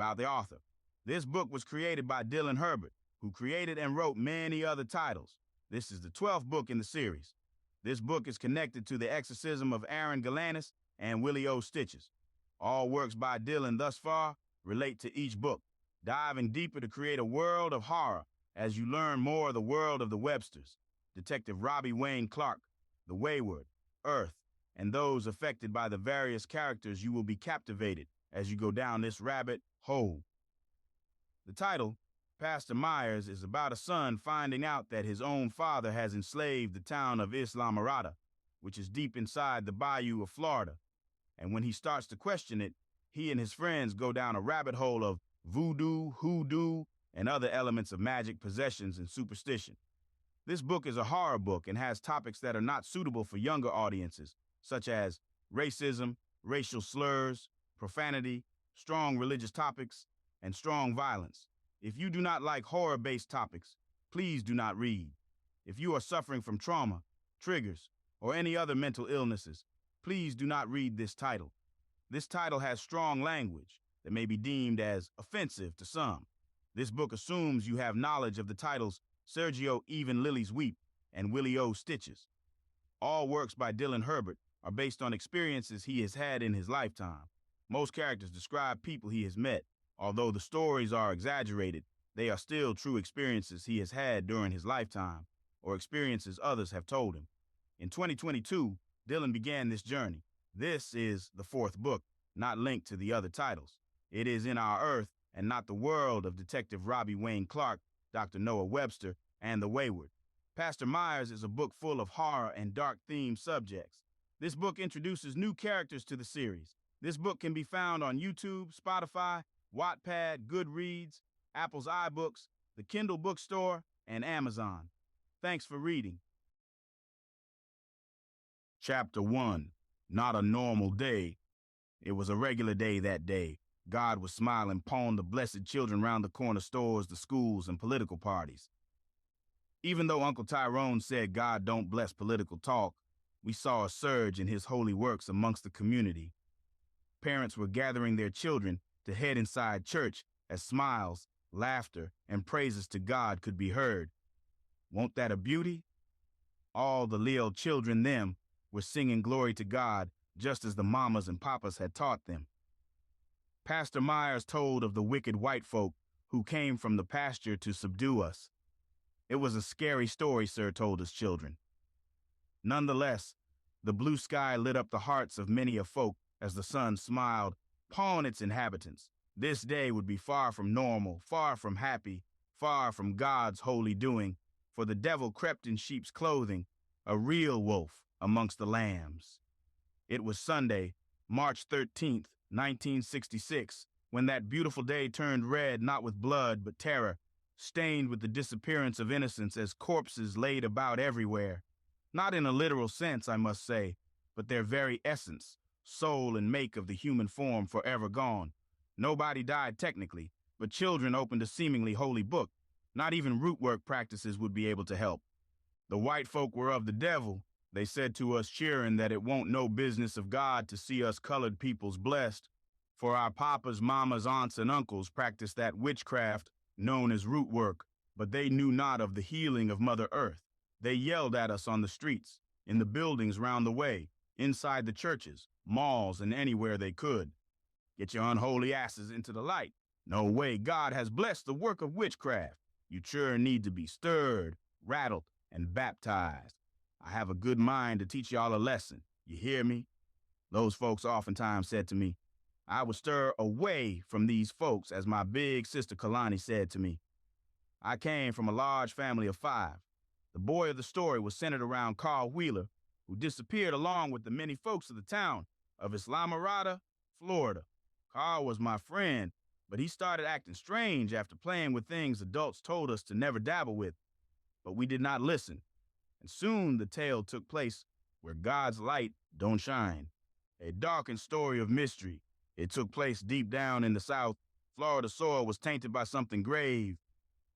about the author. This book was created by Dylan Herbert, who created and wrote many other titles. This is the 12th book in the series. This book is connected to the exorcism of Aaron Galanis and Willy O. Stitches. All works by Dylan thus far relate to each book, diving deeper to create a world of horror as you learn more of the world of the Websters, Detective Robbie Wayne Clark, the Wayward, Earth, and those affected by the various characters. You will be captivated as you go down this rabbit hole. The title, Pastor Myers, is about a son finding out that his own father has enslaved the town of Islamorada, which is deep inside the Bayou of Florida. And when he starts to question it, he and his friends go down a rabbit hole of voodoo, hoodoo, and other elements of magic, possessions, and superstition. This book is a horror book and has topics that are not suitable for younger audiences, such as racism, racial slurs, profanity, strong religious topics, and strong violence. If you do not like horror-based topics, please do not read. If you are suffering from trauma, triggers, or any other mental illnesses, please do not read this title. This title has strong language that may be deemed as offensive to some. This book assumes you have knowledge of the titles Sergio, Even Lillies Weep, and Willy O. Stitches. All works by Dylan Herbert are based on experiences he has had in his lifetime. Most characters describe people he has met. Although the stories are exaggerated, they are still true experiences he has had during his lifetime, or experiences others have told him. In 2022, Dylan began this journey. This is the 4th book, not linked to the other titles. It is in our earth and not the world of Detective Robbie Wayne Clark, Dr. Noah Webster, and the Wayward. Pastor Myers is a book full of horror and dark-themed subjects. This book introduces new characters to the series. This book can be found on YouTube, Spotify, Wattpad, Goodreads, Apple's iBooks, the Kindle bookstore, and Amazon. Thanks for reading. Chapter 1. Not a normal day. It was a regular day that day. God was smiling upon the blessed children round the corner stores, the schools, and political parties. Even though Uncle Tyrone said God don't bless political talk, we saw a surge in his holy works amongst the community. Parents were gathering their children to head inside church as smiles, laughter, and praises to God could be heard. Won't that a beauty? All the little children them were singing glory to God just as the mamas and papas had taught them. Pastor Myers told of the wicked white folk who came from the pasture to subdue us. It was a scary story, Sir told his children. Nonetheless, the blue sky lit up the hearts of many a folk as the sun smiled upon its inhabitants. This day would be far from normal, far from happy, far from God's holy doing, for the devil crept in sheep's clothing, a real wolf amongst the lambs. It was Sunday, March 13th, 1966, when that beautiful day turned red not with blood but terror, stained with the disappearance of innocence as corpses laid about everywhere. Not in a literal sense, I must say, but their very essence, soul and make of the human form forever gone. Nobody died technically, but children opened a seemingly holy book. Not even root work practices would be able to help. The white folk were of the devil. They said to us cheering that it won't no business of God to see us colored peoples blessed, for our papas, mamas, aunts, and uncles practiced that witchcraft known as root work, but they knew not of the healing of Mother Earth. They yelled at us on the streets, in the buildings round the way, inside the churches, malls, and anywhere they could. Get your unholy asses into the light. No way, God has blessed the work of witchcraft. You sure need to be stirred, rattled, and baptized. I have a good mind to teach y'all a lesson. You hear me? Those folks oftentimes said to me. I would stir away from these folks, as my big sister Kalani said to me. I came from a large family of 5. The boy of the story was centered around Carl Wheeler, who disappeared along with the many folks of the town of Islamorada, Florida. Carl was my friend, but he started acting strange after playing with things adults told us to never dabble with. But we did not listen, and soon the tale took place where God's light don't shine. A darkened story of mystery. It took place deep down in the South. Florida soil was tainted by something grave.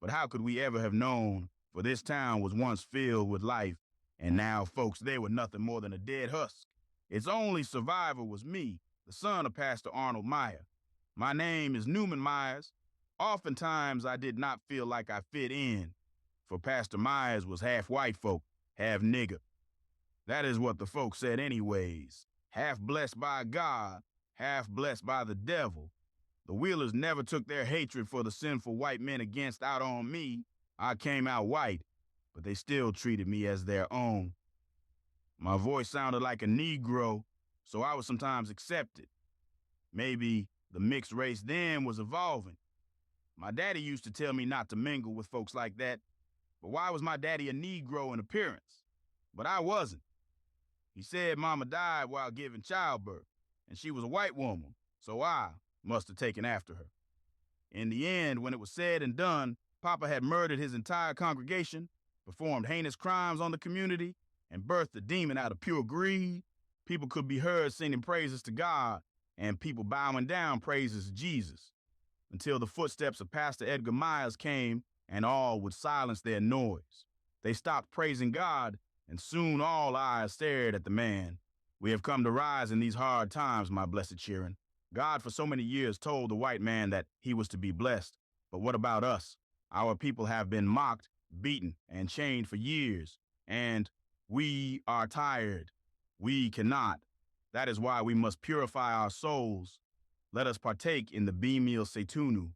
But how could we ever have known? For this town was once filled with life, and now, folks, they were nothing more than a dead husk. Its only survivor was me, the son of Pastor Arnold Meyer. My name is Newman Myers. Oftentimes I did not feel like I fit in, for Pastor Myers was half white folk, half nigger. That is what the folks said anyways. Half blessed by God, half blessed by the devil. The Wheelers never took their hatred for the sinful white men against out on me. I came out white, but they still treated me as their own. My voice sounded like a Negro, so I was sometimes accepted. Maybe the mixed race then was evolving. My daddy used to tell me not to mingle with folks like that, but why was my daddy a Negro in appearance? But I wasn't. He said Mama died while giving childbirth, and she was a white woman, so I must have taken after her. In the end, when it was said and done, Papa had murdered his entire congregation, performed heinous crimes on the community, and birthed a demon out of pure greed. People could be heard singing praises to God, and people bowing down praises to Jesus, until the footsteps of Pastor Edgar Myers came and all would silence their noise. They stopped praising God, and soon all eyes stared at the man. We have come to rise in these hard times, my blessed Sharon. God for so many years told the white man that he was to be blessed. But what about us? Our people have been mocked, beaten, and chained for years, and we are tired. We cannot. That is why we must purify our souls. Let us partake in the Bimil Setunu.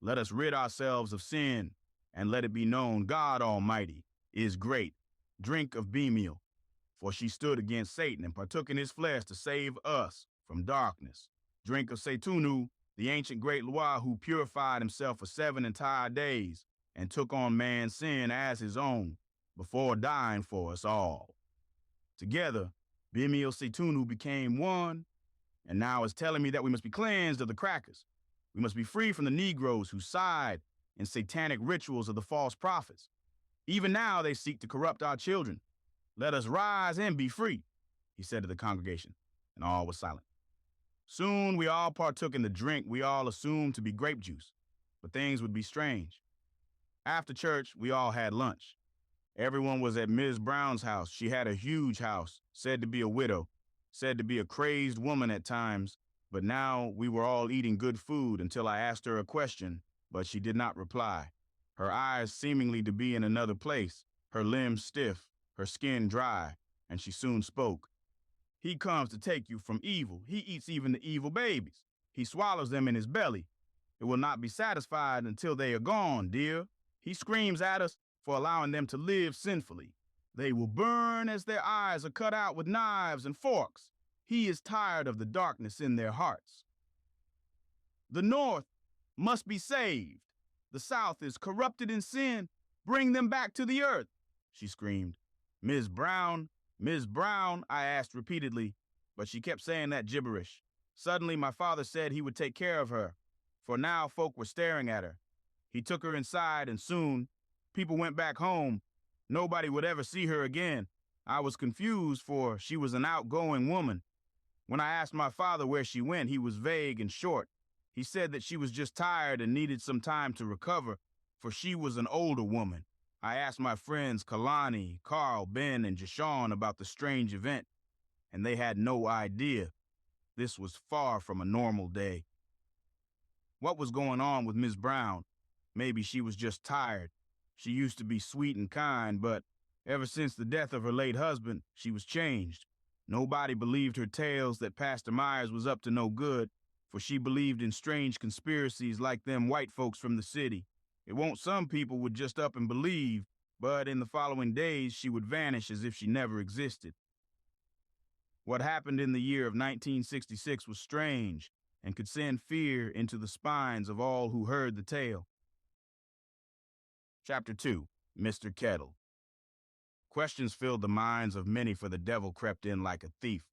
Let us rid ourselves of sin, and let it be known God Almighty is great. Drink of Bimil, for she stood against Satan and partook in his flesh to save us from darkness. Drink of Setunu, the ancient great Loa who purified himself for 7 entire days and took on man's sin as his own before dying for us all. Together, Bimil Setunu became one, and now is telling me that we must be cleansed of the crackers. We must be free from the Negroes who side in satanic rituals of the false prophets. Even now they seek to corrupt our children. Let us rise and be free, he said to the congregation, and all was silent. Soon we all partook in the drink we all assumed to be grape juice, but things would be strange. After church, we all had lunch. Everyone was at Ms. Brown's house. She had a huge house, said to be a widow, said to be a crazed woman at times, but now we were all eating good food until I asked her a question, but she did not reply. Her eyes seemingly to be in another place, her limbs stiff, her skin dry, and she soon spoke. He comes to take you from evil. He eats even the evil babies. He swallows them in his belly. It will not be satisfied until they are gone, dear. He screams at us for allowing them to live sinfully. They will burn as their eyes are cut out with knives and forks. He is tired of the darkness in their hearts. The North must be saved. The South is corrupted in sin. Bring them back to the earth, she screamed. Ms. Brown, I asked repeatedly, but she kept saying that gibberish. Suddenly, my father said he would take care of her, for now folk were staring at her. He took her inside, and soon, people went back home. Nobody would ever see her again. I was confused, for she was an outgoing woman. When I asked my father where she went, he was vague and short. He said that she was just tired and needed some time to recover, for she was an older woman. I asked my friends Kalani, Carl, Ben, and Jashawn about the strange event, and they had no idea. This was far from a normal day. What was going on with Miss Brown? Maybe she was just tired. She used to be sweet and kind, but ever since the death of her late husband, she was changed. Nobody believed her tales that Pastor Myers was up to no good, for she believed in strange conspiracies like them white folks from the city. It won't some people would just up and believe, but in the following days she would vanish as if she never existed. What happened in the year of 1966 was strange and could send fear into the spines of all who heard the tale. Chapter 2, Mr. Kettle. Questions filled the minds of many, for the devil crept in like a thief.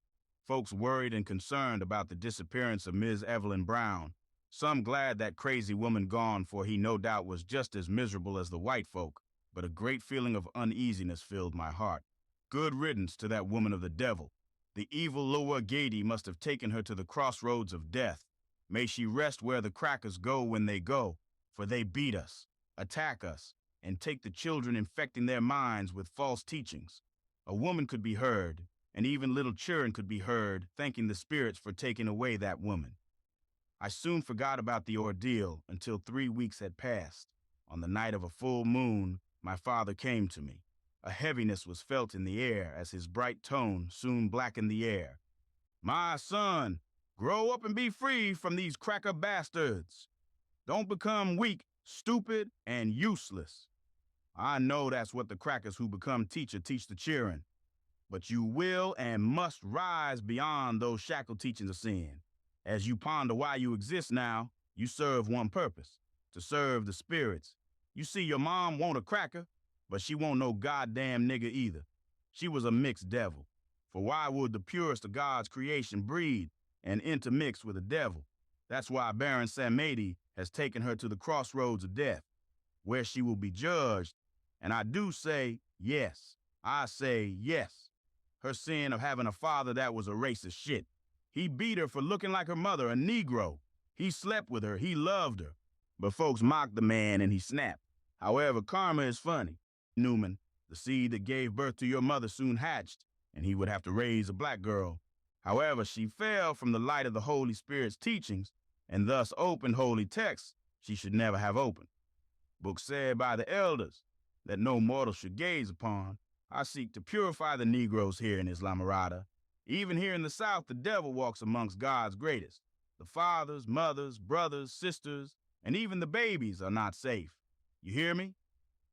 Folks worried and concerned about the disappearance of Ms. Evelyn Brown. Some glad that crazy woman gone, for he no doubt was just as miserable as the white folk, but a great feeling of uneasiness filled my heart. Good riddance to that woman of the devil. The evil Loa Gady must have taken her to the crossroads of death. May she rest where the crackers go when they go, for they beat us, attack us, and take the children, infecting their minds with false teachings. A woman could be heard, and even little children could be heard, thanking the spirits for taking away that woman. I soon forgot about the ordeal until 3 weeks had passed. On the night of a full moon, my father came to me. A heaviness was felt in the air as his bright tone soon blackened the air. My son, grow up and be free from these cracker bastards. Don't become weak, stupid, and useless. I know that's what the crackers who become teacher teach the children. But you will and must rise beyond those shackle teachings of sin. As you ponder why you exist now, you serve one purpose, to serve the spirits. You see, your mom want a cracker, but she won't no goddamn nigga either. She was a mixed devil. For why would the purest of God's creation breed and intermix with a devil? That's why Baron Samedi has taken her to the crossroads of death, where she will be judged. And I do say yes. I say yes. Her sin of having a father that was a racist shit. He beat her for looking like her mother, a Negro. He slept with her, he loved her. But folks mocked the man and he snapped. However, karma is funny. Newman, the seed that gave birth to your mother soon hatched, and he would have to raise a black girl. However, she fell from the light of the Holy Spirit's teachings, and thus opened holy texts she should never have opened. Books said by the elders that no mortal should gaze upon. I seek to purify the Negroes here in Islamorada. Even here in the South, the devil walks amongst God's greatest. The fathers, mothers, brothers, sisters, and even the babies are not safe. You hear me?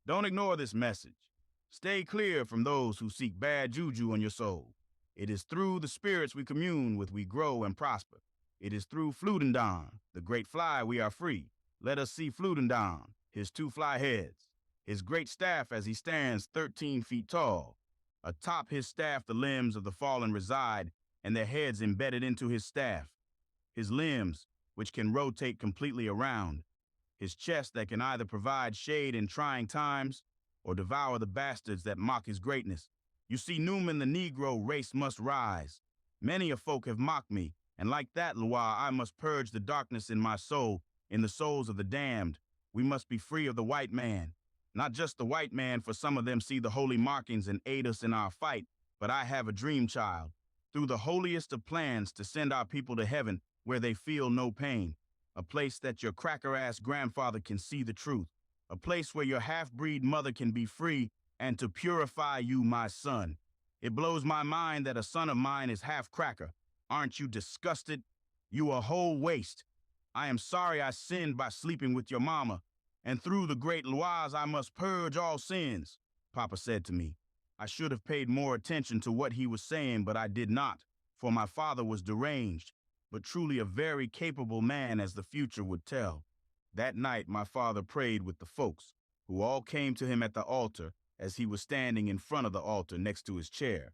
Don't ignore this message. Stay clear from those who seek bad juju on your soul. It is through the spirits we commune with we grow and prosper. It is through Flutendan, the great fly, we are free. Let us see Flutendan, his 2 fly heads, his great staff as he stands 13 feet tall. Atop his staff the limbs of the fallen reside, and their heads embedded into his staff. His limbs, which can rotate completely around. His chest that can either provide shade in trying times or devour the bastards that mock his greatness. You see, Newman, the Negro race must rise. Many a folk have mocked me, and like that, Loire, I must purge the darkness in my soul, in the souls of the damned. We must be free of the white man. Not just the white man, for some of them see the holy markings and aid us in our fight, but I have a dream child, through the holiest of plans to send our people to heaven where they feel no pain, a place that your cracker-ass grandfather can see the truth, a place where your half-breed mother can be free and to purify you, my son. It blows my mind that a son of mine is half-cracker. Aren't you disgusted? You a whole waste. I am sorry I sinned by sleeping with your mama, and through the great Loires I must purge all sins, Papa said to me. I should have paid more attention to what he was saying, but I did not, for my father was deranged, but truly a very capable man, as the future would tell. That night my father prayed with the folks, who all came to him at the altar as he was standing in front of the altar next to his chair.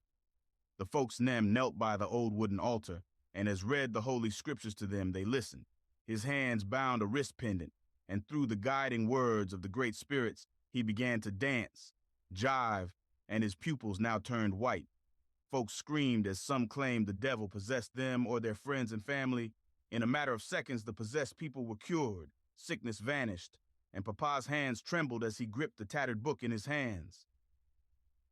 The folks knelt by the old wooden altar, and as read the holy scriptures to them, they listened. His hands bound a wrist pendant, and through the guiding words of the great spirits, he began to dance, jive, and his pupils now turned white. Folks screamed as some claimed the devil possessed them or their friends and family. In a matter of seconds, the possessed people were cured, sickness vanished, and Papa's hands trembled as he gripped the tattered book in his hands.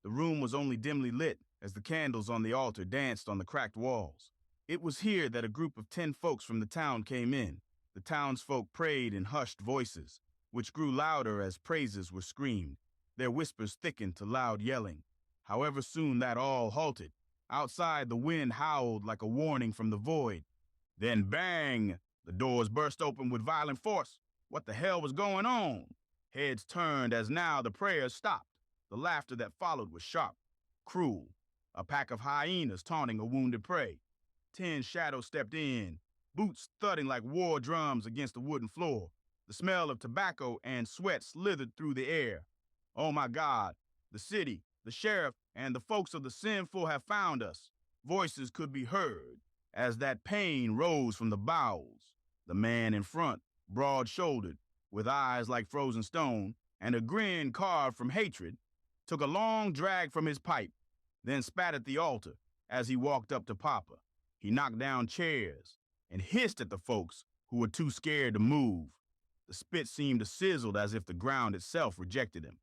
The room was only dimly lit as the candles on the altar danced on the cracked walls. It was here that a group of 10 folks from the town came in. The townsfolk prayed in hushed voices, which grew louder as praises were screamed. Their whispers thickened to loud yelling. However, soon that all halted. Outside, the wind howled like a warning from the void. Then bang! The doors burst open with violent force. What the hell was going on? Heads turned as now the prayers stopped. The laughter that followed was sharp, cruel. A pack of hyenas taunting a wounded prey. 10 shadows stepped in, boots thudding like war drums against the wooden floor. The smell of tobacco and sweat slithered through the air. Oh my God, the city, the sheriff, and the folks of the sinful have found us. Voices could be heard as that pain rose from the bowels. The man in front, broad-shouldered, with eyes like frozen stone, and a grin carved from hatred, took a long drag from his pipe, then spat at the altar as he walked up to Papa. He knocked down chairs and hissed at the folks who were too scared to move. The spit seemed to sizzle as if the ground itself rejected him.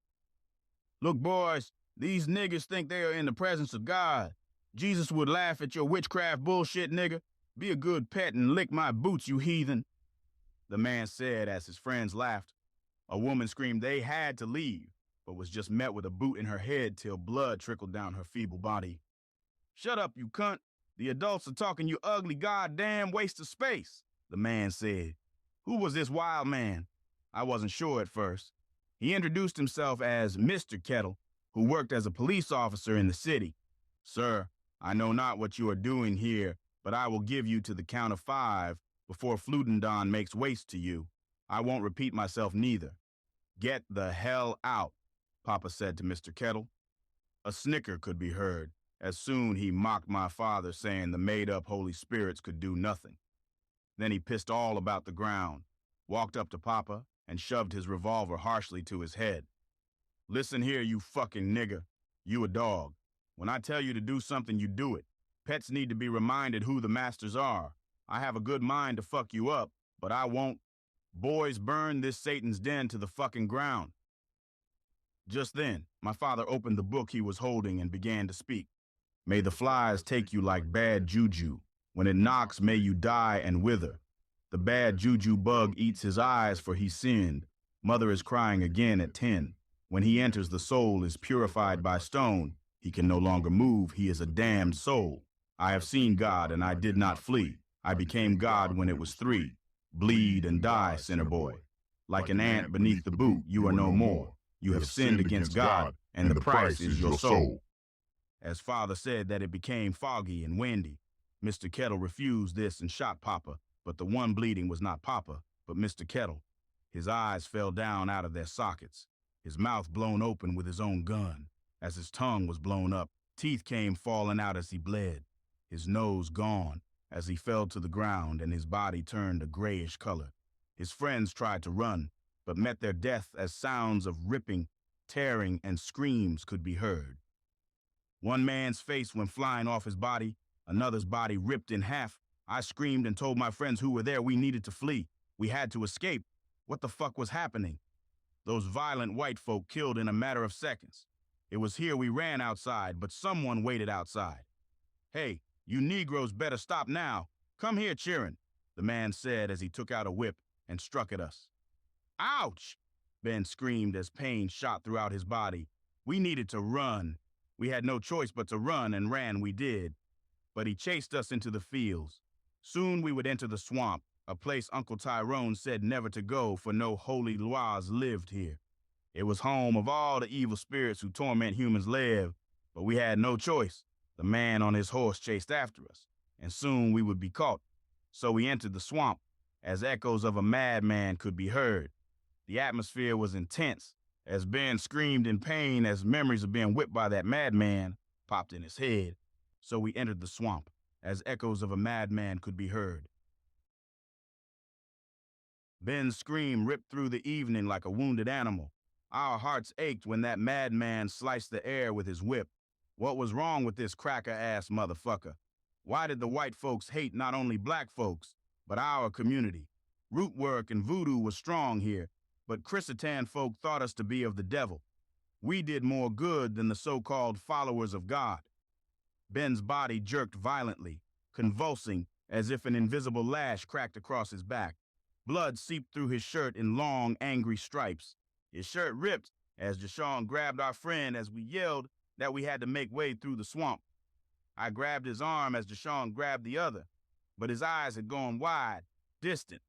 Look, boys, these niggas think they are in the presence of God. Jesus would laugh at your witchcraft bullshit, nigga. Be a good pet and lick my boots, you heathen, the man said as his friends laughed. A woman screamed they had to leave, but was just met with a boot in her head till blood trickled down her feeble body. Shut up, you cunt. The adults are talking, you ugly goddamn waste of space, the man said. Who was this wild man? I wasn't sure at first. He introduced himself as Mr. Kettle, who worked as a police officer in the city. Sir, I know not what you are doing here, but I will give you to the count of 5 before Fludendon makes waste to you. I won't repeat myself neither. Get the hell out, Papa said to Mr. Kettle. A snicker could be heard, as soon he mocked my father, saying the made-up Holy Spirits could do nothing. Then he pissed all about the ground, walked up to Papa, and shoved his revolver harshly to his head. Listen here, you fucking nigger. You a dog. When I tell you to do something, you do it. Pets need to be reminded who the masters are. I have a good mind to fuck you up, but I won't. Boys, burn this Satan's den to the fucking ground. Just then, my father opened the book he was holding and began to speak. May the flies take you like bad juju. When it knocks, may you die and wither. The bad juju bug eats his eyes, for he sinned. Mother is crying again at 10. When he enters, the soul is purified by stone. He can no longer move. He is a damned soul. I have seen God, and I did not flee. I became God when it was 3. Bleed and die, sinner boy. Like an ant beneath the boot, you are no more. You have sinned against God, and the price is your soul. As father said that it became foggy and windy, Mr. Kettle refused this and shot Papa, but the one bleeding was not Papa, but Mr. Kettle. His eyes fell down out of their sockets, his mouth blown open with his own gun. As his tongue was blown up, teeth came falling out as he bled, his nose gone as he fell to the ground, and his body turned a grayish color. His friends tried to run, but met their death as sounds of ripping, tearing, and screams could be heard. One man's face went flying off his body, another's body ripped in half. I screamed and told my friends who were there we needed to flee. We had to escape. What the fuck was happening? Those violent white folk killed in a matter of seconds. It was here we ran outside, but someone waited outside. Hey, you Negroes better stop now. Come here cheering, the man said as he took out a whip and struck at us. Ouch! Ben screamed as pain shot throughout his body. We needed to run. We had no choice but to run, and ran we did. But he chased us into the fields. Soon we would enter the swamp, a place Uncle Tyrone said never to go, for no holy laws lived here. It was home of all the evil spirits who torment humans live, but we had no choice. The man on his horse chased after us, and soon we would be caught. So we entered the swamp, as echoes of a madman could be heard. The atmosphere was intense, as Ben screamed in pain as memories of being whipped by that madman popped in his head. So we entered the swamp, as echoes of a madman could be heard. Ben's scream ripped through the evening like a wounded animal. Our hearts ached when that madman sliced the air with his whip. What was wrong with this cracker-ass motherfucker? Why did the white folks hate not only black folks, but our community? Root work and voodoo was strong here, but Christian folk thought us to be of the devil. We did more good than the so-called followers of God. Ben's body jerked violently, convulsing as if an invisible lash cracked across his back. Blood seeped through his shirt in long, angry stripes. His shirt ripped as Deshaun grabbed our friend as we yelled that we had to make way through the swamp. I grabbed his arm as Deshaun grabbed the other, but his eyes had gone wide, distant,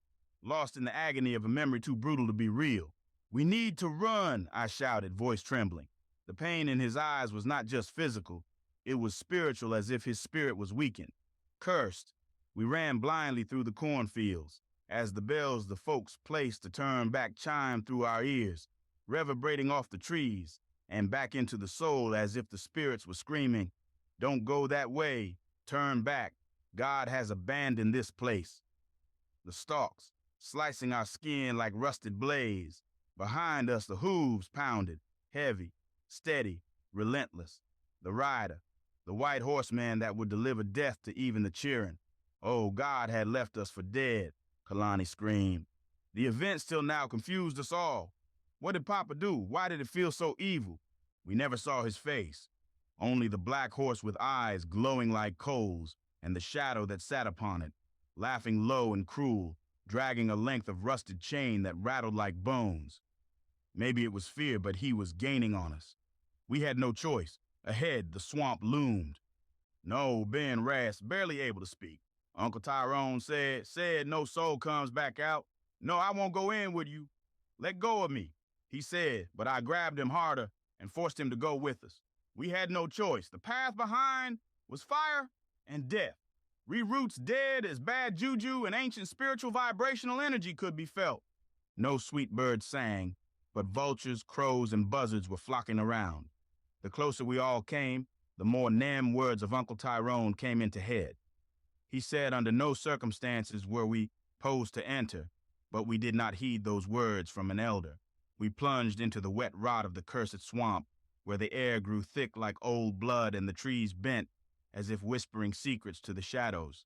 lost in the agony of a memory too brutal to be real. We need to run, I shouted, voice trembling. The pain in his eyes was not just physical, it was spiritual, as if his spirit was weakened. Cursed, we ran blindly through the cornfields, as the bells the folks placed to turn back chimed through our ears, reverberating off the trees, and back into the soul as if the spirits were screaming, "Don't go that way, turn back, God has abandoned this place." The stalks, slicing our skin like rusted blades. Behind us the hooves pounded, heavy, steady, relentless. The rider, the white horseman that would deliver death to even the cheering. Oh, God had left us for dead, Kalani screamed. The event still now confused us all. What did Papa do? Why did it feel so evil? We never saw his face. Only the black horse with eyes glowing like coals, and the shadow that sat upon it, laughing low and cruel, dragging a length of rusted chain that rattled like bones. Maybe it was fear, but he was gaining on us. We had no choice. Ahead, the swamp loomed. No, Ben rasped, barely able to speak. Uncle Tyrone said no soul comes back out. No, I won't go in with you. Let go of me, he said, but I grabbed him harder and forced him to go with us. We had no choice. The path behind was fire and death. Roots dead as bad juju and ancient spiritual vibrational energy could be felt. No sweet birds sang, but vultures, crows, and buzzards were flocking around. The closer we all came, the more Nam words of Uncle Tyrone came into head. He said under no circumstances were we posed to enter, but we did not heed those words from an elder. We plunged into the wet rot of the cursed swamp, where the air grew thick like old blood and the trees bent as if whispering secrets to the shadows.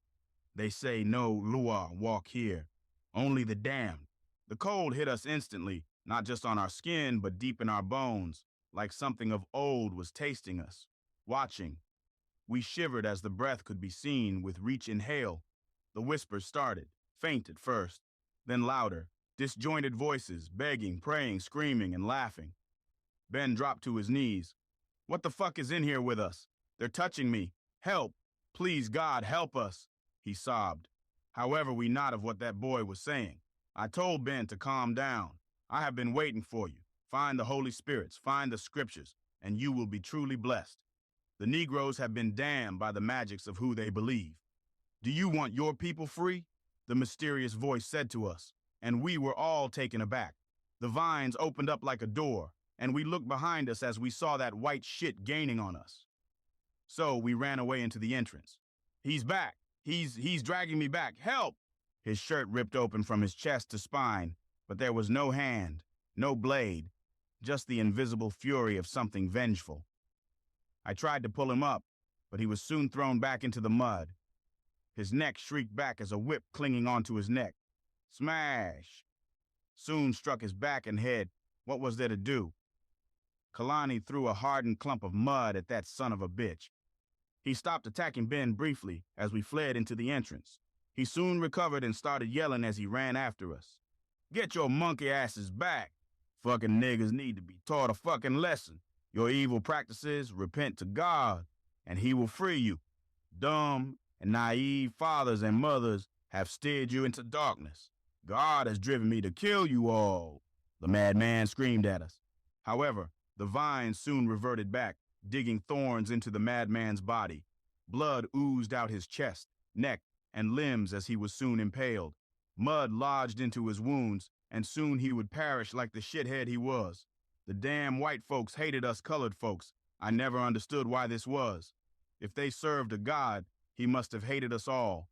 They say no Lua walk here, only the damned. The cold hit us instantly, not just on our skin, but deep in our bones, like something of old was tasting us, watching. We shivered as the breath could be seen with reach inhale. The whispers started, faint at first, then louder, disjointed voices, begging, praying, screaming, and laughing. Ben dropped to his knees. What the fuck is in here with us? They're touching me. Help! Please, God, help us! He sobbed. However, we not of what that boy was saying. I told Ben to calm down. I have been waiting for you. Find the Holy Spirits, find the scriptures, and you will be truly blessed. The Negroes have been damned by the magics of who they believe. Do you want your people free? The mysterious voice said to us, and we were all taken aback. The vines opened up like a door, and we looked behind us as we saw that white shit gaining on us. So we ran away into the entrance. He's back. He's dragging me back. Help! His shirt ripped open from his chest to spine, but there was no hand, no blade, just the invisible fury of something vengeful. I tried to pull him up, but he was soon thrown back into the mud. His neck shrieked back as a whip clinging onto his neck. Smash! Soon struck his back and head. What was there to do? Kalani threw a hardened clump of mud at that son of a bitch. He stopped attacking Ben briefly as we fled into the entrance. He soon recovered and started yelling as he ran after us. Get your monkey asses back. Fucking niggas need to be taught a fucking lesson. Your evil practices, repent to God, and he will free you. Dumb and naive fathers and mothers have steered you into darkness. God has driven me to kill you all, the madman screamed at us. However, the vines soon reverted back, digging thorns into the madman's body. Blood oozed out his chest, neck, and limbs as he was soon impaled. Mud lodged into his wounds, and soon he would perish like the shithead he was. The damn white folks hated us colored folks. I never understood why this was. If they served a God, he must have hated us all.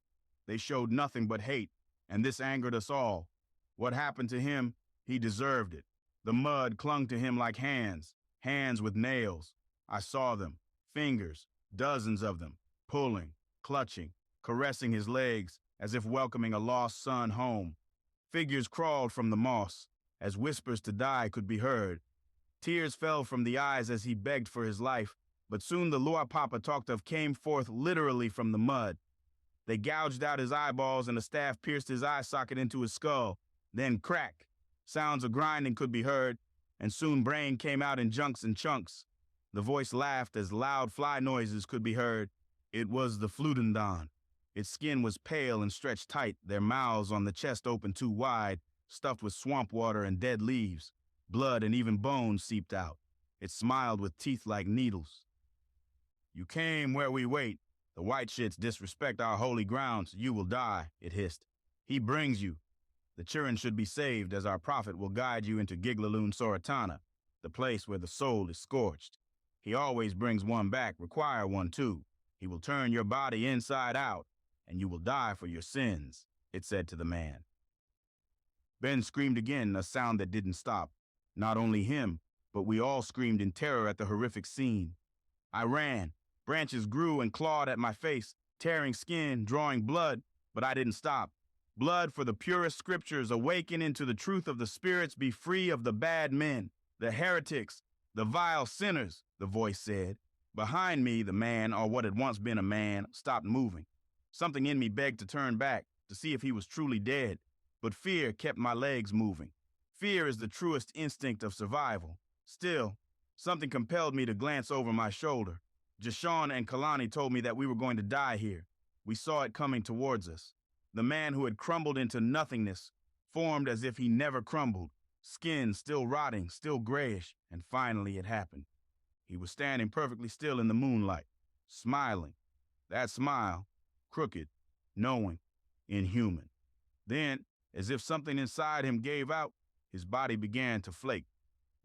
They showed nothing but hate, and this angered us all. What happened to him, he deserved it. The mud clung to him like hands with nails. I saw them, fingers, dozens of them, pulling, clutching, caressing his legs as if welcoming a lost son home. Figures crawled from the moss, as whispers to die could be heard. Tears fell from the eyes as he begged for his life, but soon the Lua Papa talked of came forth literally from the mud. They gouged out his eyeballs and a staff pierced his eye socket into his skull. Then crack. Sounds of grinding could be heard, and soon brain came out in junks and chunks. The voice laughed as loud fly noises could be heard. It was the Flutendan. Its skin was pale and stretched tight, their mouths on the chest open too wide, stuffed with swamp water and dead leaves. Blood and even bones seeped out. It smiled with teeth like needles. You came where we wait. The white shits disrespect our holy grounds. You will die, it hissed. He brings you. The children should be saved as our prophet will guide you into Giglaloon Soratana, the place where the soul is scorched. He always brings one back, require one too. He will turn your body inside out, and you will die for your sins, it said to the man. Ben screamed again, a sound that didn't stop. Not only him, but we all screamed in terror at the horrific scene. I ran. Branches grew and clawed at my face, tearing skin, drawing blood, but I didn't stop. Blood for the purest scriptures, awaken into the truth of the spirits, be free of the bad men, the heretics, the vile sinners, the voice said. Behind me, the man, or what had once been a man, stopped moving. Something in me begged to turn back, to see if he was truly dead, but fear kept my legs moving. Fear is the truest instinct of survival. Still, something compelled me to glance over my shoulder. Jashawn and Kalani told me that we were going to die here. We saw it coming towards us. The man who had crumbled into nothingness formed as if he never crumbled, skin still rotting, still grayish, and finally it happened. He was standing perfectly still in the moonlight, smiling. That smile, crooked, knowing, inhuman. Then, as if something inside him gave out, his body began to flake.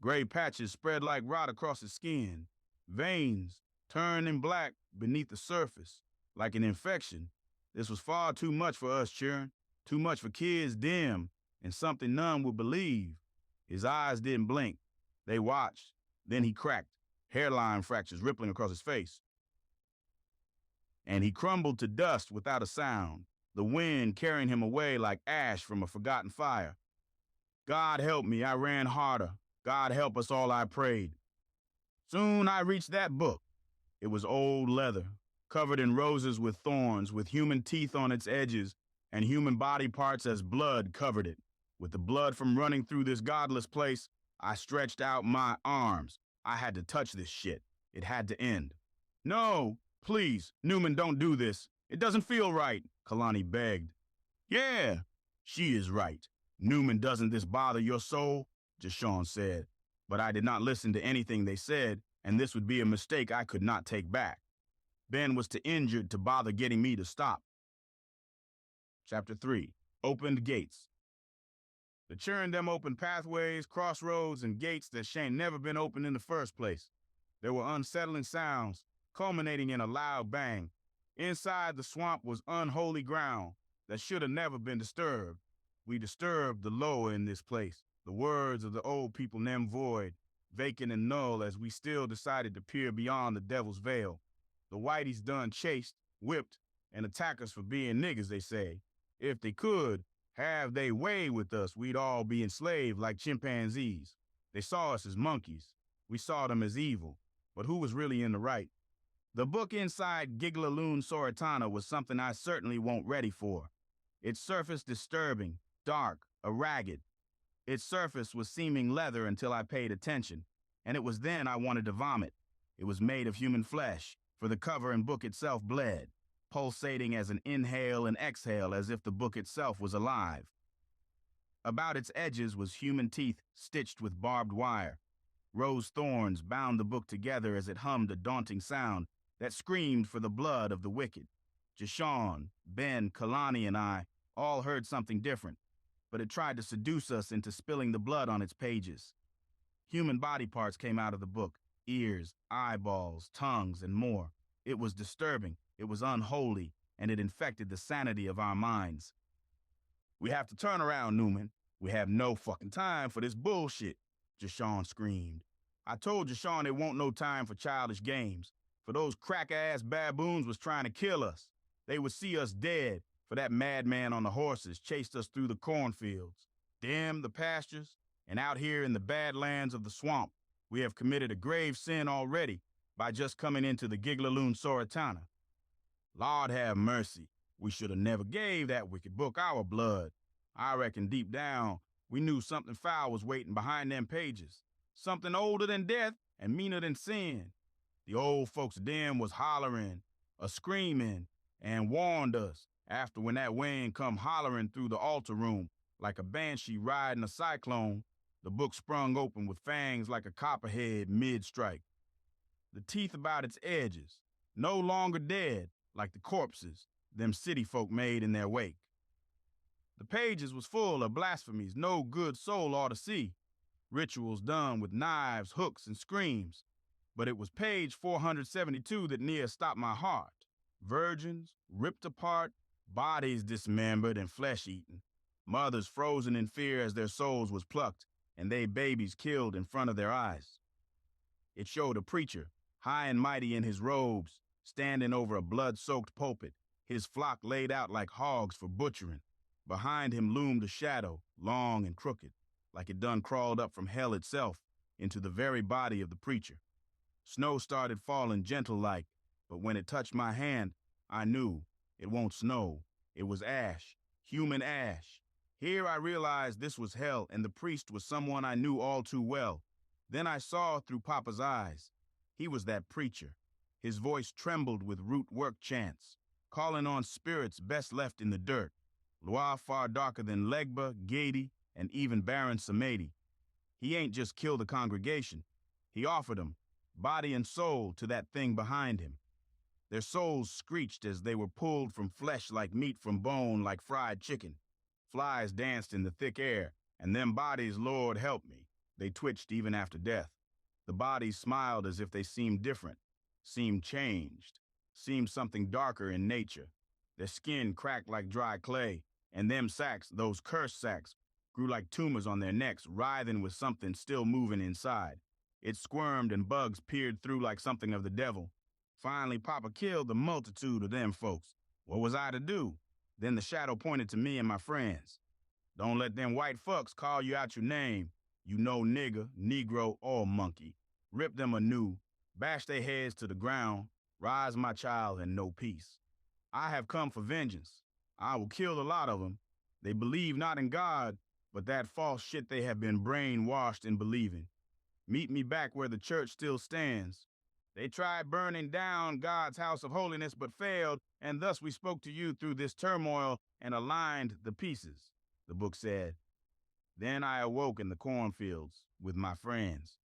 Gray patches spread like rot across his skin. Veins turning black beneath the surface, like an infection. This was far too much for us, children. Too much for kids dim, and something none would believe. His eyes didn't blink. They watched. Then he cracked, hairline fractures rippling across his face. And he crumbled to dust without a sound, the wind carrying him away like ash from a forgotten fire. God help me, I ran harder. God help us all, I prayed. Soon I reached that book. It was old leather, covered in roses with thorns, with human teeth on its edges, and human body parts as blood covered it. With the blood from running through this godless place, I stretched out my arms. I had to touch this shit. It had to end. No, please, Newman, don't do this. It doesn't feel right, Kalani begged. Yeah, she is right. Newman, doesn't this bother your soul? Jashawn said. But I did not listen to anything they said, and this would be a mistake I could not take back. Ben was too injured to bother getting me to stop. Chapter 3. Opened Gates. The churn them opened pathways, crossroads, and gates that shan't never been opened in the first place. There were unsettling sounds, culminating in a loud bang. Inside the swamp was unholy ground that should have never been disturbed. We disturbed the lower in this place. The words of the old people nem void, vacant and null as we still decided to peer beyond the devil's veil. The whiteys done chased, whipped, and attack us for being niggas, they say. If they could have they way with us, we'd all be enslaved like chimpanzees. They saw us as monkeys. We saw them as evil. But who was really in the right? The book inside Giggaloon Soratana was something I certainly won't ready for. Its surface disturbing, dark, ragged. Its surface was seeming leather until I paid attention, and it was then I wanted to vomit. It was made of human flesh, for the cover and book itself bled, pulsating as an inhale and exhale as if the book itself was alive. About its edges was human teeth stitched with barbed wire. Rose thorns bound the book together as it hummed a daunting sound that screamed for the blood of the wicked. Jashawn, Ben, Kalani, and I all heard something different, but it tried to seduce us into spilling the blood on its pages. Human body parts came out of the book, ears, eyeballs, tongues, and more. It was disturbing, it was unholy, and it infected the sanity of our minds. We have to turn around, Newman. We have no fucking time for this bullshit, Jashawn screamed. I told Jashawn it won't no time for childish games, for those crack-ass baboons was trying to kill us. They would see us dead, for that madman on the horses chased us through the cornfields. Damn the pastures, and out here in the badlands of the swamp, we have committed a grave sin already by just coming into the Giggaloon Soratana. Lord have mercy, we should have never gave that wicked book our blood. I reckon deep down, we knew something foul was waiting behind them pages. Something older than death and meaner than sin. The old folks then was hollering, screaming, and warned us after when that wind come hollering through the altar room like a banshee riding a cyclone. The book sprung open with fangs like a copperhead mid-strike. The teeth about its edges, no longer dead like the corpses them city folk made in their wake. The pages was full of blasphemies no good soul ought to see. Rituals done with knives, hooks, and screams. But it was page 472 that near stopped my heart. Virgins, ripped apart, bodies dismembered and flesh-eaten. Mothers frozen in fear as their souls was plucked, and they babies killed in front of their eyes. It showed a preacher, high and mighty in his robes, standing over a blood-soaked pulpit, his flock laid out like hogs for butchering. Behind him loomed a shadow, long and crooked, like it done crawled up from hell itself into the very body of the preacher. Snow started falling gentle-like, but when it touched my hand, I knew It won't snow. It was ash, human ash. Here I realized this was hell, and the priest was someone I knew all too well. Then I saw through Papa's eyes. He was that preacher. His voice trembled with root work chants, calling on spirits best left in the dirt. Loire far darker than Legba, Gady, and even Baron Samedi. He ain't just killed the congregation. He offered them, body and soul, to that thing behind him. Their souls screeched as they were pulled from flesh like meat from bone, like fried chicken. Flies danced in the thick air, and them bodies, Lord help me, they twitched even after death. The bodies smiled as if they seemed different, seemed changed, seemed something darker in nature. Their skin cracked like dry clay, and them sacks, those cursed sacks, grew like tumors on their necks, writhing with something still moving inside. It squirmed and bugs peered through like something of the devil. Finally, Papa killed the multitude of them folks. What was I to do? Then the shadow pointed to me and my friends. Don't let them white fucks call you out your name. You know nigger, negro, or monkey. Rip them anew, bash their heads to the ground, rise my child and no peace. I have come for vengeance. I will kill a lot of them. They believe not in God, but that false shit they have been brainwashed in believing. Meet me back where the church still stands. They tried burning down God's house of holiness but failed, and thus we spoke to you through this turmoil and aligned the pieces, the book said. Then I awoke in the cornfields with my friends.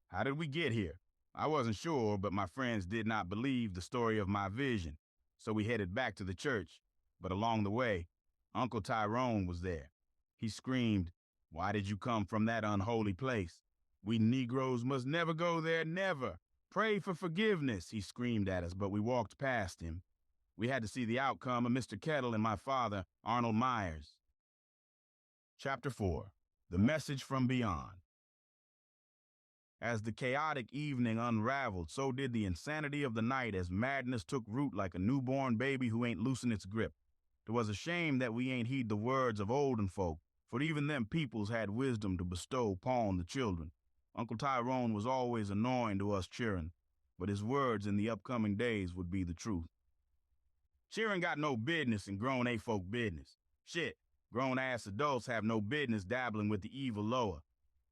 How did we get here? I wasn't sure, but my friends did not believe the story of my vision, so we headed back to the church. But along the way, Uncle Tyrone was there. He screamed, "Why did you come from that unholy place? We Negroes must never go there, never. Pray for forgiveness," he screamed at us, but we walked past him. We had to see the outcome of Mr. Kettle and my father, Arnold Myers. Chapter 4. The Message from Beyond. As the chaotic evening unraveled, so did the insanity of the night as madness took root like a newborn baby who ain't loosen its grip. It was a shame that we ain't heed the words of olden folk, for even them peoples had wisdom to bestow upon the children. Uncle Tyrone was always annoying to us cheering, but his words in the upcoming days would be the truth. Cheering got no business in grown folk business. Shit, grown-ass adults have no business dabbling with the evil lower.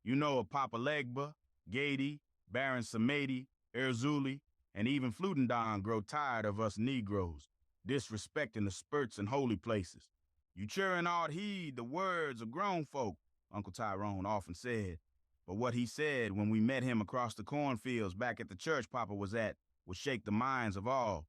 You know of Papa Legba, Gady, Baron Samedi, Erzuli, and even Flutendon grow tired of us Negroes, disrespecting the spurts and holy places. You cheering ought heed the words of grown folk, Uncle Tyrone often said. But what he said when we met him across the cornfields back at the church Papa was at would shake the minds of all,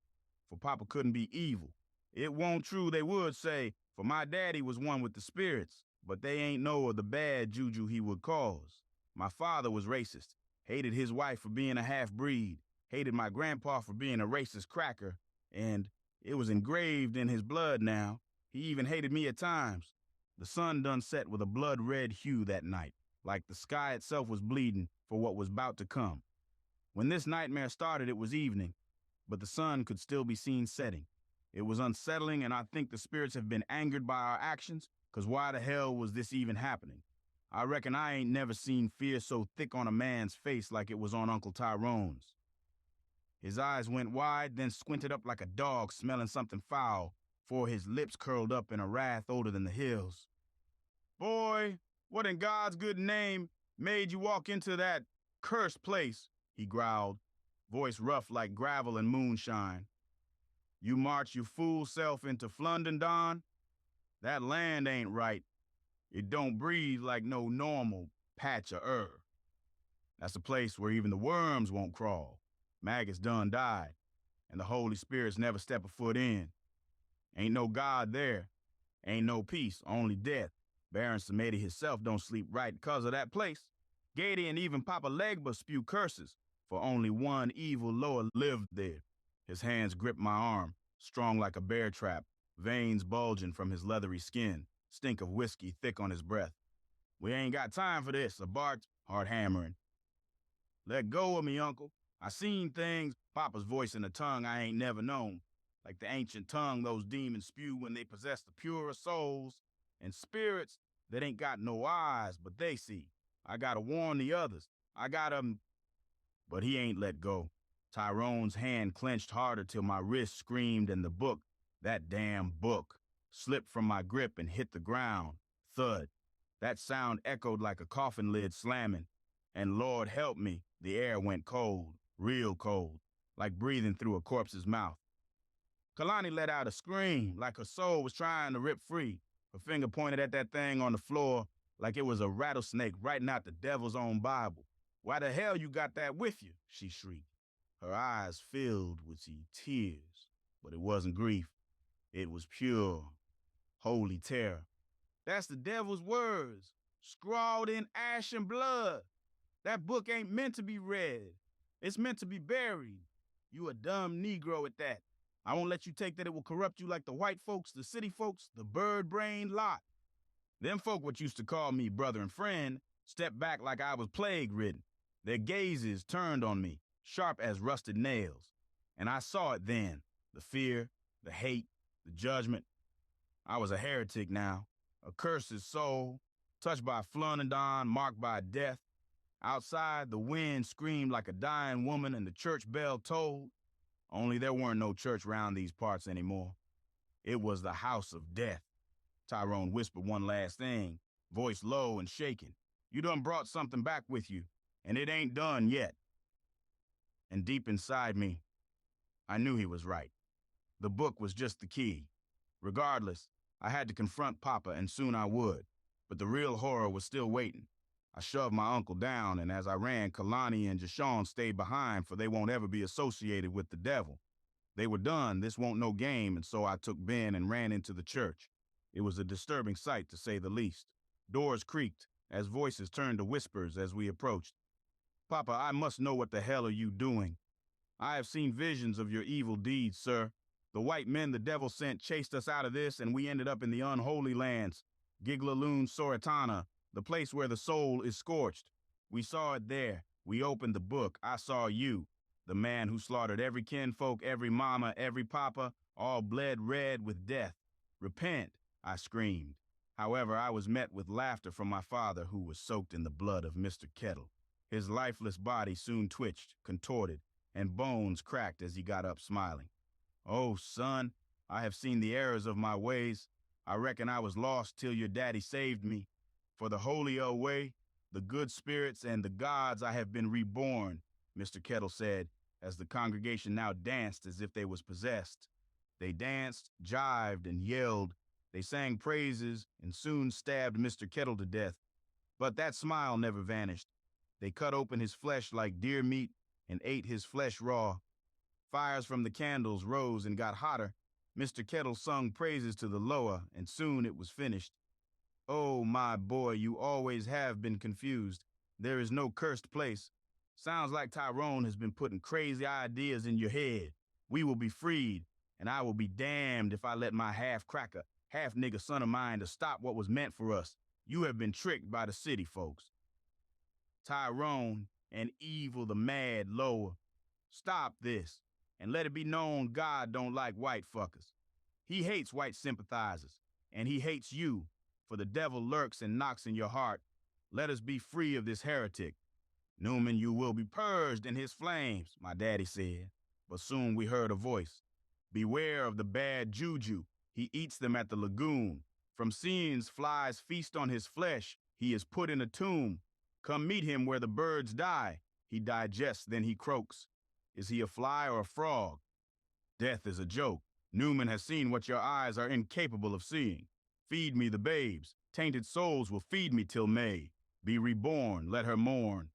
for Papa couldn't be evil. It won't true, they would say, for my daddy was one with the spirits, but they ain't know of the bad juju he would cause. My father was racist, hated his wife for being a half-breed, hated my grandpa for being a racist cracker, and it was engraved in his blood now. He even hated me at times. The sun done set with a blood-red hue that night, like the sky itself was bleeding for what was about to come. When this nightmare started, it was evening, but the sun could still be seen setting. It was unsettling, and I think the spirits have been angered by our actions, 'cause why the hell was this even happening? I reckon I ain't never seen fear so thick on a man's face like it was on Uncle Tyrone's. His eyes went wide, then squinted up like a dog smelling something foul, for his lips curled up in a wrath older than the hills. "Boy, what in God's good name made you walk into that cursed place?" he growled, voice rough like gravel and moonshine. "You march your fool self into Flundendon? That land ain't right. It don't breathe like no normal patch of earth. That's a place where even the worms won't crawl. Maggots done died, and the Holy Spirits never step a foot in. Ain't no God there. Ain't no peace, only death. Baron Samedi himself don't sleep right 'cause of that place. Gady and even Papa Legba spew curses, for only one evil lower lived there." His hands gripped my arm, strong like a bear trap, veins bulging from his leathery skin, stink of whiskey thick on his breath. "We ain't got time for this," I barked, hard hammering. "Let go of me, Uncle. I seen things," Papa's voice in a tongue I ain't never known, like the ancient tongue those demons spew when they possess the purer souls and spirits that ain't got no eyes, but they see. I gotta warn the others. I gotta... But he ain't let go. Tyrone's hand clenched harder till my wrist screamed and the book, That damn book slipped from my grip and hit the ground. Thud. That sound echoed like a coffin lid slamming. And Lord help me, the air went cold, real cold, like breathing through a corpse's mouth. Kalani let out a scream like her soul was trying to rip free. Her finger pointed at that thing on the floor like it was a rattlesnake writing out the devil's own Bible. "Why the hell you got that with you?" she shrieked. Her eyes filled with tears, but it wasn't grief. It was pure, holy terror. "That's the devil's words, scrawled in ash and blood. That book ain't meant to be read. It's meant to be buried. You a dumb Negro at that. I won't let you take that it will corrupt you like the white folks, the city folks, the bird-brained lot." Them folk what used to call me brother and friend stepped back like I was plague-ridden. Their gazes turned on me, sharp as rusted nails. And I saw it then, the fear, the hate, the judgment. I was a heretic now, a cursed soul, touched by Flunadon, marked by death. Outside, the wind screamed like a dying woman and the church bell tolled. Only there weren't no church round these parts anymore. It was the house of death. Tyrone whispered one last thing, voice low and shaking. "You done brought something back with you, and it ain't done yet." And deep inside me, I knew he was right. The book was just the key. Regardless, I had to confront Papa, and soon I would. But the real horror was still waiting. I shoved my uncle down, and as I ran, Kalani and Jashawn stayed behind, for they won't ever be associated with the devil. They were done, this won't no game, and so I took Ben and ran into the church. It was a disturbing sight, to say the least. Doors creaked, as voices turned to whispers as we approached. "Papa, I must know what the hell are you doing? I have seen visions of your evil deeds, sir. The white men the devil sent chased us out of this, and we ended up in the unholy lands, Giglaloon Soritana, the place where the soul is scorched. We saw it there. We opened the book. I saw you, the man who slaughtered every kinfolk, every mama, every papa, all bled red with death. Repent," I screamed. However, I was met with laughter from my father, who was soaked in the blood of Mr. Kettle. His lifeless body soon twitched, contorted, and bones cracked as he got up smiling. "Oh, son, I have seen the errors of my ways. I reckon I was lost till your daddy saved me. For the holy way, the good spirits, and the gods I have been reborn," Mr. Kettle said, as the congregation now danced as if they was possessed. They danced, jived, and yelled. They sang praises and soon stabbed Mr. Kettle to death. But that smile never vanished. They cut open his flesh like deer meat and ate his flesh raw. Fires from the candles rose and got hotter. Mr. Kettle sung praises to the Loa, and soon it was finished. "Oh, my boy, you always have been confused. There is no cursed place. Sounds like Tyrone has been putting crazy ideas in your head. We will be freed, and I will be damned if I let my half-cracker, half-nigger son of mine to stop what was meant for us. You have been tricked by the city folks. Tyrone and Evil the Mad Loa, stop this, and let it be known God don't like white fuckers. He hates white sympathizers, and he hates you, for the devil lurks and knocks in your heart. Let us be free of this heretic. Newman, you will be purged in his flames," my daddy said. But soon we heard a voice. "Beware of the bad juju. He eats them at the lagoon. From scenes flies feast on his flesh. He is put in a tomb. Come meet him where the birds die. He digests, then he croaks. Is he a fly or a frog? Death is a joke. Newman has seen what your eyes are incapable of seeing. Feed me the babes. Tainted souls will feed me till May. Be reborn, let her mourn."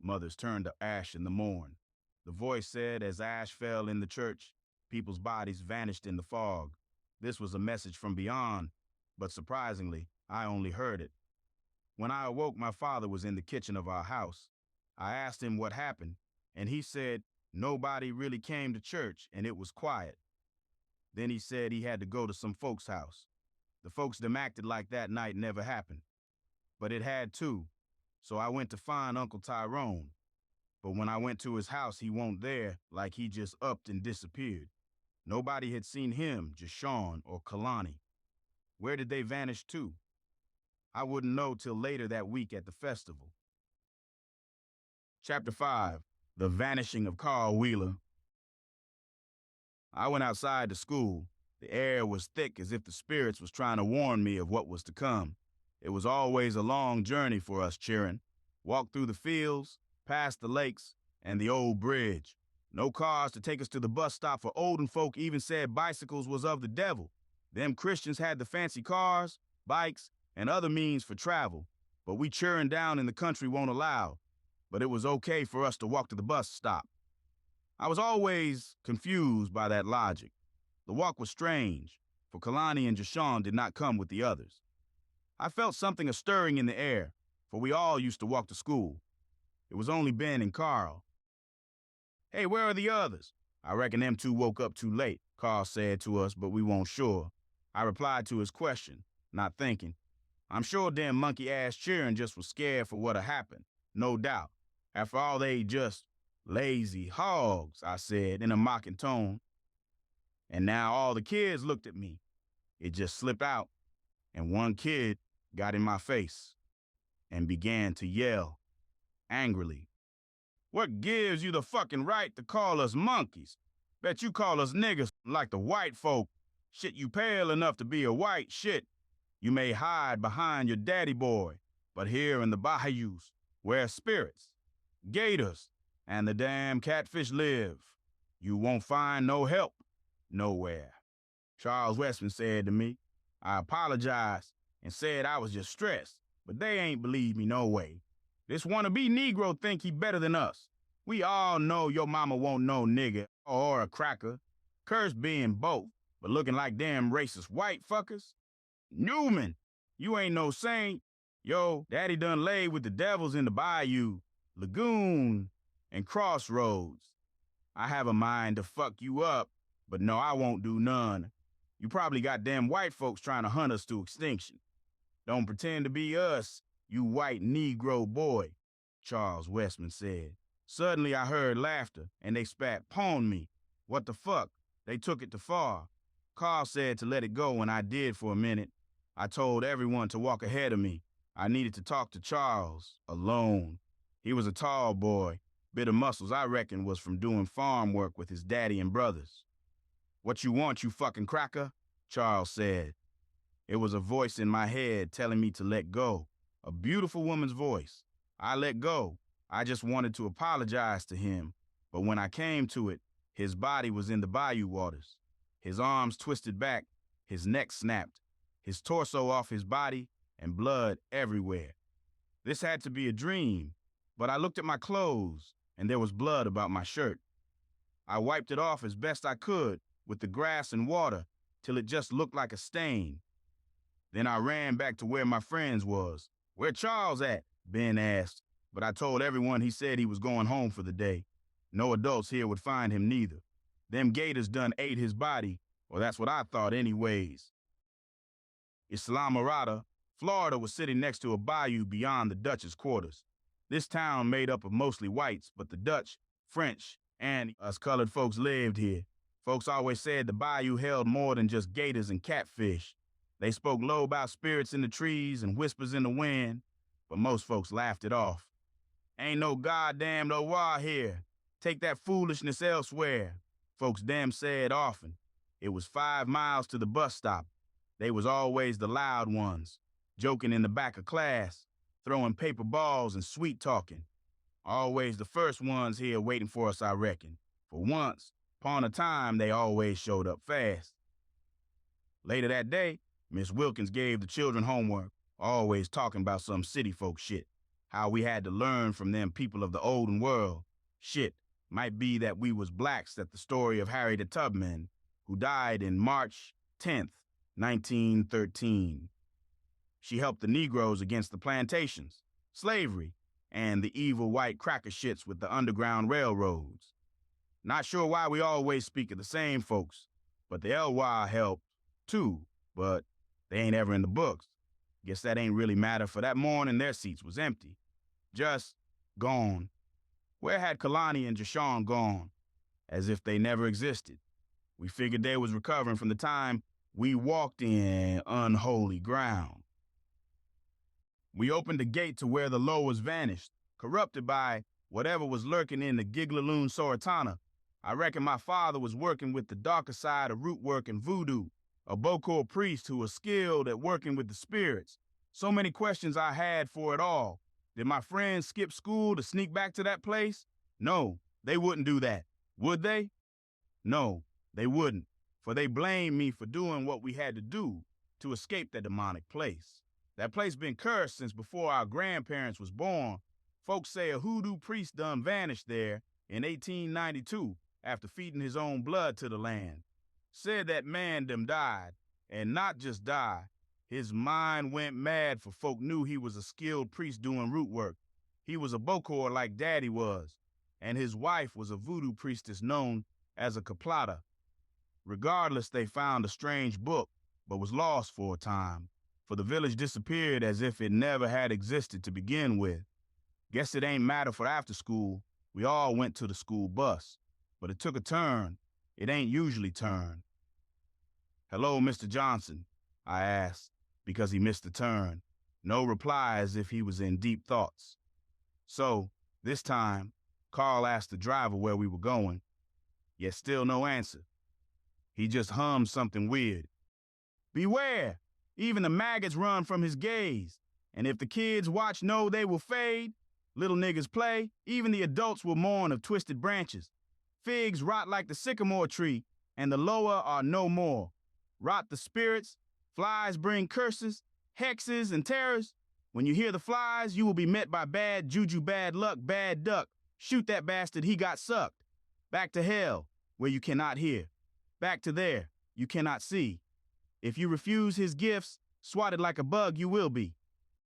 Mothers turned to ash in the morn. The voice said as ash fell in the church, people's bodies vanished in the fog. This was a message from beyond, but surprisingly, I only heard it. When I awoke, my father was in the kitchen of our house. I asked him what happened, and he said nobody really came to church and it was quiet. Then he said he had to go to some folks' house. The folks them acted like that night never happened. But it had to, so I went to find Uncle Tyrone. But when I went to his house, he wasn't there, like he just upped and disappeared. Nobody had seen him, Jashawn or Kalani. Where did they vanish to? I wouldn't know till later that week at the festival. Chapter 5, The Vanishing of Carl Wheeler. I went outside to school. The air was thick as if the spirits was trying to warn me of what was to come. It was always a long journey for us cheering. Walked through the fields, past the lakes, and the old bridge. No cars to take us to the bus stop, for olden folk even said bicycles was of the devil. Them Christians had the fancy cars, bikes, and other means for travel, but we cheering down in the country won't allow. But it was okay for us to walk to the bus stop. I was always confused by that logic. The walk was strange, for Kalani and Jashawn did not come with the others. I felt something a stirring in the air, for we all used to walk to school. It was only Ben and Carl. "Hey, where are the others?" "I reckon them two woke up too late," Carl said to us, but we weren't sure. I replied to his question, not thinking. "I'm sure them monkey-ass cheering just was scared for what'd happen, no doubt. After all, they just lazy hogs," I said in a mocking tone. And now all the kids looked at me. It just slipped out, and one kid got in my face and began to yell angrily. "What gives you the fucking right to call us monkeys? Bet you call us niggas like the white folk. Shit, you pale enough to be a white shit. You may hide behind your daddy boy, but here in the bayous, where spirits, gators, and the damn catfish live, you won't find no help nowhere." Charles Westman said to me. I apologized and said I was just stressed, but they ain't believe me no way. This wannabe Negro think he better than us. We all know your mama won't know nigga or a cracker. Curse being both, but looking like damn racist white fuckers. "Newman, you ain't no saint. Yo, daddy done laid with the devils in the bayou, lagoon, and crossroads. I have a mind to fuck you up, but no, I won't do none. You probably got damn white folks trying to hunt us to extinction. Don't pretend to be us, you white Negro boy," Charles Westman said. Suddenly I heard laughter, and they spat "pon" me. What the fuck? They took it too far. Carl said to let it go, and I did for a minute. I told everyone to walk ahead of me. I needed to talk to Charles, alone. He was a tall boy. Bit of muscles, I reckon, was from doing farm work with his daddy and brothers. "What you want, you fucking cracker?" Charles said. It was a voice in my head telling me to let go. A beautiful woman's voice. I let go. I just wanted to apologize to him. But when I came to it, his body was in the bayou waters. His arms twisted back, his neck snapped, his torso off his body, and blood everywhere. This had to be a dream, but I looked at my clothes, and there was blood about my shirt. I wiped it off as best I could with the grass and water till it just looked like a stain. Then I ran back to where my friends was. "Where Charles at?" Ben asked, but I told everyone he said he was going home for the day. No adults here would find him neither. Them gators done ate his body, or that's what I thought anyways. Islamorada, Florida was sitting next to a bayou beyond the Dutch's quarters. This town made up of mostly whites, but the Dutch, French, and us colored folks lived here. Folks always said the bayou held more than just gators and catfish. They spoke low about spirits in the trees and whispers in the wind, but most folks laughed it off. "Ain't no goddamn law here. Take that foolishness elsewhere," folks damn said often. It was 5 miles to the bus stop. They was always the loud ones, joking in the back of class, throwing paper balls and sweet talking. Always the first ones here waiting for us, I reckon. For once, upon a time, they always showed up fast. Later that day, Miss Wilkins gave the children homework, always talking about some city folk shit. How we had to learn from them people of the olden world. Shit, might be that we was blacks at the story of Harry the Tubman, who died in March 10th, 1913. She helped the Negroes against the plantations, slavery, and the evil white cracker shits with the Underground Railroads. Not sure why we always speak of the same folks, but the LY helped, too, but they ain't ever in the books. Guess that ain't really matter, for that morning their seats was empty. Just gone. Where had Kalani and Jashawn gone? As if they never existed. We figured they was recovering from the time we walked in unholy ground. We opened the gate to where the low was vanished, corrupted by whatever was lurking in the Giglaloon Soratana. I reckon my father was working with the darker side of root work and voodoo, a Bokor priest who was skilled at working with the spirits. So many questions I had for it all. Did my friends skip school to sneak back to that place? No, they wouldn't do that. Would they? No, they wouldn't, for they blamed me for doing what we had to do to escape that demonic place. That place been cursed since before our grandparents was born. Folks say a hoodoo priest done vanished there in 1892 after feeding his own blood to the land. Said that man them died, and not just die. His mind went mad for folk knew he was a skilled priest doing root work. He was a Bokor like Daddy was, and his wife was a voodoo priestess known as a Kaplata. Regardless, they found a strange book, but was lost for a time, for the village disappeared as if it never had existed to begin with. Guess it ain't matter for after school. We all went to the school bus, but it took a turn. It ain't usually turn. "Hello, Mr. Johnson," I asked, because he missed the turn. No reply, as if he was in deep thoughts. So, this time, Carl asked the driver where we were going, yet still no answer. He just hummed something weird. "Beware, even the maggots run from his gaze, and if the kids watch know they will fade, little niggas play, even the adults will mourn of twisted branches. Figs rot like the sycamore tree, and the lower are no more. Rot the spirits, flies bring curses, hexes, and terrors. When you hear the flies, you will be met by bad juju, bad luck, bad duck. Shoot that bastard, he got sucked. Back to hell, where you cannot hear. Back to there, you cannot see. If you refuse his gifts, swatted like a bug you will be."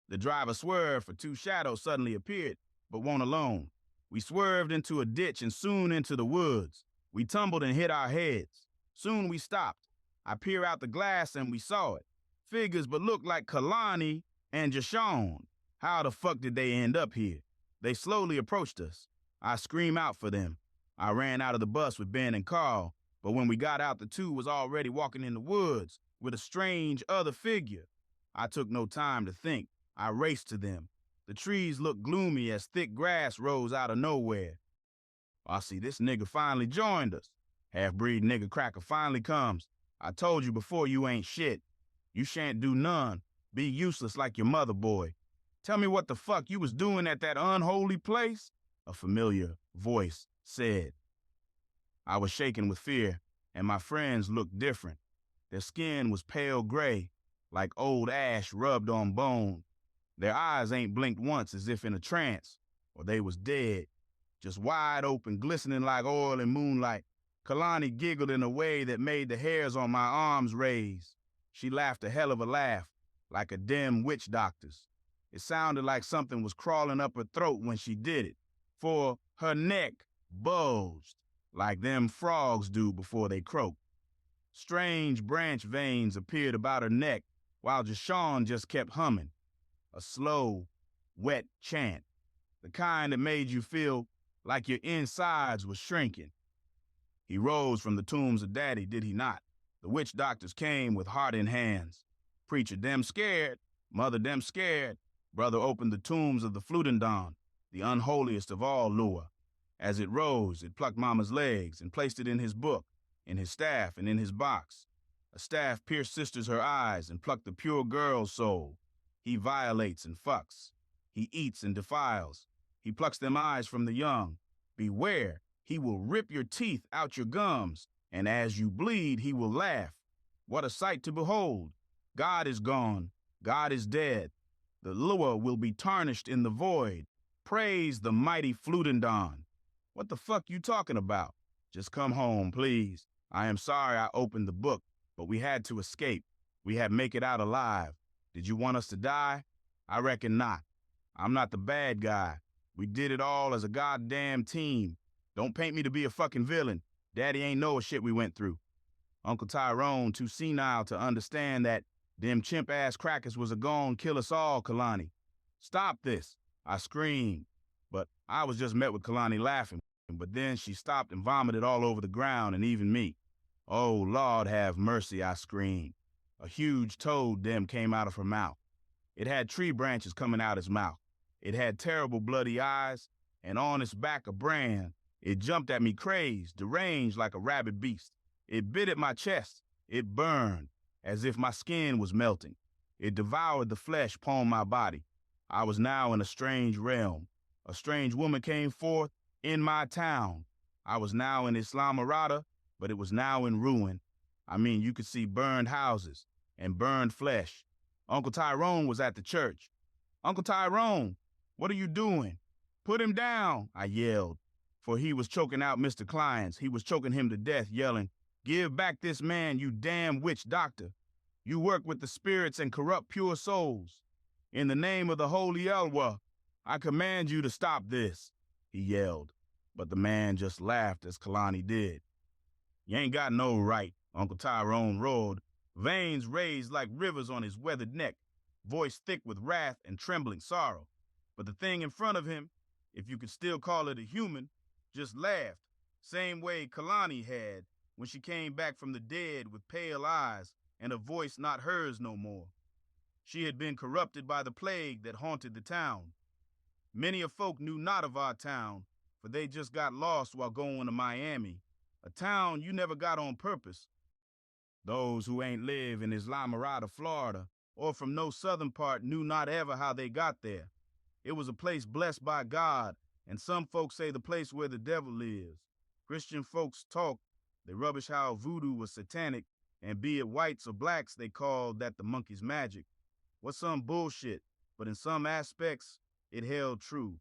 The driver swerved, for two shadows suddenly appeared, but won't alone. We swerved into a ditch and soon into the woods. We tumbled and hit our heads. Soon we stopped. I peer out the glass and we saw it. Figures but looked like Kalani and Jashawn. How the fuck did they end up here? They slowly approached us. I screamed out for them. I ran out of the bus with Ben and Carl, but when we got out, the two was already walking in the woods with a strange other figure. I took no time to think. I raced to them. The trees looked gloomy as thick grass rose out of nowhere. "I see this nigga finally joined us. Half-breed nigga cracker finally comes. I told you before you ain't shit. You shan't do none. Be useless like your mother, boy. Tell me what the fuck you was doing at that unholy place?" a familiar voice said. I was shaking with fear, and my friends looked different. Their skin was pale gray, like old ash rubbed on bone. Their eyes ain't blinked once, as if in a trance, or they was dead, just wide open, glistening like oil in moonlight. Kalani giggled in a way that made the hairs on my arms raise. She laughed a hell of a laugh, like a dim witch doctor's. It sounded like something was crawling up her throat when she did it, for her neck bulged, like them frogs do before they croak. Strange branch veins appeared about her neck, while Jashawn just kept humming. A slow, wet chant, the kind that made you feel like your insides were shrinking. He rose from the tombs of Daddy, did he not? The witch doctors came with heart in hands. Preacher them scared, mother them scared. Brother opened the tombs of the Flutendon, the unholiest of all lure. As it rose, it plucked Mama's legs and placed it in his book, in his staff, and in his box. A staff pierced sisters her eyes and plucked the pure girl's soul. He violates and fucks. He eats and defiles. He plucks them eyes from the young. Beware, he will rip your teeth out your gums, and as you bleed, he will laugh. What a sight to behold. God is gone. God is dead. The lure will be tarnished in the void. Praise the mighty Flutendon. What the fuck you talking about? Just come home, please. I am sorry I opened the book, but we had to escape. We had make it out alive. Did you want us to die? I reckon not. I'm not the bad guy. We did it all as a goddamn team. Don't paint me to be a fucking villain. Daddy ain't know what shit we went through. Uncle Tyrone too senile to understand that them chimp-ass crackers was a-gon kill us all, Kalani. Stop this, I screamed. But I was just met with Kalani laughing. But then she stopped and vomited all over the ground and even me. "Oh, Lord have mercy," I screamed. A huge toad then came out of her mouth. It had tree branches coming out its mouth. It had terrible bloody eyes, and on its back a brand. It jumped at me crazed, deranged like a rabid beast. It bit at my chest. It burned, as if my skin was melting. It devoured the flesh upon my body. I was now in a strange realm. A strange woman came forth in my town. I was now in Islamorada, but it was now in ruin. I mean, you could see burned houses and burned flesh. Uncle Tyrone was at the church. "Uncle Tyrone, what are you doing?" "Put him down," I yelled, for he was choking out Mr. Clients. He was choking him to death, yelling, "Give back this man, you damn witch doctor. You work with the spirits and corrupt pure souls. In the name of the Holy Elwah, I command you to stop this," he yelled. But the man just laughed as Kalani did. "You ain't got no right," Uncle Tyrone roared, veins raised like rivers on his weathered neck, voice thick with wrath and trembling sorrow. But the thing in front of him, if you could still call it a human, just laughed, same way Kalani had when she came back from the dead with pale eyes and a voice not hers no more. She had been corrupted by the plague that haunted the town. Many a folk knew not of our town, for they just got lost while going to Miami, a town you never got on purpose. Those who ain't live in Islamorada, Florida, or from no southern part knew not ever how they got there. It was a place blessed by God, and some folks say the place where the devil lives. Christian folks talk, they rubbish how voodoo was satanic, and be it whites or blacks, they called that the monkey's magic. What's some bullshit, but in some aspects, it held true.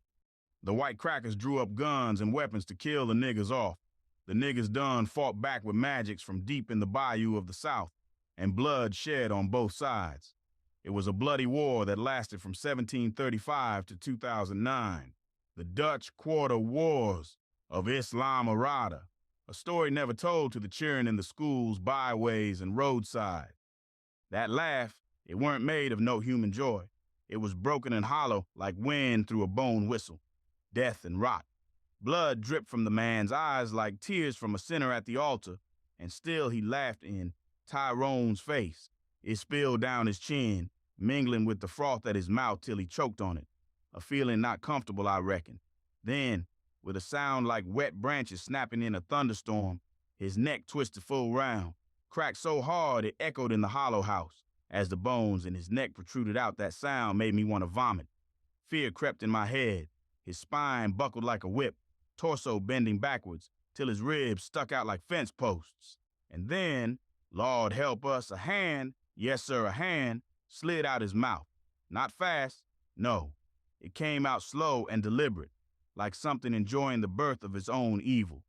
The white crackers drew up guns and weapons to kill the niggas off. The niggas done fought back with magics from deep in the Bayou of the South, and blood shed on both sides. It was a bloody war that lasted from 1735 to 2009. The Dutch Quarter Wars of Islamorada, a story never told to the children in the schools, byways, and roadside. That laugh, it weren't made of no human joy. It was broken and hollow like wind through a bone whistle. Death and rot. Blood dripped from the man's eyes like tears from a sinner at the altar, and still he laughed in Tyrone's face. It spilled down his chin, mingling with the froth at his mouth till he choked on it. A feeling not comfortable, I reckon. Then, with a sound like wet branches snapping in a thunderstorm, his neck twisted full round, cracked so hard it echoed in the hollow house. As the bones in his neck protruded out, that sound made me want to vomit. Fear crept in my head. His spine buckled like a whip, torso bending backwards, till his ribs stuck out like fence posts. And then, Lord help us, a hand, yes sir, a hand, slid out his mouth. Not fast, no. It came out slow and deliberate, like something enjoying the birth of its own evil.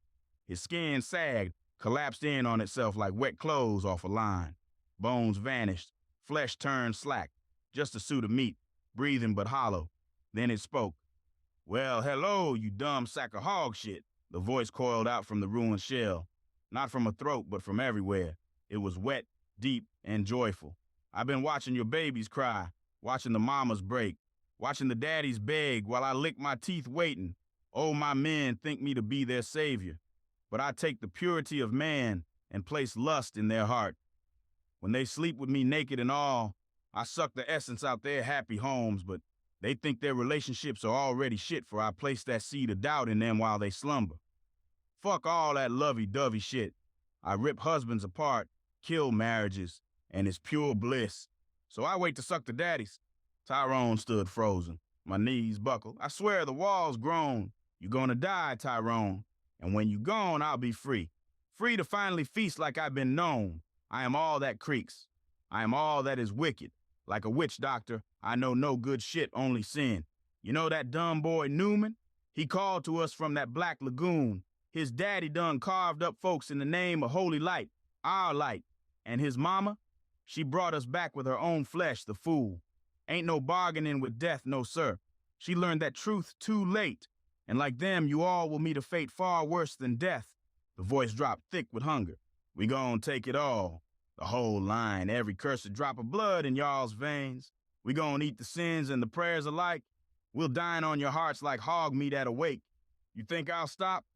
His skin sagged, collapsed in on itself like wet clothes off a line. Bones vanished, flesh turned slack, just a suit of meat, breathing but hollow. Then it spoke. "Well, hello, you dumb sack of hog shit," the voice coiled out from the ruined shell. Not from a throat, but from everywhere. It was wet, deep, and joyful. "I've been watching your babies cry, watching the mamas break, watching the daddies beg while I lick my teeth waiting. Oh, my men think me to be their savior. But I take the purity of man and place lust in their heart. When they sleep with me naked and all, I suck the essence out their happy homes, but they think their relationships are already shit, for I place that seed of doubt in them while they slumber. Fuck all that lovey-dovey shit. I rip husbands apart, kill marriages, and it's pure bliss. So I wait to suck the daddies." Tyrone stood frozen. My knees buckled. "I swear the walls groan. You gonna die, Tyrone. And when you gone, I'll be free. Free to finally feast like I've been known. I am all that creaks. I am all that is wicked. Like a witch doctor, I know no good shit, only sin. You know that dumb boy Newman? He called to us from that black lagoon. His daddy done carved up folks in the name of holy light, our light. And his mama? She brought us back with her own flesh, the fool. Ain't no bargaining with death, no sir. She learned that truth too late. And like them, you all will meet a fate far worse than death." The voice dropped thick with hunger. "We gon' take it all. The whole line, every cursed drop of blood in y'all's veins. We gon' eat the sins and the prayers alike. We'll dine on your hearts like hog meat at a wake. You think I'll stop?"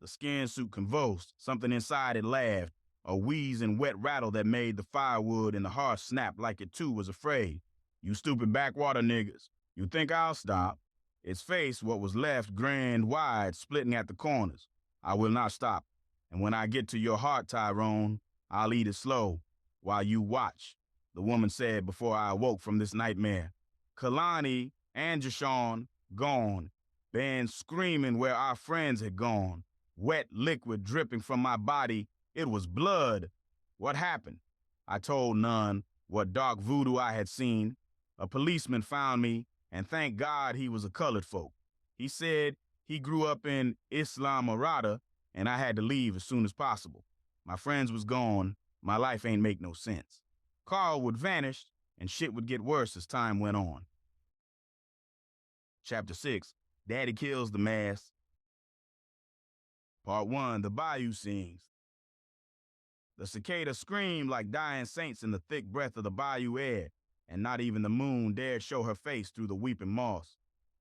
The skin suit convulsed. Something inside it laughed. A wheeze and wet rattle that made the firewood in the hearth snap like it too was afraid. "You stupid backwater niggas. You think I'll stop?" Its face, what was left, grinned wide, splitting at the corners. I will not stop. And when I get to your heart, Tyrone, I'll eat it slow while you watch, the woman said before I awoke from this nightmare. Kalani and Jashawn gone. Ben screaming where our friends had gone. Wet liquid dripping from my body. It was blood. What happened? I told none what dark voodoo I had seen. A policeman found me, and thank God he was a colored folk. He said he grew up in Islamorada, and I had to leave as soon as possible. My friends was gone. My life ain't make no sense. Carl would vanish, and shit would get worse as time went on. Chapter 6, Daddy Kills the Mask. Part 1, The Bayou Sings. The cicada screamed like dying saints in the thick breath of the bayou air, and not even the moon dared show her face through the weeping moss.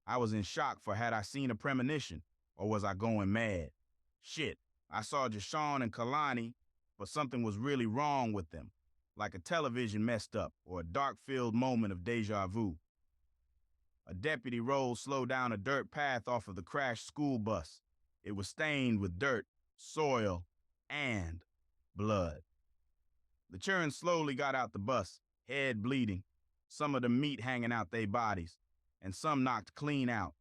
I was in shock, for had I seen a premonition, or was I going mad? Shit, I saw Jashawn and Kalani, but something was really wrong with them, like a television messed up or a dark-filled moment of deja vu. A deputy rolled slow down a dirt path off of the crashed school bus. It was stained with dirt, soil, and blood. The children slowly got out the bus, head bleeding, some of the meat hanging out their bodies, and some knocked clean out.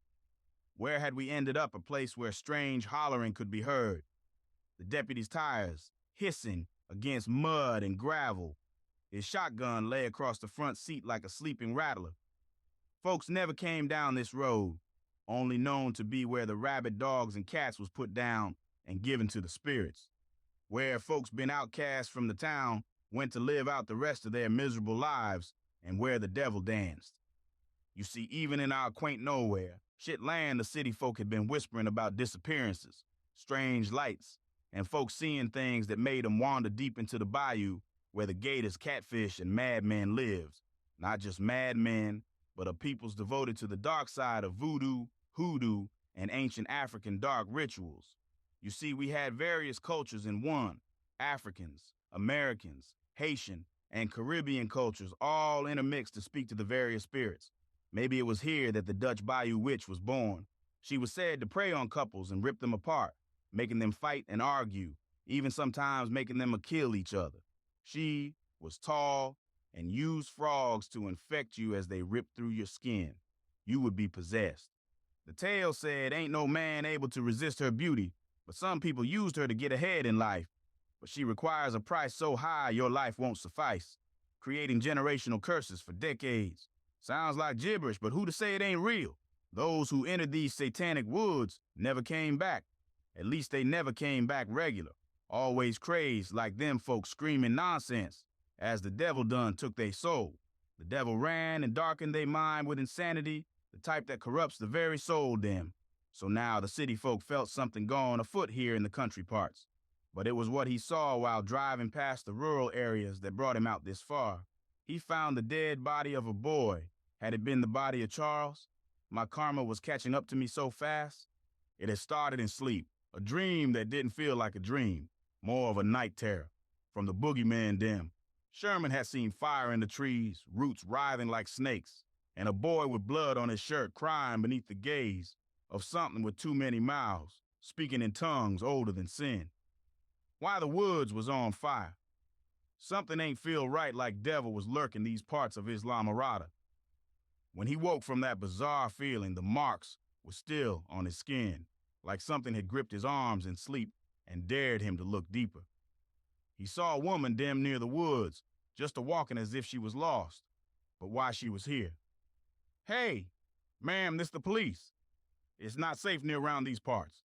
Where had we ended up? A place where strange hollering could be heard. The deputy's tires hissing against mud and gravel. His shotgun lay across the front seat like a sleeping rattler. Folks never came down this road, only known to be where the rabid dogs and cats was put down and given to the spirits. Where folks been outcast from the town, went to live out the rest of their miserable lives, and where the devil danced. You see, even in our quaint nowhere, shit land, the city folk had been whispering about disappearances, strange lights, and folks seeing things that made them wander deep into the bayou where the gators, catfish, and madmen lives. Not just madmen, but a peoples devoted to the dark side of voodoo, hoodoo, and ancient African dark rituals. You see, we had various cultures in one: Africans, Americans, Haitian, and Caribbean cultures all intermixed to speak to the various spirits. Maybe it was here that the Dutch Bayou Witch was born. She was said to prey on couples and rip them apart, making them fight and argue, even sometimes making them kill each other. She was tall and used frogs to infect you as they ripped through your skin. You would be possessed. The tale said ain't no man able to resist her beauty, but some people used her to get ahead in life. But she requires a price so high your life won't suffice, creating generational curses for decades. Sounds like gibberish, but who to say it ain't real? Those who entered these satanic woods never came back. At least they never came back regular, always crazed like them folks screaming nonsense, as the devil done took their soul. The devil ran and darkened their mind with insanity, the type that corrupts the very soul them. So now the city folk felt something going afoot here in the country parts. But it was what he saw while driving past the rural areas that brought him out this far. He found the dead body of a boy. Had it been the body of Charles? My karma was catching up to me so fast. It had started in sleep, a dream that didn't feel like a dream, more of a night terror, from the boogeyman dim. Sherman had seen fire in the trees, roots writhing like snakes, and a boy with blood on his shirt crying beneath the gaze of something with too many mouths, speaking in tongues older than sin. Why the woods was on fire. Something ain't feel right, like devil was lurking these parts of Islamorada. When he woke from that bizarre feeling, the marks were still on his skin, like something had gripped his arms in sleep and dared him to look deeper. He saw a woman damn near the woods, just a-walking as if she was lost, but why she was here. "Hey, ma'am, this the police. It's not safe near around these parts.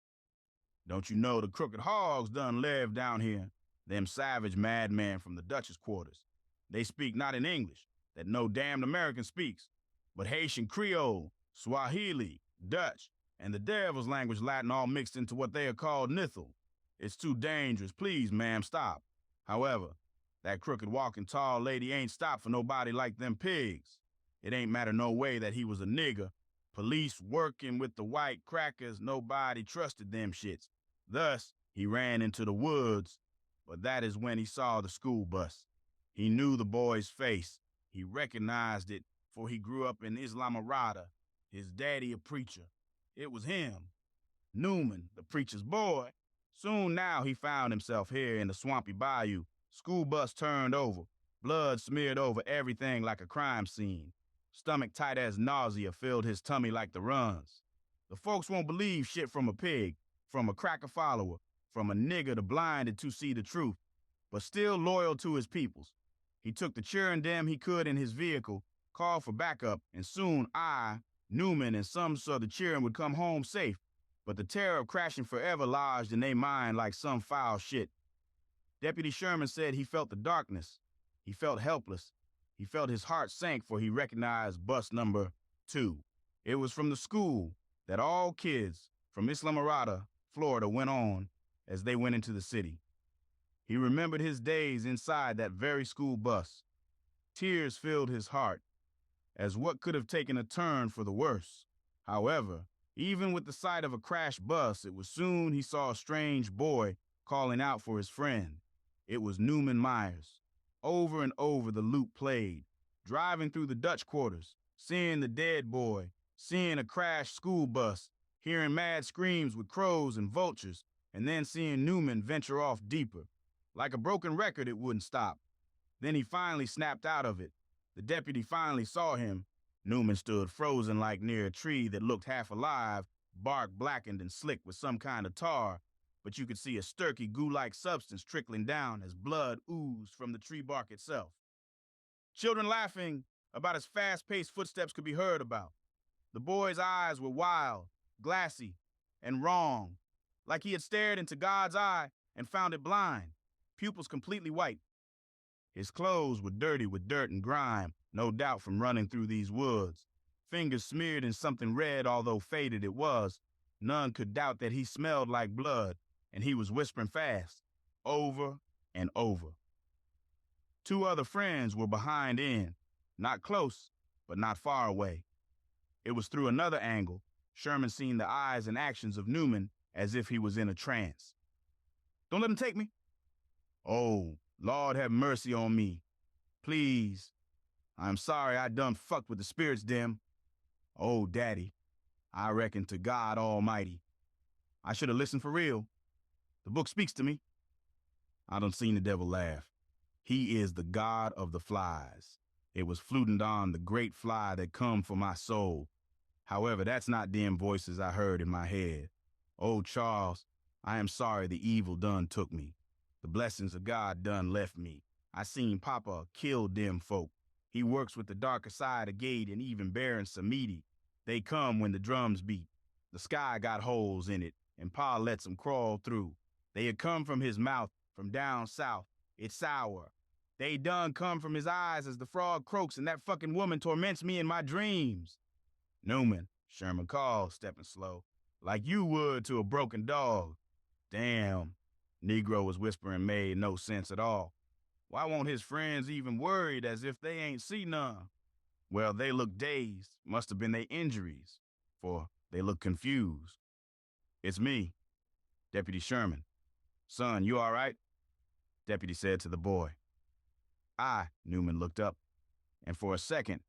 Don't you know the crooked hogs done live down here? Them savage madmen from the Dutch's quarters. They speak not in English, that no damned American speaks, but Haitian Creole, Swahili, Dutch, and the devil's language Latin all mixed into what they are called Nithal. It's too dangerous. Please, ma'am, stop." However, that crooked walking tall lady ain't stopped for nobody like them pigs. It ain't matter no way that he was a nigger. Police working with the white crackers, nobody trusted them shits. Thus, he ran into the woods, but that is when he saw the school bus. He knew the boy's face. He recognized it, for he grew up in Islamorada, his daddy a preacher. It was him, Newman, the preacher's boy. Soon now he found himself here in the swampy bayou, school bus turned over, blood smeared over everything like a crime scene. Stomach tight as nausea filled his tummy like the runs. The folks won't believe shit from a pig, from a cracker follower, from a nigger to blinded to see the truth, but still loyal to his peoples. He took the cheering them he could in his vehicle, called for backup, and soon I, Newman, and some of the cheering would come home safe, but the terror of crashing forever lodged in their mind like some foul shit. Deputy Sherman said he felt the darkness. He felt helpless. He felt his heart sank, for he recognized bus number 2. It was from the school that all kids from Islamorada, Florida, went on as they went into the city. He remembered his days inside that very school bus. Tears filled his heart, as what could have taken a turn for the worse. However, even with the sight of a crashed bus, it was soon he saw a strange boy calling out for his friend. It was Newman Myers. Over and over the loop played, driving through the Dutch quarters, seeing the dead boy, seeing a crashed school bus, hearing mad screams with crows and vultures, and then seeing Newman venture off deeper. Like a broken record, it wouldn't stop. Then he finally snapped out of it. The deputy finally saw him. Newman stood frozen like near a tree that looked half alive, bark blackened and slick with some kind of tar, but you could see a sturky goo-like substance trickling down as blood oozed from the tree bark itself. Children laughing about as fast-paced footsteps could be heard about. The boy's eyes were wild, glassy, and wrong, like he had stared into God's eye and found it blind, pupils completely white. His clothes were dirty with dirt and grime, no doubt from running through these woods. Fingers smeared in something red, although faded it was. None could doubt that he smelled like blood, and he was whispering fast, over and over. 2 other friends were behind in, not close, but not far away. It was through another angle, Sherman seen the eyes and actions of Newman as if he was in a trance. Don't let him take me. Oh, Lord have mercy on me. Please. I'm sorry I done fucked with the spirits, dem. Oh, Daddy, I reckon to God Almighty. I should have listened for real. The book speaks to me. I done seen the devil laugh. He is the God of the flies. It was fluting on the great fly that come for my soul. However, that's not them voices I heard in my head. Oh, Charles, I am sorry the evil done took me. The blessings of God done left me. I seen Papa kill them folk. He works with the darker side of Gate and even Baron Samedi. They come when the drums beat. The sky got holes in it, and Pa lets them crawl through. They had come from his mouth, from down south. It's sour. They done come from his eyes as the frog croaks and that fucking woman torments me in my dreams. Newman, Sherman called, stepping slow, like you would to a broken dog. Damn, Negro was whispering made no sense at all. Why won't his friends even worried as if they ain't seen none? Well, they look dazed, must have been their injuries, for they look confused. It's me, Deputy Sherman. Son, you all right? Deputy said to the boy. Newman looked up, and for a second,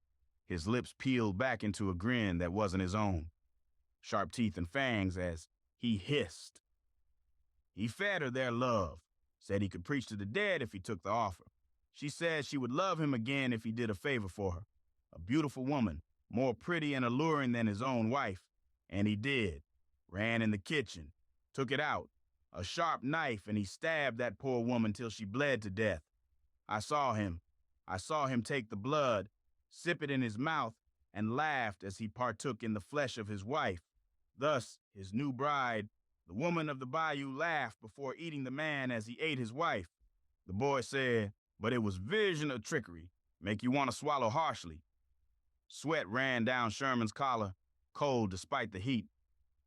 his lips peeled back into a grin that wasn't his own. Sharp teeth and fangs as he hissed. He fed her their love, said he could preach to the dead if he took the offer. She said she would love him again if he did a favor for her. A beautiful woman, more pretty and alluring than his own wife. And he did. Ran in the kitchen, took it out, a sharp knife, and he stabbed that poor woman till she bled to death. I saw him take the blood, sip it in his mouth, and laughed as he partook in the flesh of his wife. Thus, his new bride, the woman of the bayou, laughed before eating the man as he ate his wife. The boy said, but it was vision of trickery, make you want to swallow harshly. Sweat ran down Sherman's collar, cold despite the heat.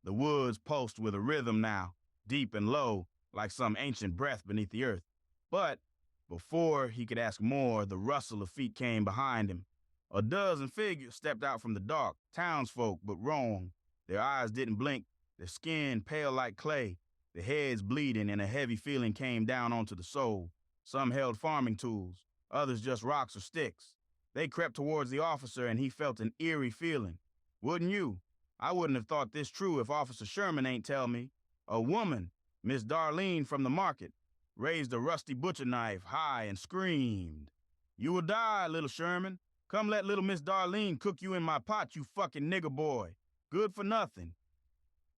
The woods pulsed with a rhythm now, deep and low, like some ancient breath beneath the earth. But before he could ask more, the rustle of feet came behind him. A dozen figures stepped out from the dark, townsfolk, but wrong. Their eyes didn't blink, their skin pale like clay, their heads bleeding, and a heavy feeling came down onto the soul. Some held farming tools, others just rocks or sticks. They crept towards the officer, and he felt an eerie feeling. Wouldn't you? I wouldn't have thought this true if Officer Sherman ain't tell me. A woman, Miss Darlene from the market raised a rusty butcher knife high and screamed, "You will die, little Sherman. Come let little Miss Darlene cook you in my pot, you fucking nigger boy. Good for nothing.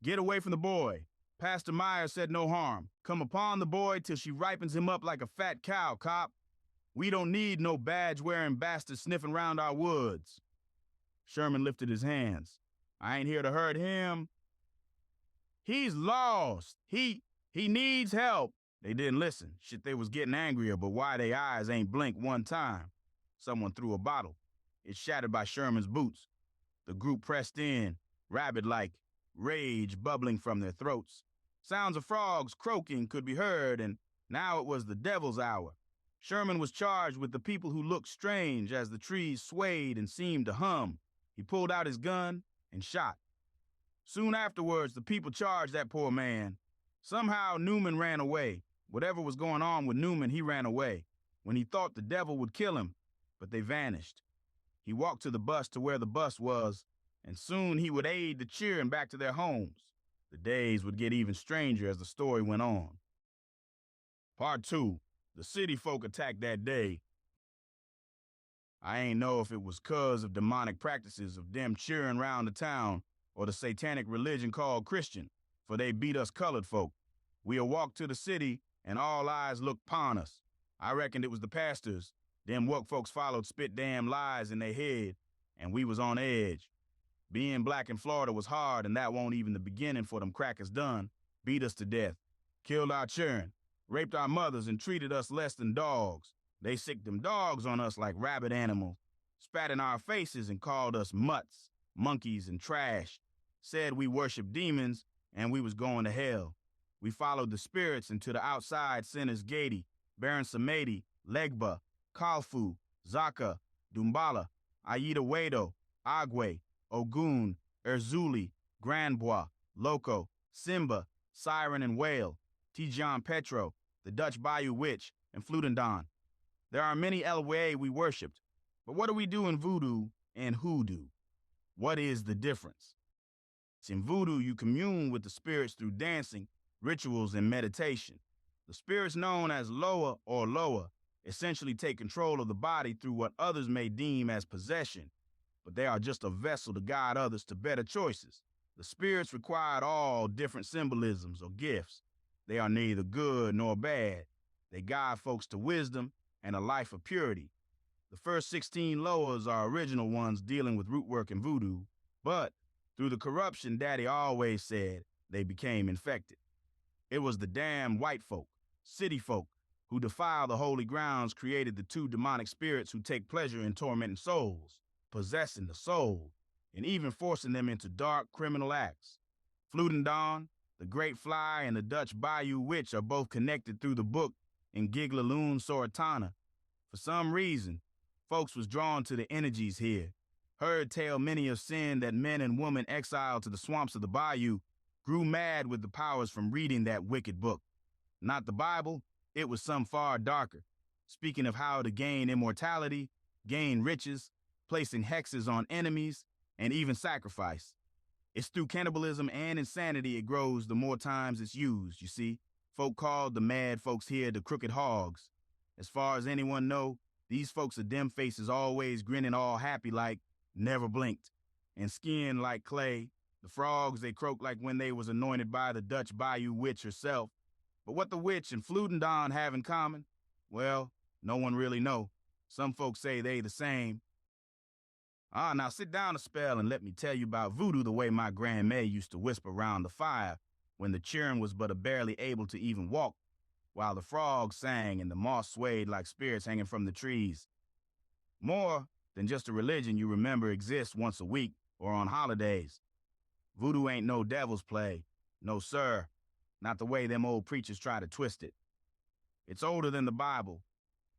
Get away from the boy. Pastor Meyer said no harm. Come upon the boy till she ripens him up like a fat cow, cop. We don't need no badge-wearing bastard sniffing round our woods." Sherman lifted his hands. "I ain't here to hurt him. He's lost. He needs help." They didn't listen. Shit, they was getting angrier, but why they eyes ain't blink one time. Someone threw a bottle. It shattered by Sherman's boots. The group pressed in, rabid-like, rage bubbling from their throats. Sounds of frogs croaking could be heard, and now it was the devil's hour. Sherman was charged with the people who looked strange as the trees swayed and seemed to hum. He pulled out his gun and shot. Soon afterwards, the people charged that poor man. Somehow Newman ran away. Whatever was going on with Newman, he ran away. When he thought the devil would kill him, but they vanished. He walked to the bus to where the bus was, and soon he would aid the cheering back to their homes. The days would get even stranger as the story went on. Part 2. The city folk attacked that day. I ain't know if it was 'cause of demonic practices of them cheering round the town or the satanic religion called Christian, for they beat us colored folk. We walked to the city and all eyes looked pon us. I reckoned it was the pastors. Them work folks followed spit damn lies in their head, and we was on edge. Being black in Florida was hard, and that won't even the beginning for them crackers done. Beat us to death, killed our children, raped our mothers, and treated us less than dogs. They sicked them dogs on us like rabid animals, spat in our faces and called us mutts, monkeys, and trash. Said we worshiped demons and we was going to hell. We followed the spirits into the outside centers Gady, Baron Samedi, Legba, Kalfu, Zaka, Dumbala, Aida Wedo, Agwe, Ogun, Erzuli, Grandbois, Loco, Simba, Siren and Whale, Tijan Petro, the Dutch Bayou Witch, and Flutendon. There are many Elway we worshipped, but what do we do in voodoo and hoodoo? What is the difference? In voodoo, you commune with the spirits through dancing, rituals, and meditation. The spirits known as Loa or Loa essentially take control of the body through what others may deem as possession, but they are just a vessel to guide others to better choices. The spirits required all different symbolisms or gifts. They are neither good nor bad. They guide folks to wisdom and a life of purity. The first 16 Loas are original ones dealing with root work and voodoo, but through the corruption, Daddy always said, they became infected. It was the damn white folk, city folk, who defile the holy grounds created the two demonic spirits who take pleasure in tormenting souls, possessing the soul, and even forcing them into dark criminal acts. Flutendon, the Great Fly, and the Dutch Bayou Witch are both connected through the book in Giglaloon Soratana. For some reason, folks was drawn to the energies here. Heard tell many of sin that men and women exiled to the swamps of the bayou grew mad with the powers from reading that wicked book. Not the Bible, it was some far darker, speaking of how to gain immortality, gain riches, placing hexes on enemies, and even sacrifice. It's through cannibalism and insanity it grows the more times it's used, you see. Folk called the mad folks here the crooked hogs. As far as anyone know, these folks are dim faces always grinning all happy like, never blinked, and skin like clay. The frogs they croak like when they was anointed by the Dutch Bayou Witch herself. But what the witch and Flutendon have in common? Well, no one really know. Some folks say they the same. Now sit down a spell and let me tell you about voodoo the way my Grand May used to whisper round the fire when the children was but barely able to even walk, while the frogs sang and the moss swayed like spirits hanging from the trees. More than just a religion you remember exists once a week or on holidays. Voodoo ain't no devil's play. No, sir. Not the way them old preachers try to twist it. It's older than the Bible,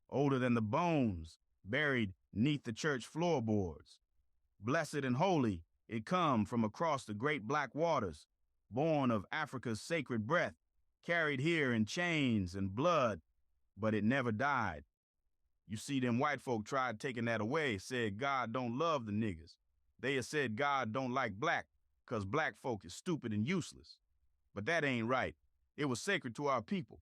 older than the bones buried neath the church floorboards. Blessed and holy, it come from across the great black waters, born of Africa's sacred breath, carried here in chains and blood, but it never died. You see, them white folk tried taking that away, said God don't love the niggas. They have said God don't like black, 'cause black folk is stupid and useless. But that ain't right. It was sacred to our people.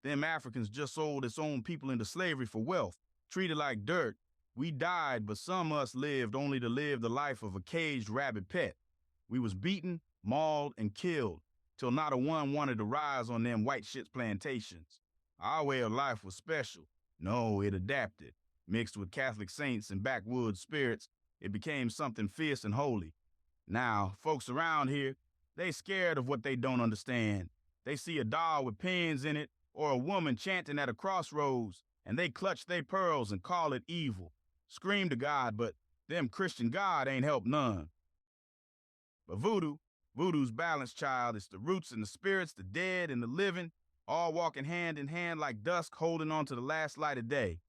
Them Africans just sold its own people into slavery for wealth, treated like dirt. We died, but some of us lived only to live the life of a caged rabbit pet. We was beaten, mauled, and killed, till not a one wanted to rise on them white shit's plantations. Our way of life was special. No, it adapted. Mixed with Catholic saints and backwoods spirits, it became something fierce and holy. Now, folks around here, they scared of what they don't understand. They see a doll with pins in it or a woman chanting at a crossroads, and they clutch their pearls and call it evil. Scream to God, but them Christian God ain't helped none. But voodoo's balanced, child. It's the roots and the spirits, the dead and the living, all walking hand in hand like dusk holding on to the last light of day.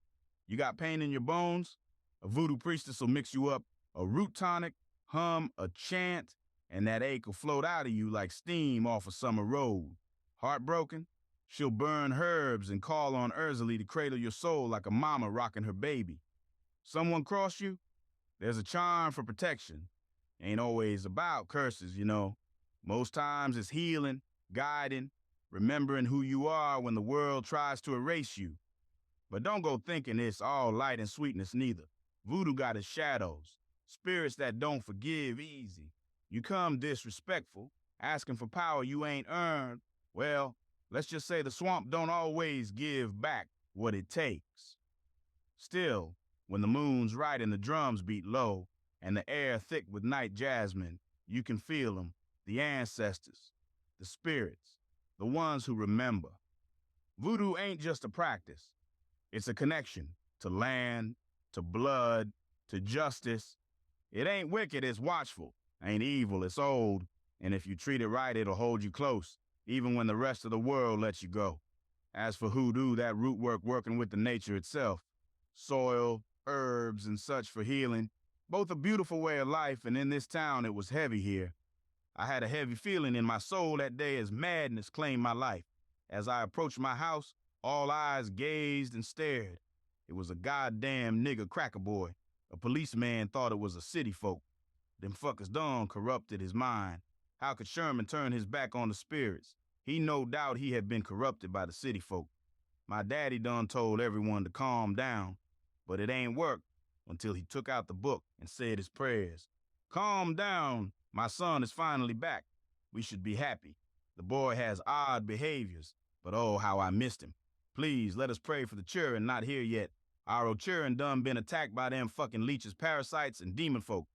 You got pain in your bones? A voodoo priestess will mix you up a root tonic, hum a chant, and that ache will float out of you like steam off a summer road. Heartbroken? She'll burn herbs and call on Ursula to cradle your soul like a mama rocking her baby. Someone cross you? There's a charm for protection. Ain't always about curses, you know. Most times it's healing, guiding, remembering who you are when the world tries to erase you. But don't go thinking it's all light and sweetness neither. Voodoo got its shadows, spirits that don't forgive easy. You come disrespectful, asking for power you ain't earned, well, let's just say the swamp don't always give back what it takes. Still, when the moon's right and the drums beat low, and the air thick with night jasmine, you can feel them, the ancestors, the spirits, the ones who remember. Voodoo ain't just a practice. It's a connection to land, to blood, to justice. It ain't wicked, it's watchful. Ain't evil, it's old. And if you treat it right, it'll hold you close, even when the rest of the world lets you go. As for hoodoo, that root work working with the nature itself. Soil, herbs, and such for healing. Both a beautiful way of life, and in this town it was heavy here. I had a heavy feeling in my soul that day as madness claimed my life. As I approached my house, all eyes gazed and stared. It was a goddamn nigger cracker boy. A policeman thought it was a city folk. Them fuckers done corrupted his mind. How could Sherman turn his back on the spirits? He no doubt he had been corrupted by the city folk. My daddy done told everyone to calm down, but it ain't worked until he took out the book and said his prayers. Calm down, my son is finally back. We should be happy. The boy has odd behaviors, but oh, how I missed him. Please, let us pray for the children not here yet. Our children done been attacked by them fucking leeches, parasites, and demon folk.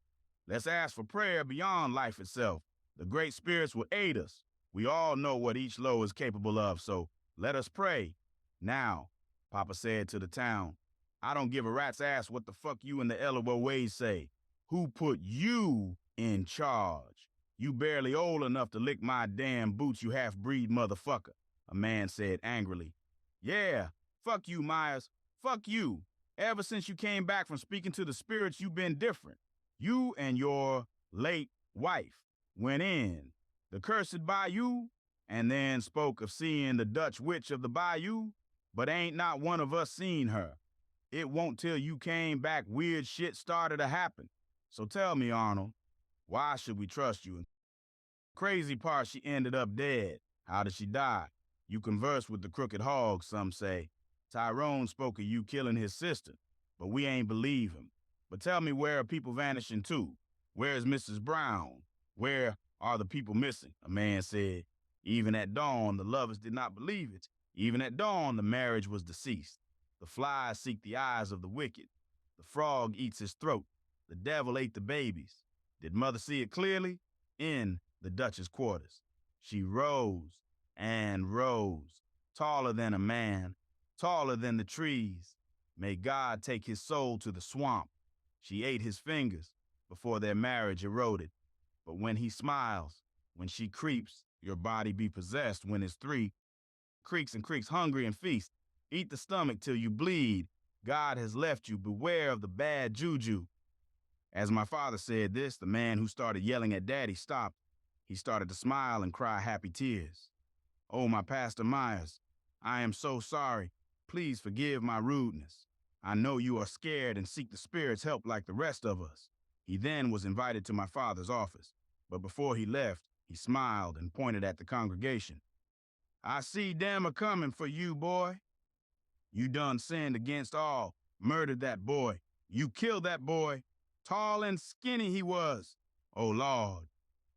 Let's ask for prayer beyond life itself. The great spirits will aid us. We all know what each low is capable of, so let us pray. Now, Papa said to the town, I don't give a rat's ass what the fuck you and the Ellerwell Ways say. Who put you in charge? You barely old enough to lick my damn boots, you half-breed motherfucker, a man said angrily. Yeah, fuck you, Myers. Fuck you. Ever since you came back from speaking to the spirits, you've been different. You and your late wife went in the cursed bayou and then spoke of seeing the Dutch witch of the bayou, but ain't not one of us seen her. It won't till you came back weird shit started to happen. So tell me, Arnold, why should we trust you? Crazy part, she ended up dead. How did she die? You converse with the crooked hog, some say. Tyrone spoke of you killing his sister, but we ain't believe him. But tell me, where are people vanishing to? Where is Mrs. Brown? Where are the people missing? A man said. Even at dawn, the lovers did not believe it. Even at dawn, the marriage was deceased. The flies seek the eyes of the wicked. The frog eats his throat. The devil ate the babies. Did mother see it clearly? In the Dutch's quarters. She rose and rose, taller than a man, taller than the trees. May God take his soul to the swamp. She ate his fingers before their marriage eroded. But when he smiles, when she creeps, your body be possessed when it's 3. Creaks and creaks, hungry and feast. Eat the stomach till you bleed. God has left you. Beware of the bad juju. As my father said this, the man who started yelling at Daddy stopped. He started to smile and cry happy tears. Oh, my Pastor Myers, I am so sorry. Please forgive my rudeness. I know you are scared and seek the Spirit's help like the rest of us. He then was invited to my father's office, but before he left, he smiled and pointed at the congregation. I see them a coming for you, boy. You done sinned against all, murdered that boy. You killed that boy. Tall and skinny he was. Oh, Lord.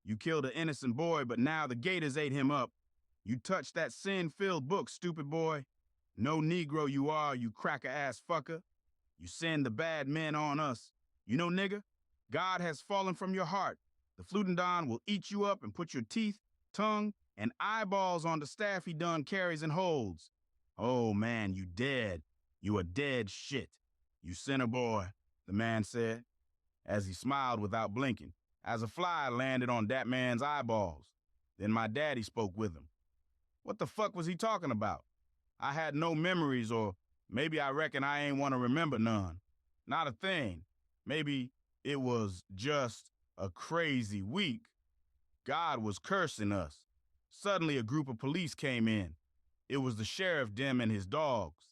You killed an innocent boy, but now the gators ate him up. You touched that sin-filled book, stupid boy. No Negro you are, you cracker-ass fucker. You send the bad men on us. You know, nigga, God has fallen from your heart. The Flutendon will eat you up and put your teeth, tongue, and eyeballs on the staff he done carries and holds. Oh, man, you dead. You a dead shit. You sinner boy, the man said, as he smiled without blinking, as a fly landed on that man's eyeballs. Then my daddy spoke with him. What the fuck was he talking about? I had no memories, or maybe I reckon I ain't want to remember none. Not a thing. Maybe it was just a crazy week. God was cursing us. Suddenly a group of police came in. It was the sheriff dem and his dogs.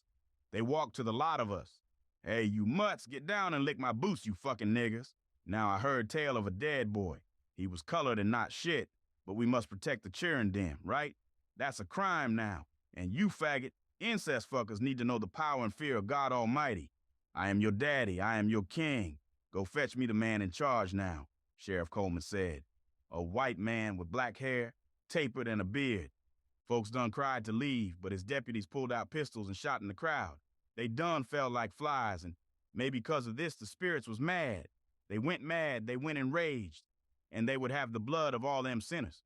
They walked to the lot of us. Hey, you mutts, get down and lick my boots, you fucking niggas. Now I heard tale of a dead boy. He was colored and not shit, but we must protect the cheering dem, right? That's a crime now. And you faggot, incest fuckers need to know the power and fear of God Almighty. I am your daddy. I am your king. Go fetch me the man in charge now, Sheriff Coleman said. A white man with black hair, tapered and a beard. Folks done cried to leave, but his deputies pulled out pistols and shot in the crowd. They done fell like flies, and maybe because of this the spirits was mad. They went mad, they went enraged, and they would have the blood of all them sinners.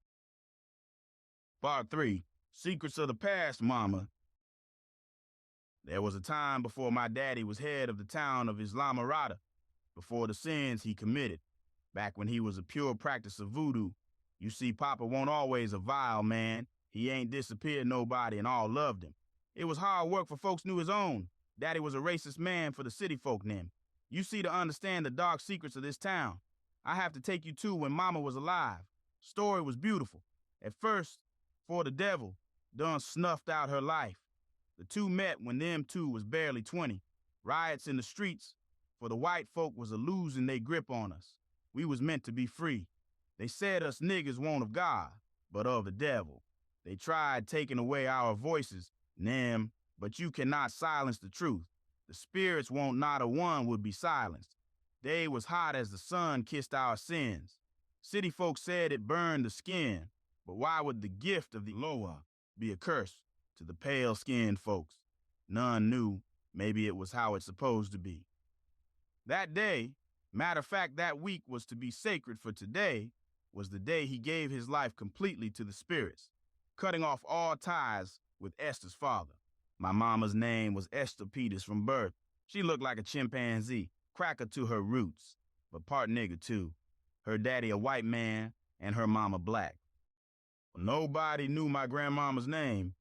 Part 3, Secrets of the Past, Mama. There was a time before my daddy was head of the town of Islamorada, before the sins he committed, back when he was a pure practice of voodoo. You see, Papa won't always a vile man. He ain't disappeared nobody and all loved him. It was hard work for folks knew his own. Daddy was a racist man for the city folk them. You see, to understand the dark secrets of this town, I have to take you to when Mama was alive. Story was beautiful. At first, for the devil, done snuffed out her life. The two met when them two was barely 20. Riots in the streets, for the white folk was a losing they grip on us. We was meant to be free. They said us niggas won't of God, but of the devil. They tried taking away our voices, nem, but you cannot silence the truth. The spirits won't not a one would be silenced. They was hot as the sun kissed our sins. City folk said it burned the skin, but why would the gift of the Loa be a curse to the pale-skinned folks? None knew. Maybe it was how it's supposed to be. That day, matter of fact, that week was to be sacred, for today was the day he gave his life completely to the spirits, cutting off all ties with Esther's father. My mama's name was Esther Peters from birth. She looked like a chimpanzee, cracker to her roots, but part nigger too. Her daddy a white man and her mama black. Nobody knew my grandmama's name,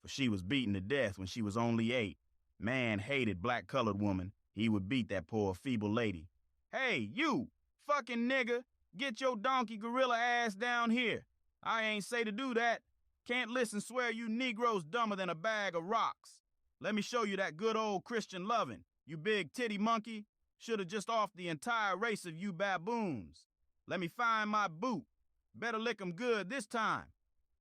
for she was beaten to death when she was only 8. Man hated black-colored woman. He would beat that poor feeble lady. Hey, you, fucking nigger, get your donkey gorilla ass down here. I ain't say to do that. Can't listen swear you Negroes dumber than a bag of rocks. Let me show you that good old Christian loving. You big titty monkey. Should have just offed the entire race of you baboons. Let me find my boot. Better lick 'em good this time.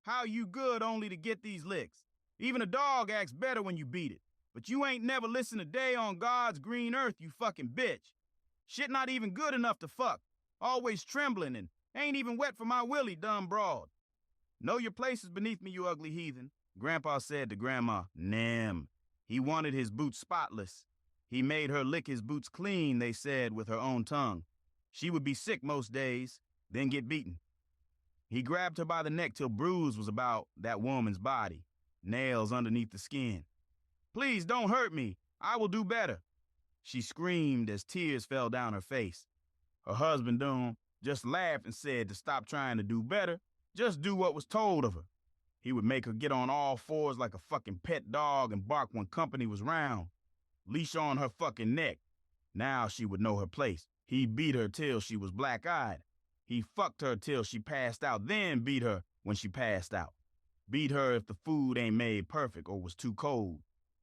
How you good only to get these licks? Even a dog acts better when you beat it. But you ain't never listened a day on God's green earth, you fucking bitch. Shit not even good enough to fuck. Always trembling and ain't even wet for my Willy, dumb broad. Know your place is beneath me, you ugly heathen, Grandpa said to Grandma. Nem. He wanted his boots spotless. He made her lick his boots clean, they said with her own tongue. She would be sick most days, then get beaten. He grabbed her by the neck till bruise was about that woman's body, nails underneath the skin. Please don't hurt me. I will do better. She screamed as tears fell down her face. Her husband, just laughed and said to stop trying to do better. Just do what was told of her. He would make her get on all fours like a fucking pet dog and bark when company was round. Leash on her fucking neck. Now she would know her place. He beat her till she was black-eyed. He fucked her till she passed out, then beat her when she passed out. Beat her if the food ain't made perfect or was too cold.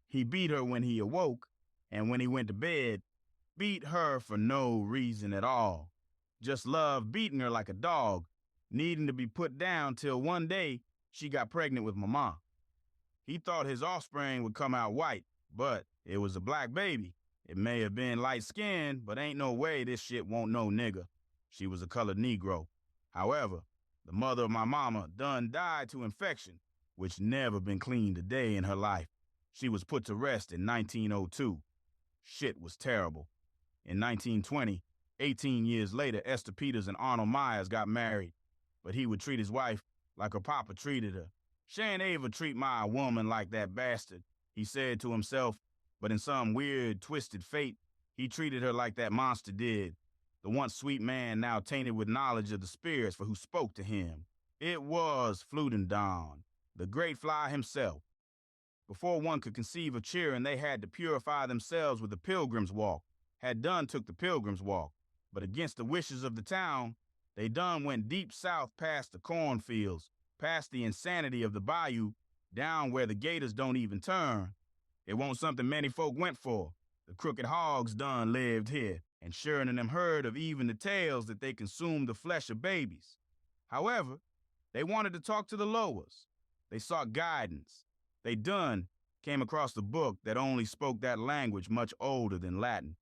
He beat her when he awoke, and when he went to bed, beat her for no reason at all. Just loved beating her like a dog, needing to be put down till one day she got pregnant with my mom. He thought his offspring would come out white, but it was a black baby. It may have been light-skinned, but ain't no way this shit won't no nigga. She was a colored Negro. However, the mother of my mama done died to infection, which never been cleaned a day in her life. She was put to rest in 1902. Shit was terrible. In 1920, 18 years later, Esther Peters and Arnold Myers got married, but he would treat his wife like her papa treated her. She ain't ever treat my woman like that bastard, he said to himself, but in some weird, twisted fate, he treated her like that monster did, the once sweet man now tainted with knowledge of the spirits for who spoke to him. It was Fludendon, the great fly himself. Before one could conceive of cheering, they had to purify themselves with the Pilgrim's Walk. Had done took the Pilgrim's Walk, but against the wishes of the town, they done went deep south past the cornfields, past the insanity of the bayou, down where the gators don't even turn. It wasn't something many folk went for. The crooked hogs done lived here, and sure none of them heard of even the tales that they consumed the flesh of babies. However, they wanted to talk to the lowers. They sought guidance. They done came across a book that only spoke that language much older than Latin.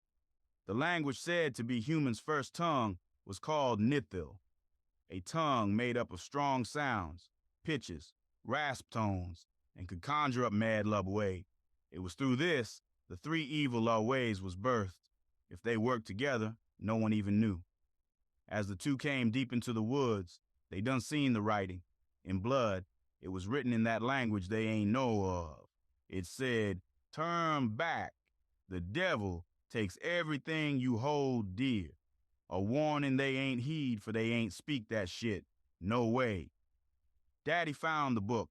The language said to be human's first tongue was called Nithil, a tongue made up of strong sounds, pitches, rasp tones, and could conjure up mad love way. It was through this the three evil law ways was birthed. If they worked together, no one even knew. As the two came deep into the woods, they done seen the writing. In blood, it was written in that language they ain't know of. It said, "Turn back. The devil takes everything you hold dear." A warning they ain't heed, for they ain't speak that shit. No way. Daddy found the book.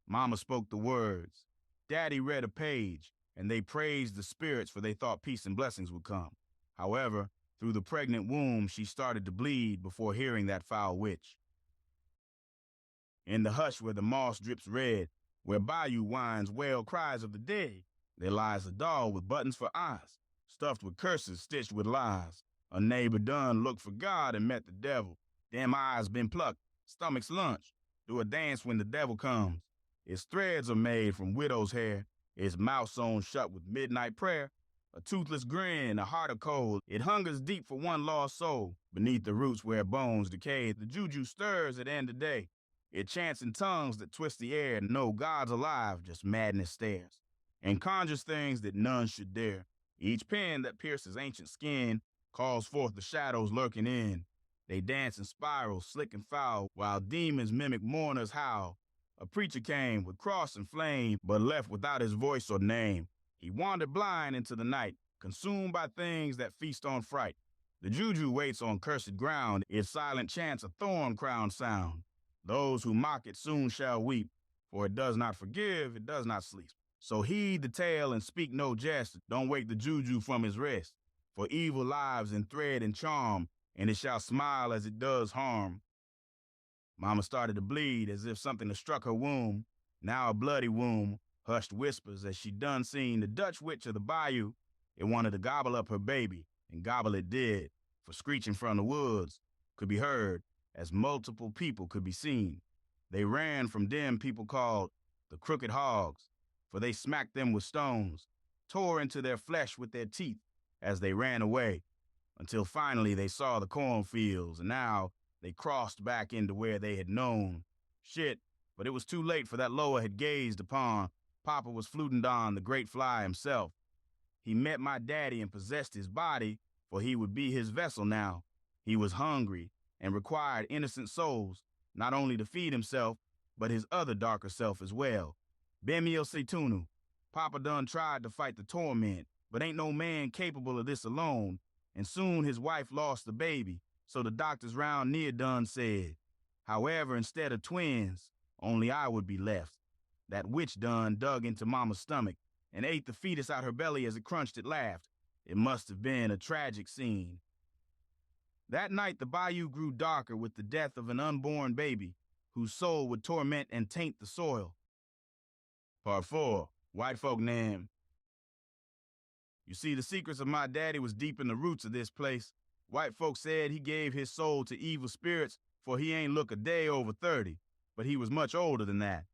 Mama spoke the words. Daddy read a page, and they praised the spirits, for they thought peace and blessings would come. However, through the pregnant womb, she started to bleed before hearing that foul witch. In the hush where the moss drips red, where bayou winds wail cries of the dead, there lies a doll with buttons for eyes, stuffed with curses stitched with lies. A neighbor done looked for God and met the devil. Them eyes been plucked, stomachs lunched. Do a dance when the devil comes. Its threads are made from widow's hair, its mouth sewn shut with midnight prayer. A toothless grin, a heart of cold, it hungers deep for one lost soul. Beneath the roots where bones decay, the juju stirs at end of day. It chants in tongues that twist the air, no God's alive, just madness stares, and conjures things that none should dare. Each pen that pierces ancient skin calls forth the shadows lurking in. They dance in spirals, slick and foul, while demons mimic mourners howl. A preacher came with cross and flame, but left without his voice or name. He wandered blind into the night, consumed by things that feast on fright. The juju waits on cursed ground, its silent chants a thorn-crowned sound. Those who mock it soon shall weep, for it does not forgive, it does not sleep. So heed the tale and speak no jest, don't wake the juju from his rest. For evil lives in thread and charm, and it shall smile as it does harm. Mama started to bleed as if something had struck her womb, now a bloody womb, hushed whispers as she done seen the Dutch witch of the bayou. It wanted to gobble up her baby, and gobble it did, for screeching from the woods could be heard as multiple people could be seen. They ran from them people called the crooked hogs, for they smacked them with stones, tore into their flesh with their teeth as they ran away, until finally they saw the cornfields, and now they crossed back into where they had known. Shit, but it was too late, for that lower had gazed upon. Papa was Fludendon, the great fly himself. He met my daddy and possessed his body, for he would be his vessel now. He was hungry and required innocent souls, not only to feed himself, but his other darker self as well. Bemio Setunu, Papa done tried to fight the torment, but ain't no man capable of this alone, and soon his wife lost the baby, so the doctors round near done said. However, instead of twins, only I would be left. That witch done dug into Mama's stomach and ate the fetus out her belly as it crunched it laughed. It must have been a tragic scene. That night the bayou grew darker with the death of an unborn baby, whose soul would torment and taint the soil. Part 4. White folk name. You see, the secrets of my daddy was deep in the roots of this place. White folk said he gave his soul to evil spirits, for he ain't look a day over 30, but he was much older than that.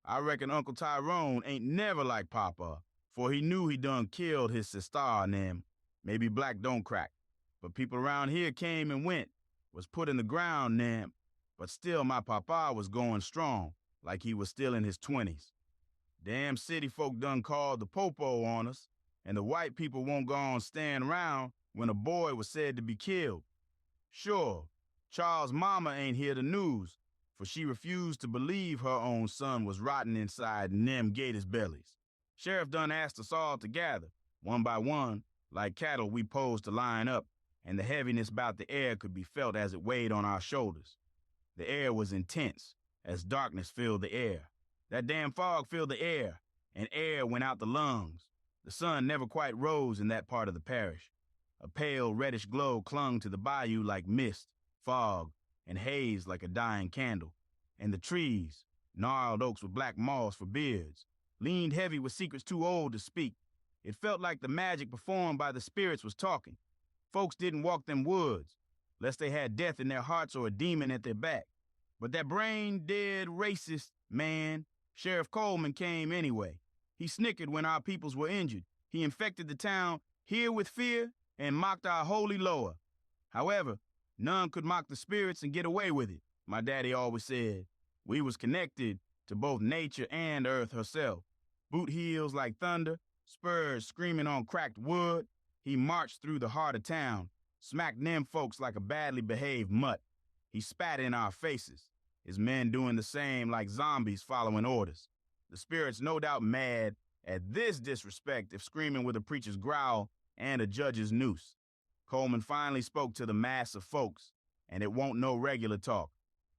I reckon Uncle Tyrone ain't never like Papa, for he knew he done killed his sister and them. Maybe black don't crack. But people around here came and went, was put in the ground them. But still my papa was going strong, like he was still in his 20s. Damn city folk done called the popo on us, and the white people won't go on stand around when a boy was said to be killed. Sure, Charles' mama ain't hear the news, for she refused to believe her own son was rotting inside them gators' bellies. Sheriff done asked us all to gather, one by one, like cattle we posed to line up, and the heaviness about the air could be felt as it weighed on our shoulders. The air was intense, as darkness filled the air. That damn fog filled the air, and air went out the lungs. The sun never quite rose in that part of the parish. A pale reddish glow clung to the bayou like mist, fog, and haze like a dying candle. And the trees, gnarled oaks with black moss for beards, leaned heavy with secrets too old to speak. It felt like the magic performed by the spirits was talking. Folks didn't walk them woods, lest they had death in their hearts or a demon at their back. But that brain-dead racist man, Sheriff Coleman, came anyway. He snickered when our peoples were injured. He infected the town here with fear and mocked our holy Loa. However, none could mock the spirits and get away with it, my daddy always said. We was connected to both nature and earth herself. Boot heels like thunder, spurs screaming on cracked wood. He marched through the heart of town, smacked them folks like a badly behaved mutt. He spat in our faces, his men doing the same like zombies following orders. The spirits no doubt mad at this disrespect if screaming with a preacher's growl and a judge's noose. Coleman finally spoke to the mass of folks, and it won't no regular talk.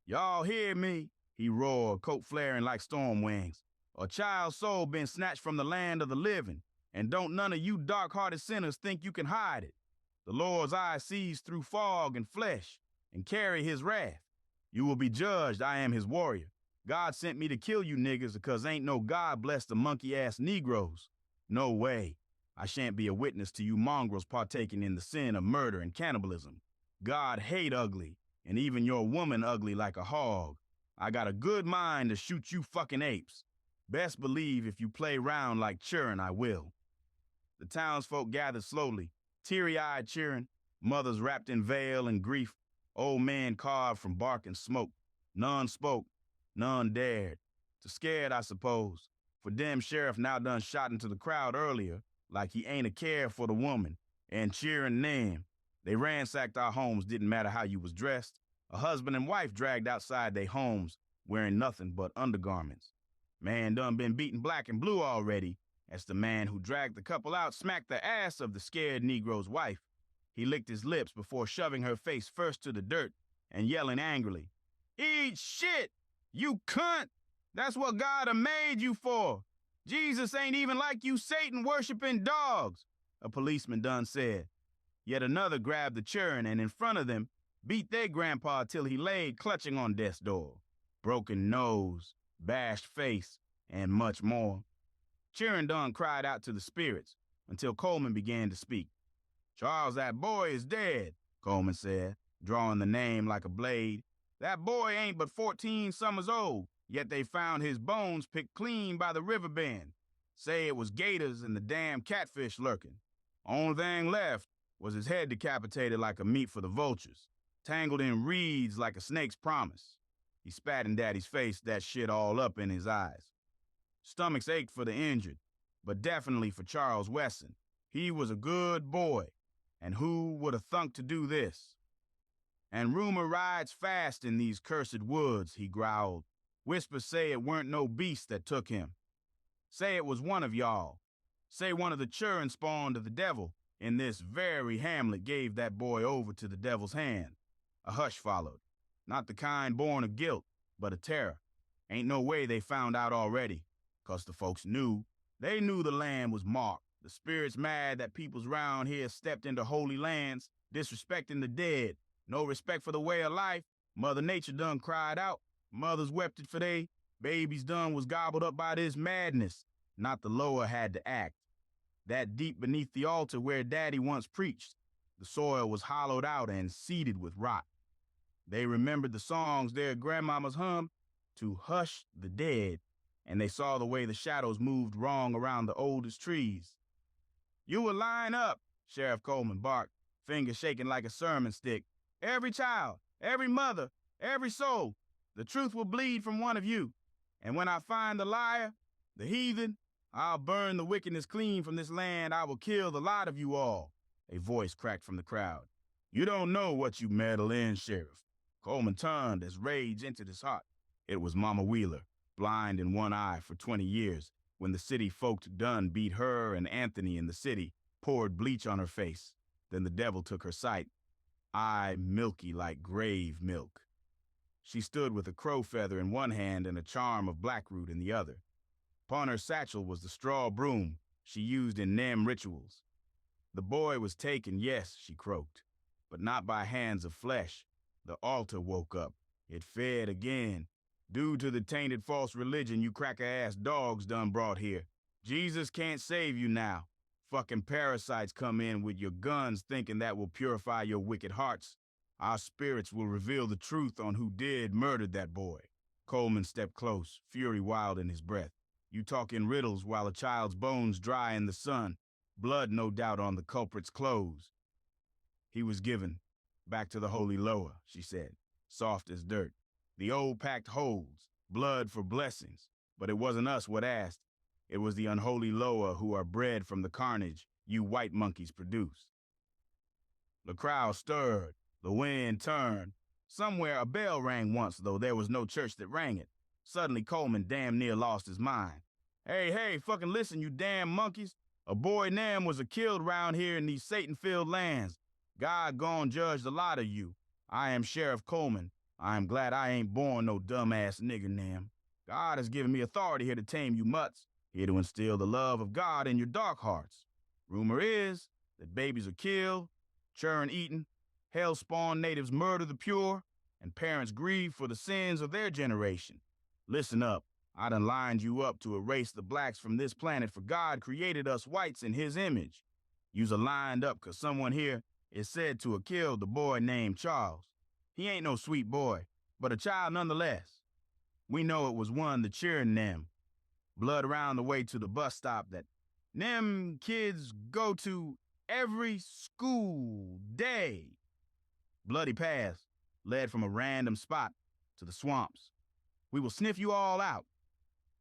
Y'all hear me? He roared, coat flaring like storm wings. A child's soul been snatched from the land of the living, and don't none of you dark-hearted sinners think you can hide it. The Lord's eye sees through fog and flesh, and carry his wrath. You will be judged, I am his warrior. God sent me to kill you niggas because ain't no God bless the monkey-ass Negroes. No way. I shan't be a witness to you mongrels partaking in the sin of murder and cannibalism. God hate ugly, and even your woman ugly like a hog. I got a good mind to shoot you fucking apes. Best believe if you play round like churn, I will. The townsfolk gathered slowly, teary-eyed cheering, mothers wrapped in veil and grief, old men carved from bark and smoke. None spoke, none dared. Too scared, I suppose, for dem sheriff now done shot into the crowd earlier, like he ain't a care for the woman, and cheering them. They ransacked our homes, didn't matter how you was dressed. A husband and wife dragged outside their homes, wearing nothing but undergarments. Man done been beaten black and blue already, as the man who dragged the couple out smacked the ass of the scared Negro's wife. He licked his lips before shoving her face first to the dirt and yelling angrily, "Eat shit, you cunt! That's what God made you for! Jesus ain't even like you Satan-worshipping dogs," a policeman done said. Yet another grabbed the churn and in front of them beat their grandpa till he laid clutching on death's door. Broken nose, bashed face, and much more. Churn done cried out to the spirits until Coleman began to speak. "Charles, that boy is dead," Coleman said, drawing the name like a blade. "That boy ain't but 14 summers old, yet they found his bones picked clean by the river bend. Say it was gators and the damn catfish lurking. Only thing left was his head decapitated like a meat for the vultures, tangled in reeds like a snake's promise." He spat in Daddy's face, that shit all up in his eyes. Stomachs ached for the injured, but definitely for Charles Wesson. He was a good boy, and who would have thunk to do this? "And rumor rides fast in these cursed woods," he growled. "Whispers say it weren't no beast that took him. Say it was one of y'all. Say one of the churn spawned of the devil in this very hamlet gave that boy over to the devil's hand." A hush followed. Not the kind born of guilt, but of terror. Ain't no way they found out already, 'cause the folks knew. They knew the land was marked. The spirits mad that peoples round here stepped into holy lands, disrespecting the dead. No respect for the way of life. Mother Nature done cried out. Mothers wept it for they babies done was gobbled up by this madness. Not the lower had to act. That deep beneath the altar where Daddy once preached, the soil was hollowed out and seeded with rot. They remembered the songs their grandmamas hummed to hush the dead, and they saw the way the shadows moved wrong around the oldest trees. "You will line up," Sheriff Coleman barked, fingers shaking like a sermon stick. "Every child, every mother, every soul. The truth will bleed from one of you. And when I find the liar, the heathen, I'll burn the wickedness clean from this land. I will kill the lot of you all." A voice cracked from the crowd. "You don't know what you meddle in, Sheriff." Coleman turned as rage entered his heart. It was Mama Wheeler, blind in one eye for 20 years, when the city folk done beat her and Anthony in the city, poured bleach on her face. Then the devil took her sight, eye milky like grave milk. She stood with a crow feather in one hand and a charm of blackroot in the other. Upon her satchel was the straw broom she used in Nem rituals. "The boy was taken, yes," she croaked, "but not by hands of flesh. The altar woke up. It fed again. Due to the tainted false religion you cracker-ass dogs done brought here. Jesus can't save you now. Fucking parasites come in with your guns thinking that will purify your wicked hearts. Our spirits will reveal the truth on who murdered that boy." Coleman stepped close, fury wild in his breath. "You talk in riddles while a child's bones dry in the sun. Blood no doubt on the culprit's clothes." "He was given back to the holy Loa," she said, soft as dirt. "The old pact holds, blood for blessings. But it wasn't us what asked. It was the unholy Loa who are bred from the carnage you white monkeys produce." The crowd stirred. The wind turned. Somewhere a bell rang once, though there was no church that rang it. Suddenly Coleman damn near lost his mind. Hey, fucking listen, you damn monkeys. A boy Nam was killed round here in these Satan-filled lands. God gon' judge the lot of you. I am Sheriff Coleman. I am glad I ain't born no dumbass nigger, Nam. God has given me authority here to tame you mutts, here to instill the love of God in your dark hearts. Rumor is that babies are killed, children eaten, hell-spawned natives murder the pure, and parents grieve for the sins of their generation. Listen up. I done lined you up to erase the blacks from this planet, for God created us whites in his image. You's lined up 'cause someone here is said to have killed the boy named Charles. He ain't no sweet boy, but a child nonetheless. We know it was one that cheering them. Blood around the way to the bus stop that them kids go to every school day. Bloody paths led from a random spot to the swamps. We will sniff you all out.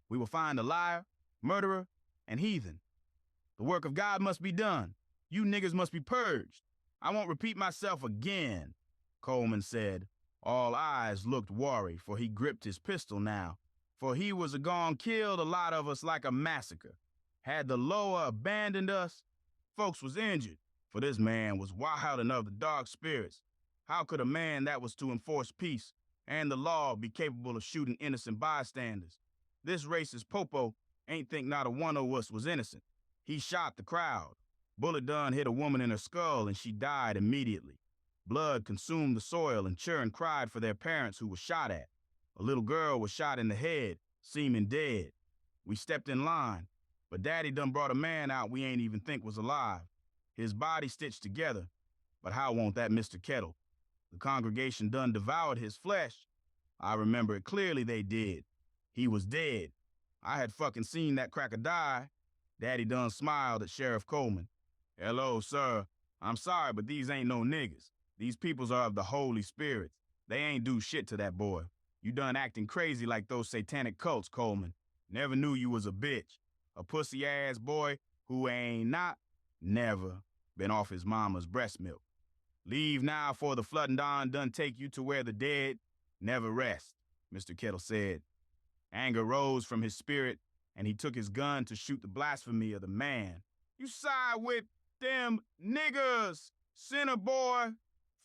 We will find the liar, murderer, and heathen. The work of God must be done. You niggas must be purged. I won't repeat myself again," Coleman said. All eyes looked worry, for he gripped his pistol now. For he was gone killed a lot of us like a massacre. Had the Loa abandoned us, folks was injured, for this man was wild enough the dark spirits. How could a man that was to enforce peace and the law be capable of shooting innocent bystanders? This racist popo ain't think not a one of us was innocent. He shot the crowd. Bullet done hit a woman in her skull and she died immediately. Blood consumed the soil and children cried for their parents who were shot at. A little girl was shot in the head, seeming dead. We stepped in line, but Daddy done brought a man out we ain't even think was alive. His body stitched together, but how won't that Mr. Kettle? The congregation done devoured his flesh. I remember it clearly they did. He was dead. I had fucking seen that cracker die. Daddy done smiled at Sheriff Coleman. "Hello, sir. I'm sorry, but these ain't no niggas. These peoples are of the Holy Spirits. They ain't do shit to that boy. You done acting crazy like those satanic cults, Coleman. Never knew you was a bitch. A pussy-ass boy who ain't never been off his mama's breast milk. Leave now, for the flooding dawn done take you to where the dead never rest," Mr. Kettle said. Anger rose from his spirit, and he took his gun to shoot the blasphemy of the man. "You side with them niggers, sinner boy.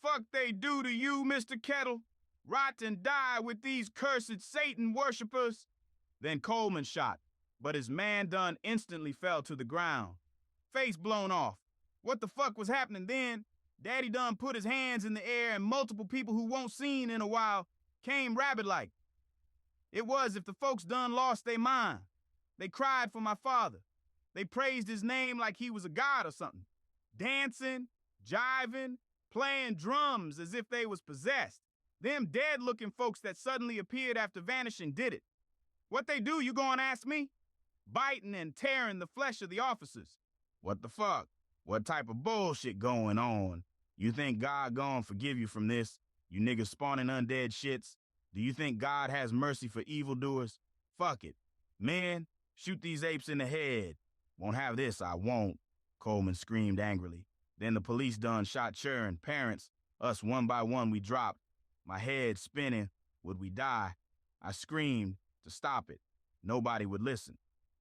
Fuck they do to you, Mr. Kettle. Rot and die with these cursed Satan worshippers." Then Coleman shot, but his man done instantly fell to the ground. Face blown off. What the fuck was happening then? Daddy done put his hands in the air and multiple people who won't seen in a while came rabbit-like. It was if the folks done lost their mind. They cried for my father. They praised his name like he was a god or something. Dancing, jiving, playing drums as if they was possessed. Them dead-looking folks that suddenly appeared after vanishing did it. What they do, you gonna ask me? Biting and tearing the flesh of the officers. What the fuck? What type of bullshit going on? You think God gonna forgive you from this? You niggas spawning undead shits? Do you think God has mercy for evildoers? Fuck it. Men, shoot these apes in the head. Won't have this, I won't, Coleman screamed angrily. Then the police done shot Chur parents. Us one by one we dropped. My head spinning. Would we die? I screamed to stop it. Nobody would listen.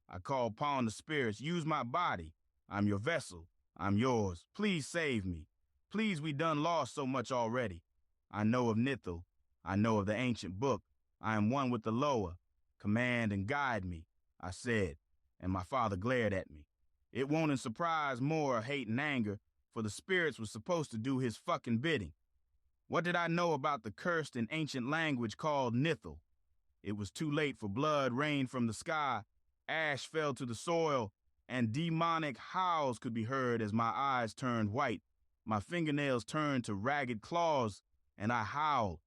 I called upon the spirits, use my body. I'm your vessel. I'm yours. Please save me. Please, we done lost so much already. I know of Nithil. I know of the ancient book. I am one with the lower. Command and guide me, I said, and my father glared at me. It won't surprise more hate and anger, for the spirits was supposed to do his fucking bidding. What did I know about the cursed and ancient language called Nithil? It was too late, for blood rained from the sky, ash fell to the soil, and demonic howls could be heard as my eyes turned white. My fingernails turned to ragged claws, and I howled.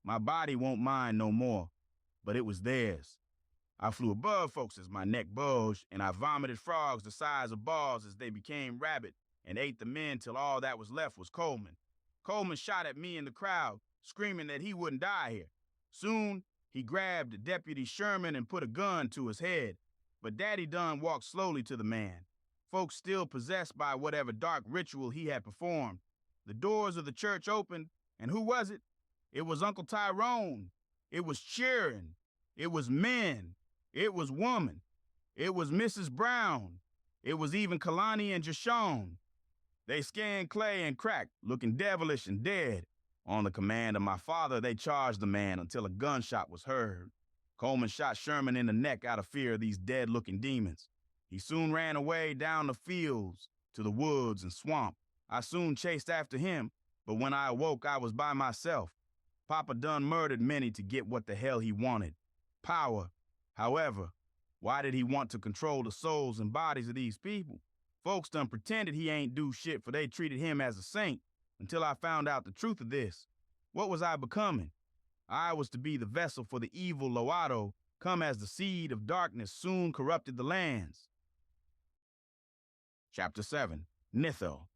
My body won't mind no more, but it was theirs. I flew above folks as my neck bulged, and I vomited frogs the size of balls as they became rabid, and ate the men till all that was left was Coleman. Coleman shot at me in the crowd, screaming that he wouldn't die here. Soon, he grabbed Deputy Sherman and put a gun to his head, but Daddy Dunn walked slowly to the man, folks still possessed by whatever dark ritual he had performed. The doors of the church opened, and who was it? It was Uncle Tyrone. It was cheering. It was men. It was woman. It was Mrs. Brown. It was even Kalani and Jashon. They scanned Clay and cracked, looking devilish and dead. On the command of my father, they charged the man until a gunshot was heard. Coleman shot Sherman in the neck out of fear of these dead-looking demons. He soon ran away down the fields to the woods and swamp. I soon chased after him, but when I awoke, I was by myself. Papa done murdered many to get what the hell he wanted. Power. However, why did he want to control the souls and bodies of these people? Folks done pretended he ain't do shit, for they treated him as a saint, until I found out the truth of this. What was I becoming? I was to be the vessel for the evil Loato, come as the seed of darkness soon corrupted the lands. Chapter 7. Nithil.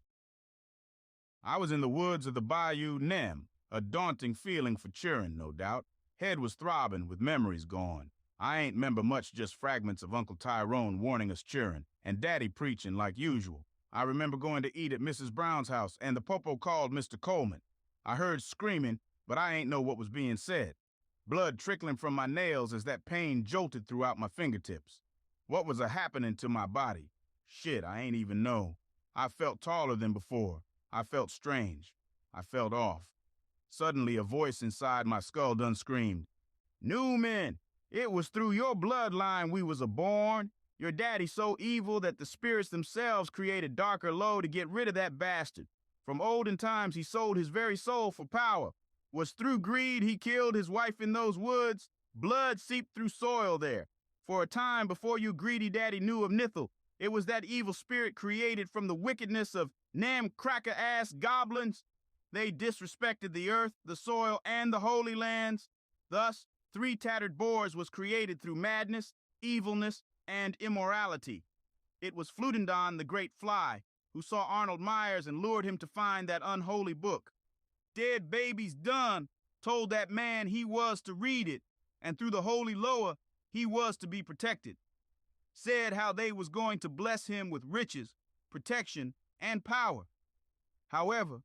I was in the woods of the Bayou Nem, a daunting feeling for cheering, no doubt. Head was throbbing with memories gone. I ain't remember much, just fragments of Uncle Tyrone warning us cheering, and Daddy preaching like usual. I remember going to eat at Mrs. Brown's house, and the popo called Mr. Coleman. I heard screaming, but I ain't know what was being said. Blood trickling from my nails as that pain jolted throughout my fingertips. What was a-happening to my body? Shit, I ain't even know. I felt taller than before. I felt strange. I felt off. Suddenly, a voice inside my skull done screamed, "Newman, it was through your bloodline we was a-born. Your daddy so evil that the spirits themselves created darker low to get rid of that bastard. From olden times he sold his very soul for power. Was through greed he killed his wife in those woods. Blood seeped through soil there. For a time before you greedy daddy knew of Nithil, it was that evil spirit created from the wickedness of nam-cracker-ass goblins. They disrespected the earth, the soil, and the holy lands. Thus, 3 tattered boars was created through madness, evilness, and immorality. It was Flutendon the Great Fly who saw Arnold Myers and lured him to find that unholy book. Dead Babies Dunn told that man he was to read it, and through the holy Loa, he was to be protected. Said how they was going to bless him with riches, protection, and power. However,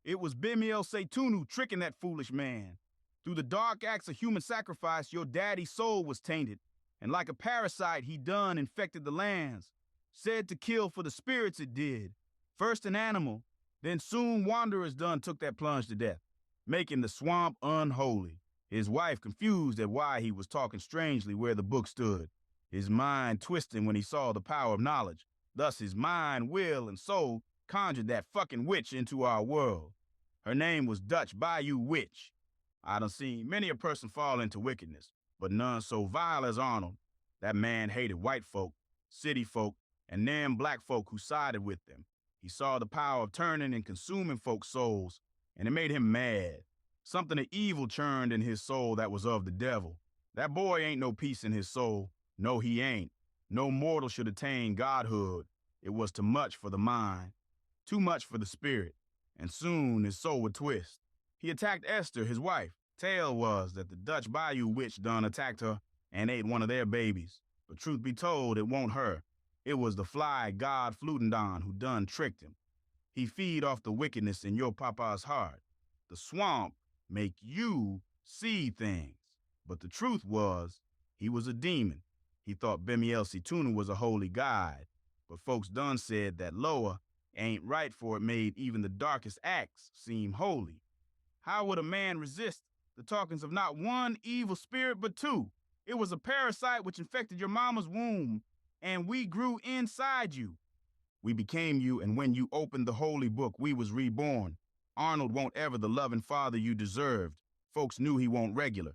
it was Bimiel Setunu tricking that foolish man. Through the dark acts of human sacrifice, your daddy's soul was tainted, and like a parasite, he done infected the lands. Said to kill for the spirits it did. First an animal, then soon wanderers done took that plunge to death, making the swamp unholy. His wife confused at why he was talking strangely where the book stood. His mind twisting when he saw the power of knowledge. Thus his mind, will, and soul conjured that fucking witch into our world. Her name was Dutch Bayou Witch. I done seen many a person fall into wickedness, but none so vile as Arnold. That man hated white folk, city folk, and them black folk who sided with them. He saw the power of turning and consuming folks' souls, and it made him mad. Something of evil churned in his soul that was of the devil. That boy ain't no peace in his soul. No, he ain't. No mortal should attain godhood. It was too much for the mind, too much for the spirit, and soon his soul would twist. He attacked Esther, his wife. Tale was that the Dutch Bayou witch done attacked her and ate one of their babies. But truth be told, it won't her. It was the fly god Flutendon who done tricked him. He feed off the wickedness in your papa's heart. The swamp make you see things. But the truth was, he was a demon. He thought Bemiel Situnu was a holy guide. But folks done said that Loa ain't right, for it made even the darkest acts seem holy. How would a man resist the talkings of not one evil spirit but two? It was a parasite which infected your mama's womb, and we grew inside you. We became you, and when you opened the holy book, we was reborn. Arnold won't ever the loving father you deserved. Folks knew he won't regular.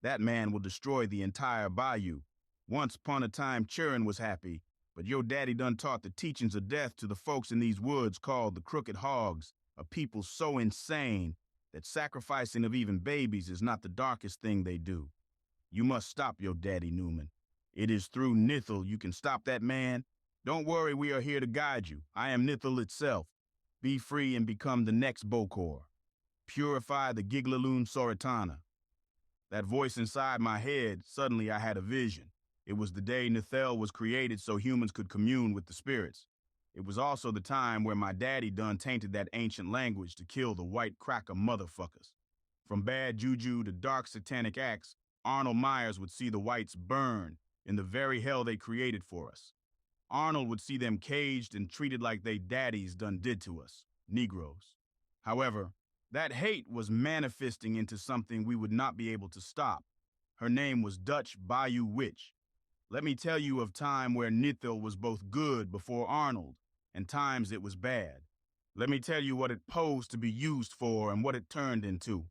That man will destroy the entire bayou. Once upon a time, Churin was happy, but your daddy done taught the teachings of death to the folks in these woods called the Crooked Hogs, a people so insane that sacrificing of even babies is not the darkest thing they do. You must stop your daddy, Newman. It is through Nithil you can stop that man. Don't worry, we are here to guide you. I am Nithil itself. Be free and become the next Bokor. Purify the Giglaloon Soritana. That voice inside my head, suddenly I had a vision. It was the day Nithel was created so humans could commune with the spirits. It was also the time where my daddy done tainted that ancient language to kill the white cracker motherfuckers. From bad juju to dark satanic acts, Arnold Myers would see the whites burn in the very hell they created for us. Arnold would see them caged and treated like they daddies done did to us, Negroes. However, that hate was manifesting into something we would not be able to stop. Her name was Dutch Bayou Witch. Let me tell you of time where Nithil was both good before Arnold, and times it was bad. Let me tell you what it posed to be used for and what it turned into.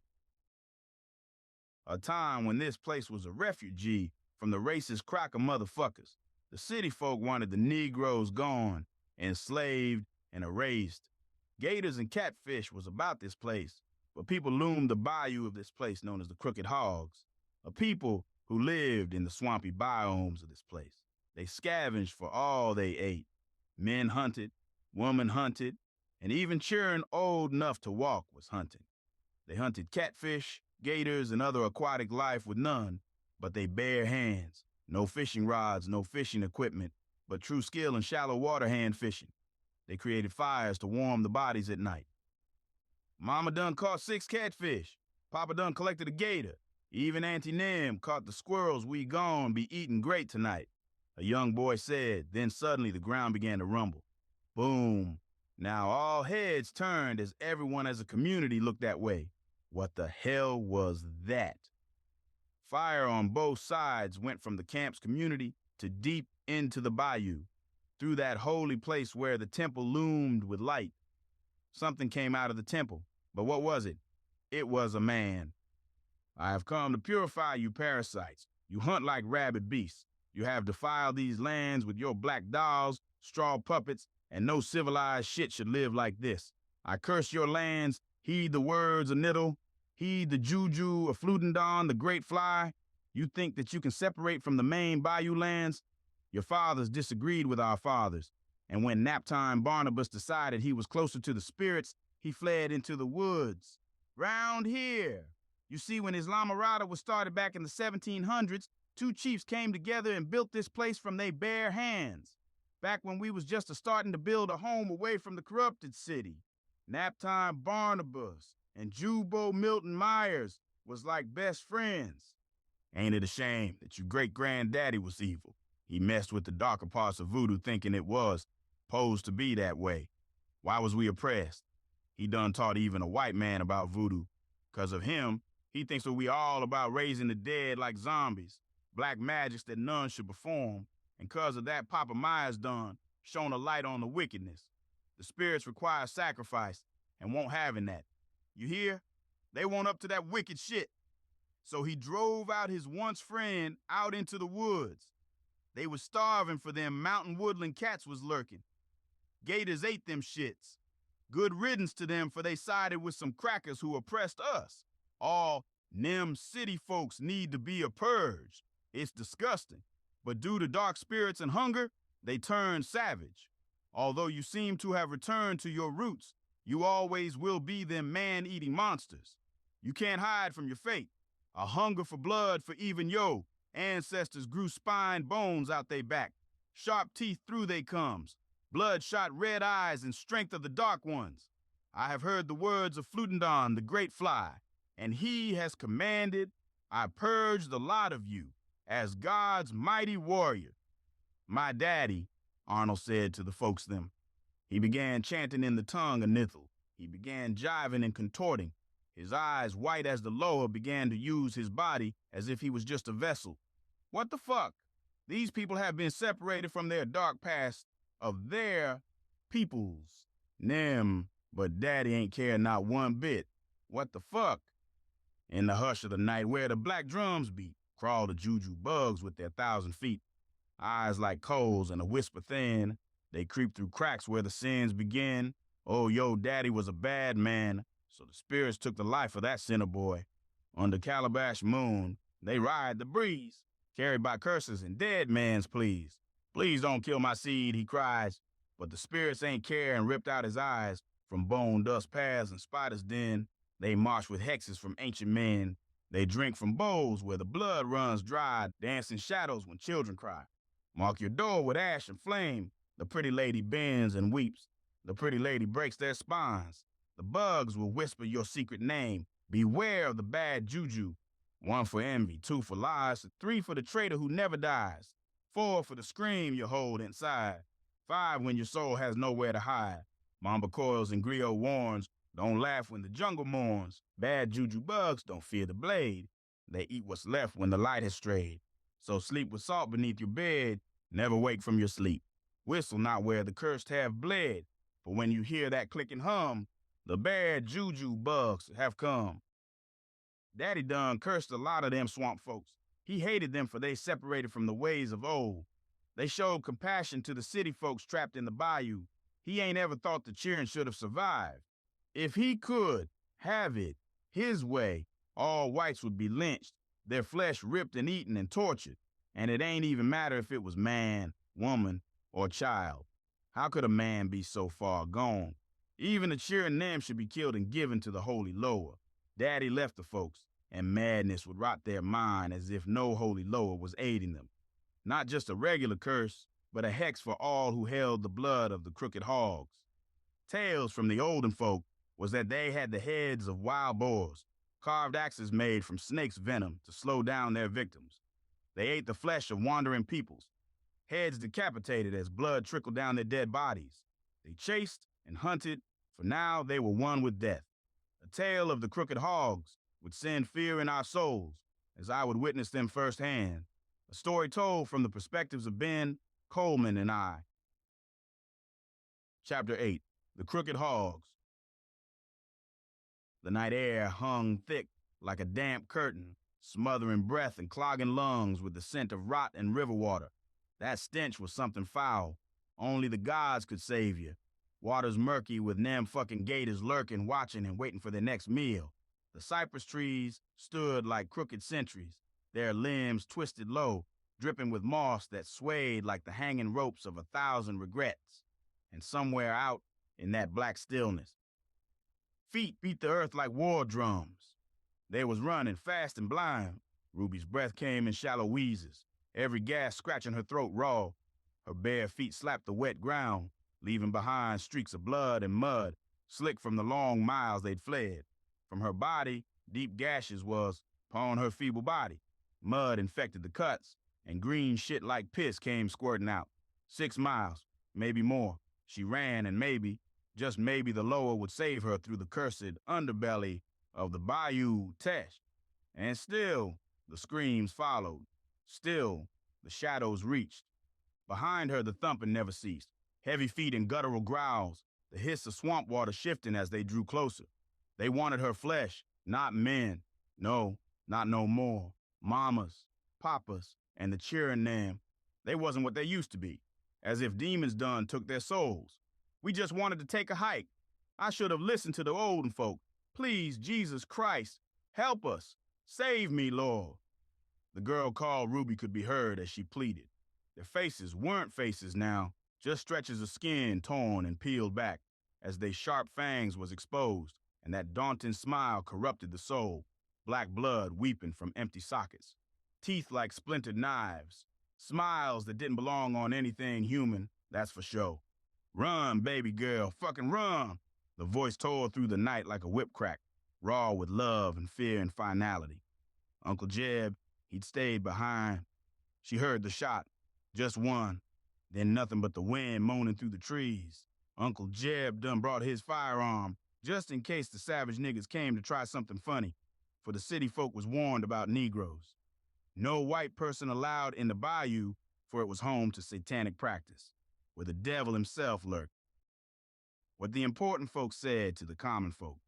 A time when this place was a refugee from the racist cracker motherfuckers. The city folk wanted the Negroes gone, enslaved, and erased. Gators and catfish was about this place, but people loomed the bayou of this place known as the Crooked Hogs, a people who lived in the swampy biomes of this place. They scavenged for all they ate. Men hunted, women hunted, and even children old enough to walk was hunting. They hunted catfish, gators, and other aquatic life with none, but they bare hands. No fishing rods, no fishing equipment, but true skill in shallow water hand fishing. They created fires to warm the bodies at night. Mama done caught 6 catfish. Papa done collected a gator. Even Auntie Nim caught the squirrels we gon' be eating great tonight. A young boy said, then suddenly the ground began to rumble. Boom. Now all heads turned as everyone as a community looked that way. What the hell was that? Fire on both sides went from the camp's community to deep into the bayou, through that holy place where the temple loomed with light. Something came out of the temple, but what was it? It was a man. I have come to purify you parasites. You hunt like rabid beasts. You have defiled these lands with your black dolls, straw puppets, and no civilized shit should live like this. I curse your lands, heed the words of Niddle, heed the juju of Flutendon, the great fly. You think that you can separate from the main bayou lands? Your fathers disagreed with our fathers, and when naptime Barnabas decided he was closer to the spirits, he fled into the woods. Round here. You see, when Islamorada was started back in the 1700s, 2 chiefs came together and built this place from their bare hands. Back when we was just starting to build a home away from the corrupted city. Naptime Barnabas and Jubo Milton Myers was like best friends. Ain't it a shame that your great-granddaddy was evil? He messed with the darker parts of voodoo thinking it was posed to be that way. Why was we oppressed? He done taught even a white man about voodoo. 'Cause of him, he thinks that we all about raising the dead like zombies, black magics that none should perform, and 'cause of that Papa Myers done shone a light on the wickedness. The spirits require sacrifice and won't having that. You hear? They won't up to that wicked shit. So he drove out his once friend out into the woods. They was starving for them mountain woodland cats was lurking. Gators ate them shits. Good riddance to them, for they sided with some crackers who oppressed us. All Nem city folks need to be a purge. It's disgusting. But due to dark spirits and hunger, they turn savage. Although you seem to have returned to your roots, you always will be them man-eating monsters. You can't hide from your fate. A hunger for blood for even yo ancestors grew spine bones out they back, sharp teeth through they comes, bloodshot red eyes and strength of the dark ones. I have heard the words of Flutendon, the great fly, and he has commanded, I purge the lot of you as God's mighty warrior. My daddy, Arnold said to the folks them. He began chanting in the tongue of Nithal. He began jiving and contorting. His eyes, white as the lower, began to use his body as if he was just a vessel. What the fuck? These people have been separated from their dark past of their peoples. Nem, but daddy ain't care not one bit. What the fuck? In the hush of the night where the black drums beat, crawl the juju bugs with their 1,000 feet. Eyes like coals and a whisper thin. They creep through cracks where the sins begin. Oh, yo, daddy was a bad man, so the spirits took the life of that sinner boy. Under Calabash moon, they ride the breeze, carried by curses and dead man's pleas. Please don't kill my seed, he cries. But the spirits ain't care and ripped out his eyes. From bone dust paths and spiders' den, they march with hexes from ancient men. They drink from bowls where the blood runs dry, dance in shadows when children cry. Mark your door with ash and flame. The pretty lady bends and weeps. The pretty lady breaks their spines. The bugs will whisper your secret name. Beware of the bad juju. 1 for envy, 2 for lies, 3 for the traitor who never dies, 4 for the scream you hold inside, 5 when your soul has nowhere to hide. Mamba coils and griot warns, don't laugh when the jungle mourns. Bad juju bugs don't fear the blade. They eat what's left when the light has strayed. So sleep with salt beneath your bed, never wake from your sleep. Whistle not where the cursed have bled, for when you hear that clicking hum, the bad juju bugs have come. Daddy done cursed a lot of them swamp folks. He hated them for they separated from the ways of old. They showed compassion to the city folks trapped in the bayou. He ain't ever thought the cheering should have survived. If he could have it his way, all whites would be lynched, their flesh ripped and eaten and tortured. And it ain't even matter if it was man, woman, or child. How could a man be so far gone? Even the cheering them should be killed and given to the holy lower. Daddy left the folks, and madness would rot their mind as if no holy lower was aiding them. Not just a regular curse, but a hex for all who held the blood of the crooked hogs. Tales from the olden folk was that they had the heads of wild boars, carved axes made from snakes' venom to slow down their victims. They ate the flesh of wandering peoples, heads decapitated as blood trickled down their dead bodies. They chased and hunted, for now they were one with death. A tale of the crooked hogs would send fear in our souls, as I would witness them firsthand. A story told from the perspectives of Ben, Coleman, and I. Chapter 8. The Crooked Hogs. The night air hung thick like a damp curtain, smothering breath and clogging lungs with the scent of rot and river water. That stench was something foul. Only the gods could save you. Water's murky with fucking gators lurking, watching and waiting for their next meal. The cypress trees stood like crooked sentries, their limbs twisted low, dripping with moss that swayed like the hanging ropes of 1,000 regrets. And somewhere out in that black stillness, feet beat the earth like war drums. They was running fast and blind. Ruby's breath came in shallow wheezes, every gas scratching her throat raw. Her bare feet slapped the wet ground, leaving behind streaks of blood and mud, slick from the long miles they'd fled. From her body, deep gashes was upon her feeble body. Mud infected the cuts, and green shit like piss came squirting out. 6 miles, maybe more. She ran, and maybe, just maybe, the lower would save her through the cursed underbelly of the Bayou Tesh. And still, the screams followed. Still, the shadows reached. Behind her, the thumping never ceased. Heavy feet and guttural growls, the hiss of swamp water shifting as they drew closer. They wanted her flesh, not men. No, not no more. Mamas, papas, and the cheering them. They wasn't what they used to be, as if demons done took their souls. We just wanted to take a hike. I should have listened to the olden folk. Please, Jesus Christ, help us. Save me, Lord. The girl called Ruby could be heard as she pleaded. Their faces weren't faces now, just stretches of skin torn and peeled back, as their sharp fangs was exposed, and that daunting smile corrupted the soul, black blood weeping from empty sockets. Teeth like splintered knives, smiles that didn't belong on anything human, that's for sure. Run, baby girl, fucking run! The voice tore through the night like a whip crack, raw with love and fear and finality. Uncle Jeb, he'd stayed behind. She heard the shot, just one, then nothing but the wind moaning through the trees. Uncle Jeb done brought his firearm, just in case the savage niggas came to try something funny, for the city folk was warned about Negroes. No white person allowed in the bayou, for it was home to satanic practice, where the devil himself lurked. What the important folks said to the common folk.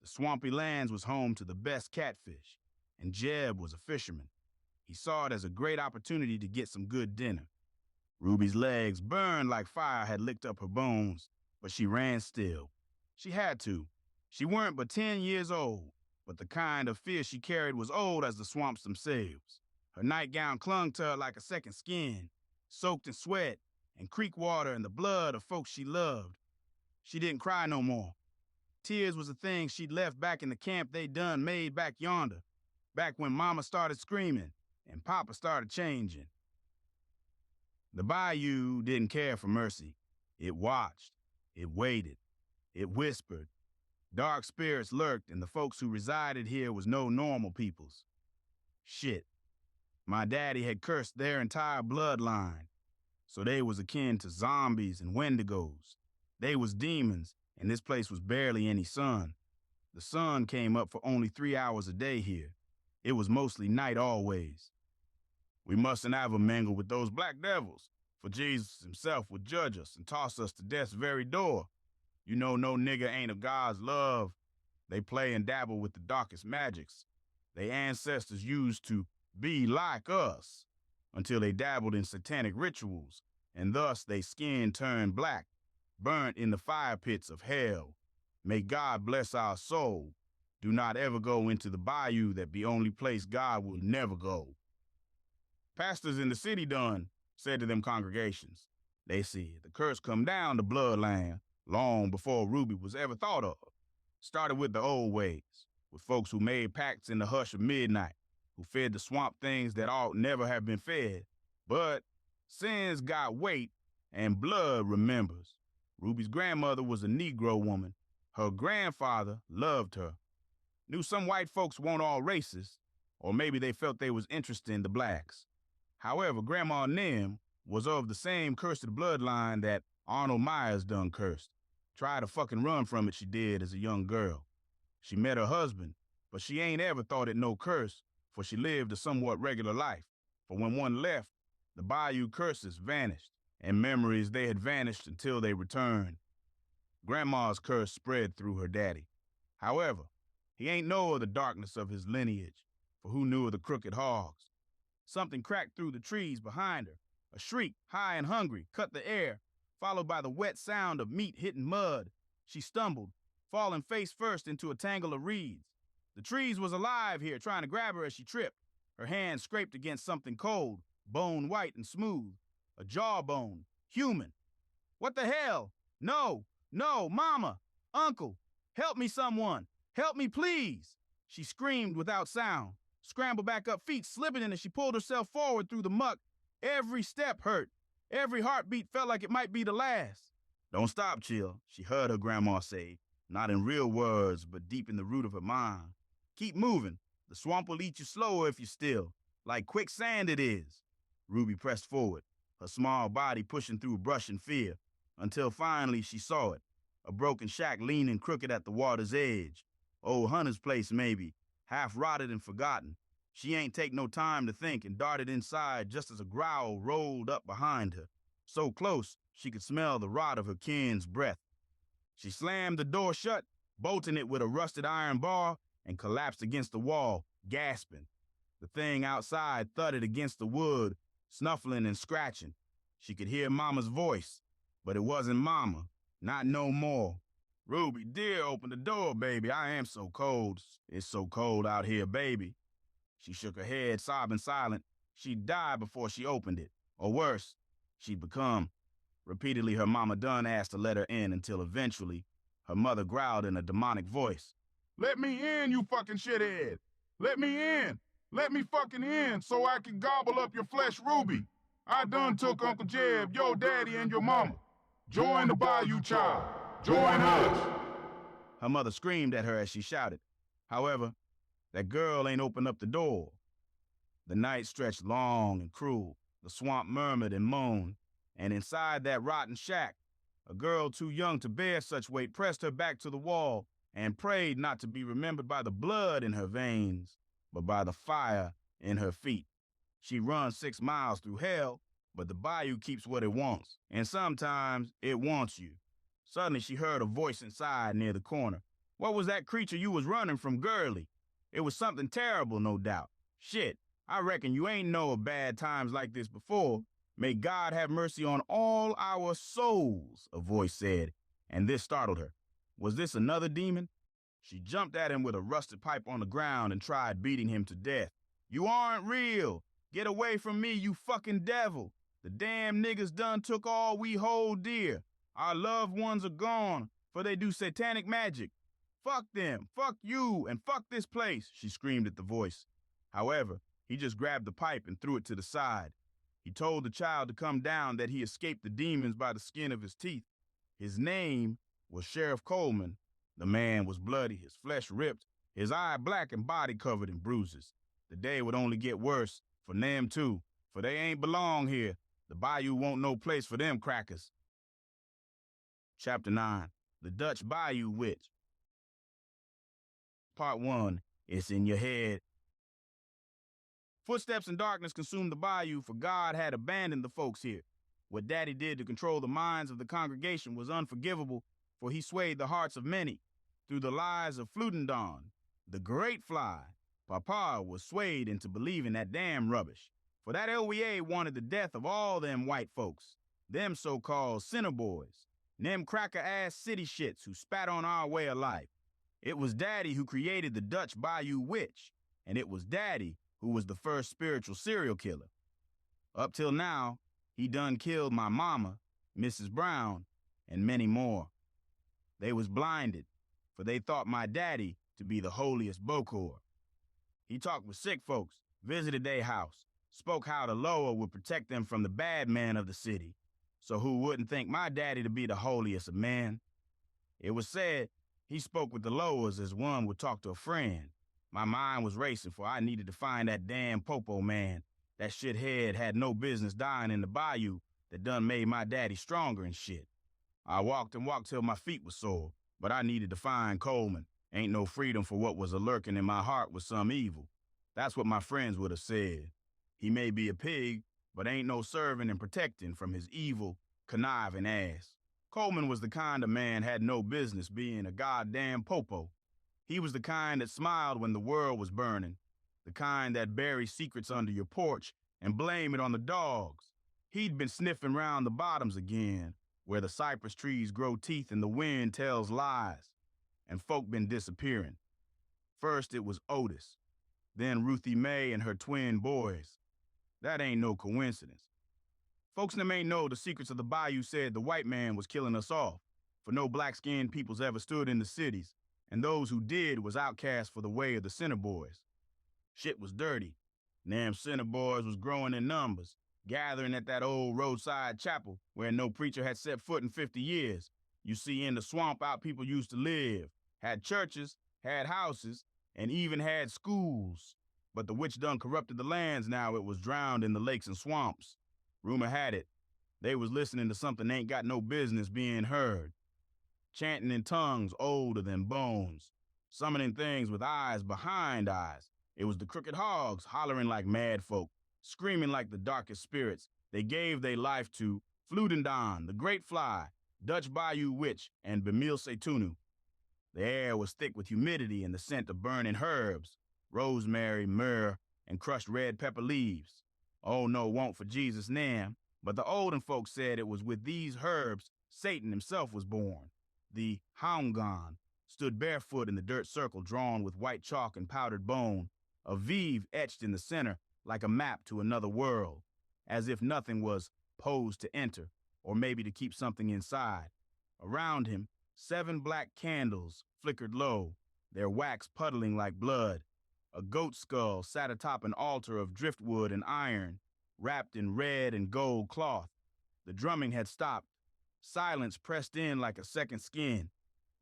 The swampy lands was home to the best catfish, and Jeb was a fisherman. He saw it as a great opportunity to get some good dinner. Ruby's legs burned like fire had licked up her bones, but she ran still. She had to. She weren't but 10 years old, but the kind of fear she carried was old as the swamps themselves. Her nightgown clung to her like a second skin, soaked in sweat and creek water and the blood of folks she loved. She didn't cry no more. Tears was a thing she'd left back in the camp they done made back yonder, back when Mama started screaming and Papa started changing. The bayou didn't care for mercy. It watched. It waited. It whispered. Dark spirits lurked, and the folks who resided here was no normal peoples. Shit. My daddy had cursed their entire bloodline, so they was akin to zombies and wendigos. They was demons, and this place was barely any sun. The sun came up for only 3 hours a day here. It was mostly night always. We mustn't ever mingle with those black devils, for Jesus himself would judge us and toss us to death's very door. You know no nigger ain't of God's love. They play and dabble with the darkest magics. They ancestors used to be like us until they dabbled in satanic rituals, and thus they skin turned black, burnt in the fire pits of hell. May God bless our soul. Do not ever go into the bayou, that be only place God will never go. Pastors in the city done said to them congregations. They said the curse come down the bloodline long before Ruby was ever thought of. Started with the old ways, with folks who made pacts in the hush of midnight, who fed the swamp things that ought never have been fed. But sins got weight, and blood remembers. Ruby's grandmother was a Negro woman. Her grandfather loved her. Knew some white folks weren't all racist, or maybe they felt they was interested in the blacks. However, Grandma Nim was of the same cursed bloodline that Arnold Myers done cursed. Tried to fucking run from it, she did, as a young girl. She met her husband, but she ain't ever thought it no curse, for she lived a somewhat regular life. For when one left, the bayou curses vanished, and memories they had vanished until they returned. Grandma's curse spread through her daddy. However, he ain't know of the darkness of his lineage, for who knew of the crooked hogs? Something cracked through the trees behind her. A shriek, high and hungry, cut the air, followed by the wet sound of meat hitting mud. She stumbled, falling face first into a tangle of reeds. The trees was alive here, trying to grab her as she tripped. Her hand scraped against something cold, bone white and smooth. A jawbone, human. What the hell? No, no, Mama, Uncle, help me someone. Help me, please. She screamed without sound, scrambled back up, feet slipping, and as she pulled herself forward through the muck, every step hurt. Every heartbeat felt like it might be the last. Don't stop, Chill, she heard her grandma say, not in real words, but deep in the root of her mind. Keep moving. The swamp will eat you slower if you're still, like quicksand it is. Ruby pressed forward, her small body pushing through brush and fear, until finally she saw it, a broken shack leaning crooked at the water's edge. Old Hunter's place, maybe, half rotted and forgotten. She ain't take no time to think and darted inside just as a growl rolled up behind her, so close she could smell the rot of her kin's breath. She slammed the door shut, bolting it with a rusted iron bar, and collapsed against the wall, gasping. The thing outside thudded against the wood, snuffling and scratching. She could hear Mama's voice, but it wasn't Mama, not no more. Ruby, dear, open the door, baby. I am so cold. It's so cold out here, baby. She shook her head, sobbing silent. She'd die before she opened it. Or worse, she'd become. Repeatedly, her mama done asked to let her in until eventually, her mother growled in a demonic voice. Let me in, you fucking shithead! Let me in! Let me fucking in so I can gobble up your flesh, Ruby! I done took Uncle Jeb, your daddy, and your mama. Join the Bayou child! Join us! Her mother screamed at her as she shouted. However, that girl ain't opened up the door. The night stretched long and cruel. The swamp murmured and moaned. And inside that rotten shack, a girl too young to bear such weight pressed her back to the wall and prayed not to be remembered by the blood in her veins, but by the fire in her feet. She runs 6 miles through hell, but the bayou keeps what it wants, and sometimes it wants you. Suddenly she heard a voice inside near the corner. What was that creature you was running from, girlie? It was something terrible, no doubt. Shit, I reckon you ain't know of bad times like this before. May God have mercy on all our souls, a voice said, and this startled her. Was this another demon? She jumped at him with a rusted pipe on the ground and tried beating him to death. You aren't real. Get away from me, you fucking devil. The damn niggas done took all we hold dear. Our loved ones are gone, for they do satanic magic. Fuck them, fuck you, and fuck this place, she screamed at the voice. However, he just grabbed the pipe and threw it to the side. He told the child to come down that he escaped the demons by the skin of his teeth. His name was Sheriff Coleman. The man was bloody, his flesh ripped, his eye black and body covered in bruises. The day would only get worse for them too, for they ain't belong here. The bayou won't no place for them crackers. Chapter 9, The Dutch Bayou Witch. Part 1, It's in Your Head. Footsteps and darkness consumed the bayou, for God had abandoned the folks here. What Daddy did to control the minds of the congregation was unforgivable, for he swayed the hearts of many. Through the lies of Flutendon, the great fly, Papa was swayed into believing that damn rubbish. For that LWA wanted the death of all them white folks, them so-called sinner boys, them cracker-ass city shits who spat on our way of life. It was Daddy who created the Dutch Bayou Witch, and it was Daddy who was the first spiritual serial killer. Up till now, he done killed my mama, Mrs. Brown, and many more. They was blinded, for they thought my daddy to be the holiest Bokor. He talked with sick folks, visited their house, spoke how the lower would protect them from the bad man of the city, so who wouldn't think my daddy to be the holiest of men? It was said he spoke with the lowers as one would talk to a friend. My mind was racing, for I needed to find that damn popo man. That shithead had no business dying in the bayou that done made my daddy stronger and shit. I walked and walked till my feet were sore, but I needed to find Coleman. Ain't no freedom for what was a-lurking in my heart with some evil. That's what my friends would have said. He may be a pig, but ain't no serving and protecting from his evil, conniving ass. Coleman was the kind of man had no business being a goddamn popo. He was the kind that smiled when the world was burning, the kind that buries secrets under your porch and blame it on the dogs. He'd been sniffing round the bottoms again, where the cypress trees grow teeth and the wind tells lies, and folk been disappearing. First it was Otis, then Ruthie Mae and her twin boys. That ain't no coincidence. Folks them ain't know the secrets of the bayou said the white man was killing us off, for no black-skinned peoples ever stood in the cities, and those who did was outcast for the way of the center boys. Shit was dirty. Them center boys was growing in numbers, gathering at that old roadside chapel where no preacher had set foot in 50 years. You see, in the swamp out people used to live, had churches, had houses, and even had schools. But the witch done corrupted the lands now it was drowned in the lakes and swamps. Rumor had it, they was listening to something ain't got no business being heard. Chanting in tongues older than bones, summoning things with eyes behind eyes. It was the crooked hogs hollering like mad folk, screaming like the darkest spirits. They gave their life to Flutendon, the great fly, Dutch Bayou Witch, and Bemil Setunu. The air was thick with humidity and the scent of burning herbs, rosemary, myrrh, and crushed red pepper leaves. Oh no, won't for Jesus' name, but the olden folks said it was with these herbs Satan himself was born. The Haungan stood barefoot in the dirt circle drawn with white chalk and powdered bone, a V etched in the center like a map to another world, as if nothing was posed to enter, or maybe to keep something inside. Around him, 7 black candles flickered low, their wax puddling like blood. A goat skull sat atop an altar of driftwood and iron, wrapped in red and gold cloth. The drumming had stopped. Silence pressed in like a second skin.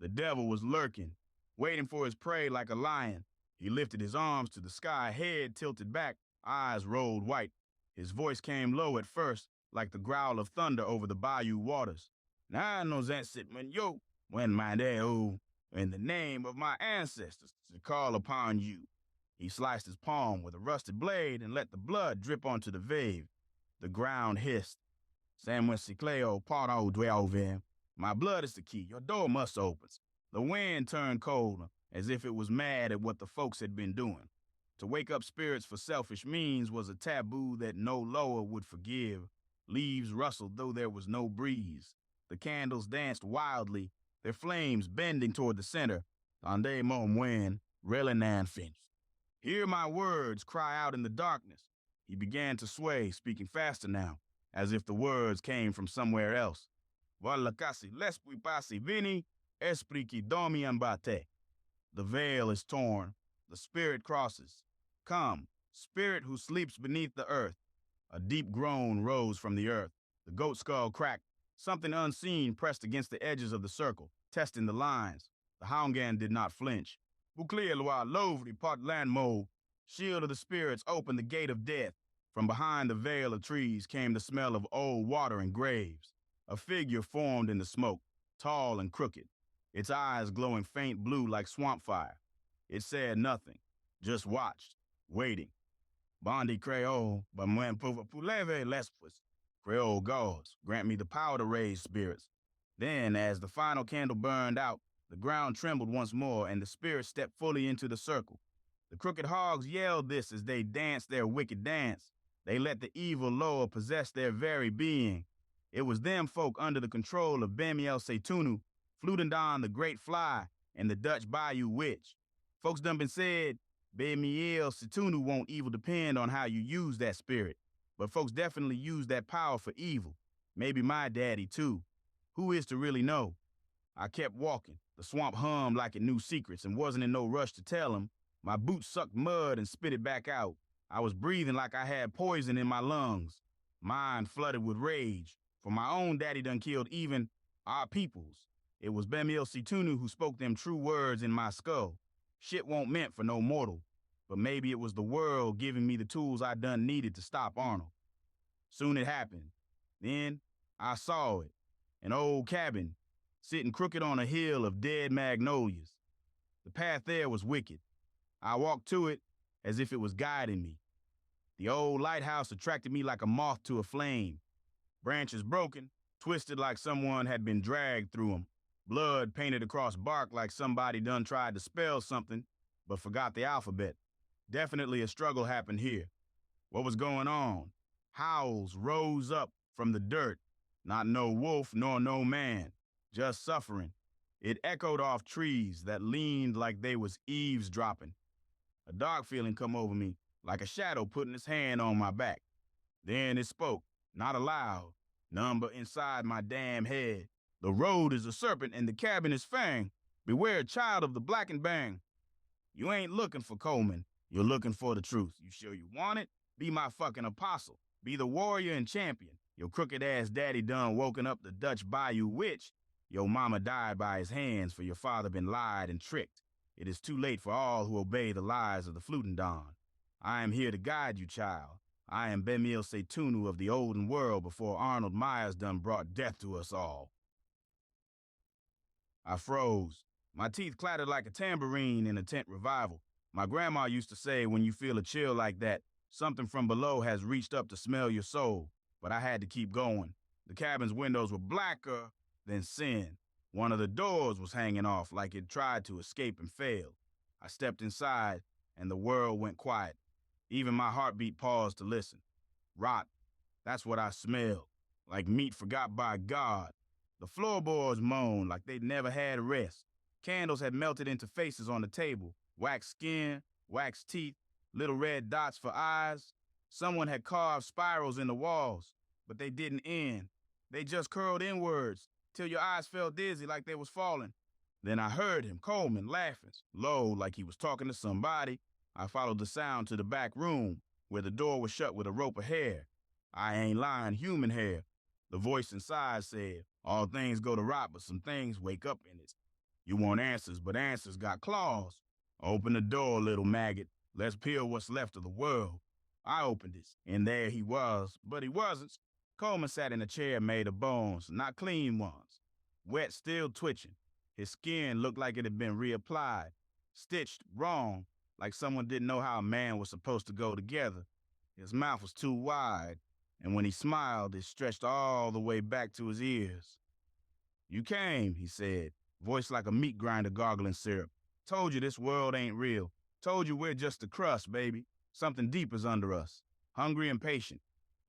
The devil was lurking, waiting for his prey like a lion. He lifted his arms to the sky, head tilted back, eyes rolled white. His voice came low at first, like the growl of thunder over the bayou waters. "Na no zensitman yo, when my deo, in the name of my ancestors, to call upon you." He sliced his palm with a rusted blade and let the blood drip onto the vave. The ground hissed. "Samwesicleo parto dweovim. My blood is the key. Your door must open." The wind turned colder, as if it was mad at what the folks had been doing. To wake up spirits for selfish means was a taboo that no lower would forgive. Leaves rustled though there was no breeze. The candles danced wildly, their flames bending toward the center. Ande momwen, relinan finch. "Hear my words cry out in the darkness." He began to sway, speaking faster now, as if the words came from somewhere else. "Valakasi lespui pasi vini, espriki domi ambate." The veil is torn. The spirit crosses. "Come, spirit who sleeps beneath the earth." A deep groan rose from the earth. The goat skull cracked. Something unseen pressed against the edges of the circle, testing the lines. The Haungan did not flinch. "Buklia loa lovri pot landmo." Shield of the spirits opened the gate of death. From behind the veil of trees came the smell of old water and graves. A figure formed in the smoke, tall and crooked, its eyes glowing faint blue like swamp fire. It said nothing, just watched, waiting. "Bondi Creole, but mwen puleve lespus." Creole gods, grant me the power to raise spirits. Then, as the final candle burned out, the ground trembled once more, and the spirits stepped fully into the circle. The crooked hogs yelled this as they danced their wicked dance. They let the evil lower possess their very being. It was them folk under the control of Bemiel Setunu, Flutendon the Great Fly, and the Dutch Bayou Witch. Folks done been said, Bemiel Setunu won't evil depend on how you use that spirit. But folks definitely use that power for evil. Maybe my daddy, too. Who is to really know? I kept walking. The swamp hummed like it knew secrets and wasn't in no rush to tell them. My boots sucked mud and spit it back out. I was breathing like I had poison in my lungs. Mind flooded with rage, for my own daddy done killed even our peoples. It was Bemiel Setunu who spoke them true words in my skull. Shit won't meant for no mortal. But maybe it was the world giving me the tools I done needed to stop Arnold. Soon it happened. Then I saw it. An old cabin, sitting crooked on a hill of dead magnolias. The path there was wicked. I walked to it as if it was guiding me. The old lighthouse attracted me like a moth to a flame. Branches broken, twisted like someone had been dragged through them. Blood painted across bark like somebody done tried to spell something, but forgot the alphabet. Definitely a struggle happened here. What was going on? Howls rose up from the dirt. Not no wolf nor no man, just suffering. It echoed off trees that leaned like they was eavesdropping. A dark feeling come over me, like a shadow putting its hand on my back. Then it spoke, not aloud, none but inside my damn head. "The road is a serpent and the cabin is fang. Beware, child of the black and bang." You ain't looking for Coleman. You're looking for the truth. You sure you want it? Be my fucking apostle. Be the warrior and champion. Your crooked-ass daddy done woken up the Dutch Bayou Witch. Your mama died by his hands, for your father been lied and tricked. It is too late for all who obey the lies of the Flutendon. I am here to guide you, child. I am Bemiel Setunu of the olden world before Arnold Myers done brought death to us all. I froze. My teeth clattered like a tambourine in a tent revival. My grandma used to say when you feel a chill like that, something from below has reached up to smell your soul. But I had to keep going. The cabin's windows were blacker than sin. One of the doors was hanging off like it tried to escape and failed. I stepped inside, and the world went quiet. Even my heartbeat paused to listen. Rot. That's what I smelled. Like meat forgot by God. The floorboards moaned like they'd never had a rest. Candles had melted into faces on the table, waxed skin, waxed teeth, little red dots for eyes. Someone had carved spirals in the walls, but they didn't end. They just curled inwards till your eyes felt dizzy like they was falling. Then I heard him, Coleman, laughing, low like he was talking to somebody. I followed the sound to the back room, where the door was shut with a rope of hair. I ain't lying, human hair. The voice inside said, all things go to rot, but some things wake up in it. You want answers, but answers got claws. Open the door, little maggot. Let's peel what's left of the world. I opened it, and there he was, but he wasn't. Coleman sat in a chair made of bones, not clean ones. Wet, still twitching. His skin looked like it had been reapplied, stitched wrong, like someone didn't know how a man was supposed to go together. His mouth was too wide, and when he smiled, it stretched all the way back to his ears. You came, he said, voice like a meat grinder gargling syrup. Told you this world ain't real. Told you we're just the crust, baby. Something deep is under us. Hungry and patient.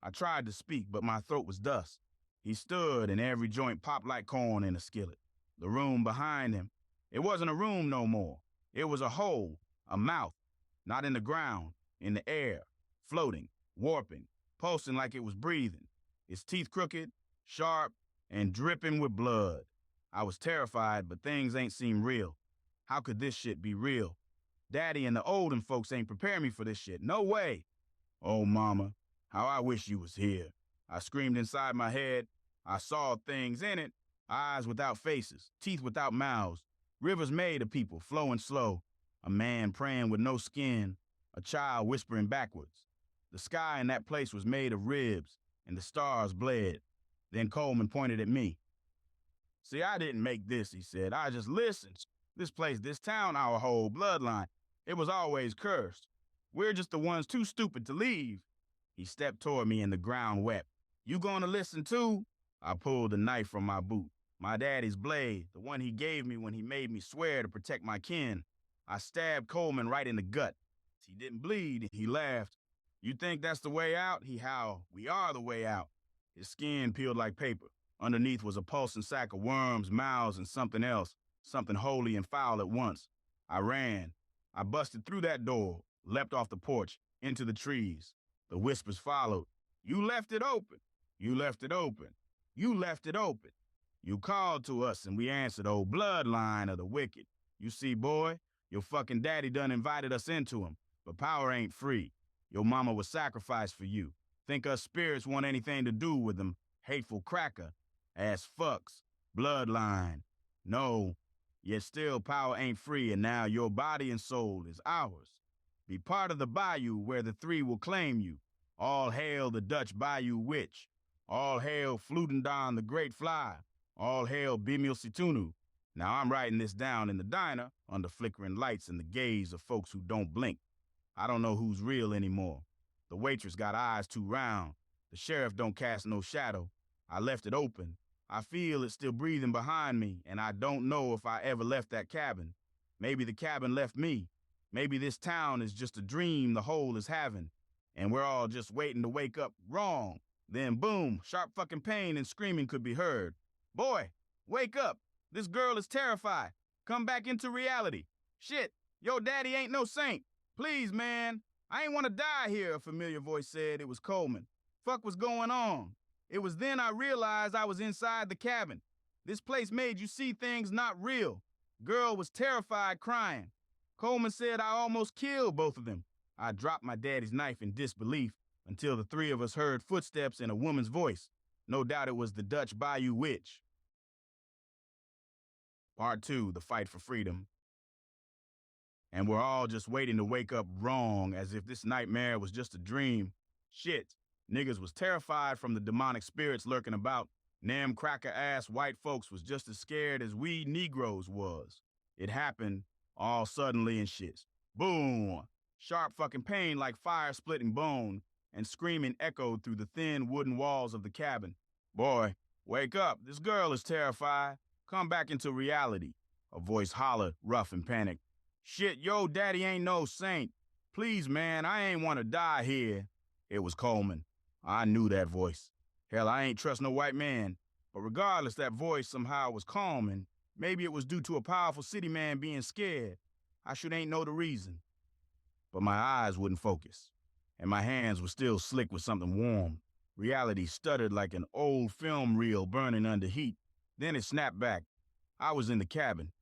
I tried to speak, but my throat was dust. He stood, and every joint popped like corn in a skillet. The room behind him, it wasn't a room no more. It was a hole, a mouth, not in the ground, in the air, floating, warping, pulsing like it was breathing. Its teeth crooked, sharp, and dripping with blood. I was terrified, but things ain't seem real. How could this shit be real? Daddy and the olden folks ain't prepare me for this shit. No way. Oh, mama, how I wish you was here. I screamed inside my head. I saw things in it. Eyes without faces, teeth without mouths, rivers made of people flowing slow, a man praying with no skin, a child whispering backwards. The sky in that place was made of ribs, and the stars bled. Then Coleman pointed at me. See, I didn't make this, he said. I just listened. This place, this town, our whole bloodline, it was always cursed. We're just the ones too stupid to leave. He stepped toward me and the ground wept. You gonna listen too? I pulled the knife from my boot. My daddy's blade, the one he gave me when he made me swear to protect my kin. I stabbed Coleman right in the gut. He didn't bleed. He laughed. You think that's the way out? He howled. We are the way out. His skin peeled like paper. Underneath was a pulsing sack of worms, mouths, and something else, something holy and foul at once. I ran. I busted through that door, leapt off the porch, into the trees. The whispers followed. You left it open. You left it open. You left it open. You called to us and we answered, oh, bloodline of the wicked. You see, boy, your fucking daddy done invited us into him, but power ain't free. Your mama was sacrificed for you. Think us spirits want anything to do with them, hateful cracker, ass fucks, bloodline. No, yet still power ain't free, and now your body and soul is ours. Be part of the bayou where the three will claim you. All hail the Dutch Bayou Witch. All hail Flutendon the Great Fly. All hail Bimil Situnu. Now I'm writing this down in the diner under flickering lights and the gaze of folks who don't blink. I don't know who's real anymore. The waitress got eyes too round. The sheriff don't cast no shadow. I left it open. I feel it still breathing behind me, and I don't know if I ever left that cabin. Maybe the cabin left me. Maybe this town is just a dream the whole is having, and we're all just waiting to wake up wrong. Then boom, sharp fucking pain and screaming could be heard. Boy, wake up. This girl is terrified. Come back into reality. Shit, your daddy ain't no saint. Please, man. I ain't want to die here, a familiar voice said. It was Coleman. Fuck was going on? It was then I realized I was inside the cabin. This place made you see things not real. Girl was terrified, crying. Coleman said I almost killed both of them. I dropped my daddy's knife in disbelief until the three of us heard footsteps and a woman's voice. No doubt it was the Dutch Bayou Witch. Part 2, the fight for freedom. And we're all just waiting to wake up wrong, as if this nightmare was just a dream. Shit, niggas was terrified from the demonic spirits lurking about. Them cracker-ass white folks was just as scared as we Negroes was. It happened all suddenly and shit. Boom! Sharp fucking pain like fire splitting bone, and screaming echoed through the thin wooden walls of the cabin. Boy, wake up, this girl is terrified. Come back into reality. A voice hollered, rough and panicked. Shit, yo, daddy ain't no saint. Please, man, I ain't want to die here. It was Coleman. I knew that voice. Hell, I ain't trust no white man. But regardless, that voice somehow was calm, and maybe it was due to a powerful city man being scared. I should ain't know the reason. But my eyes wouldn't focus, and my hands were still slick with something warm. Reality stuttered like an old film reel burning under heat. Then it snapped back. I was in the cabin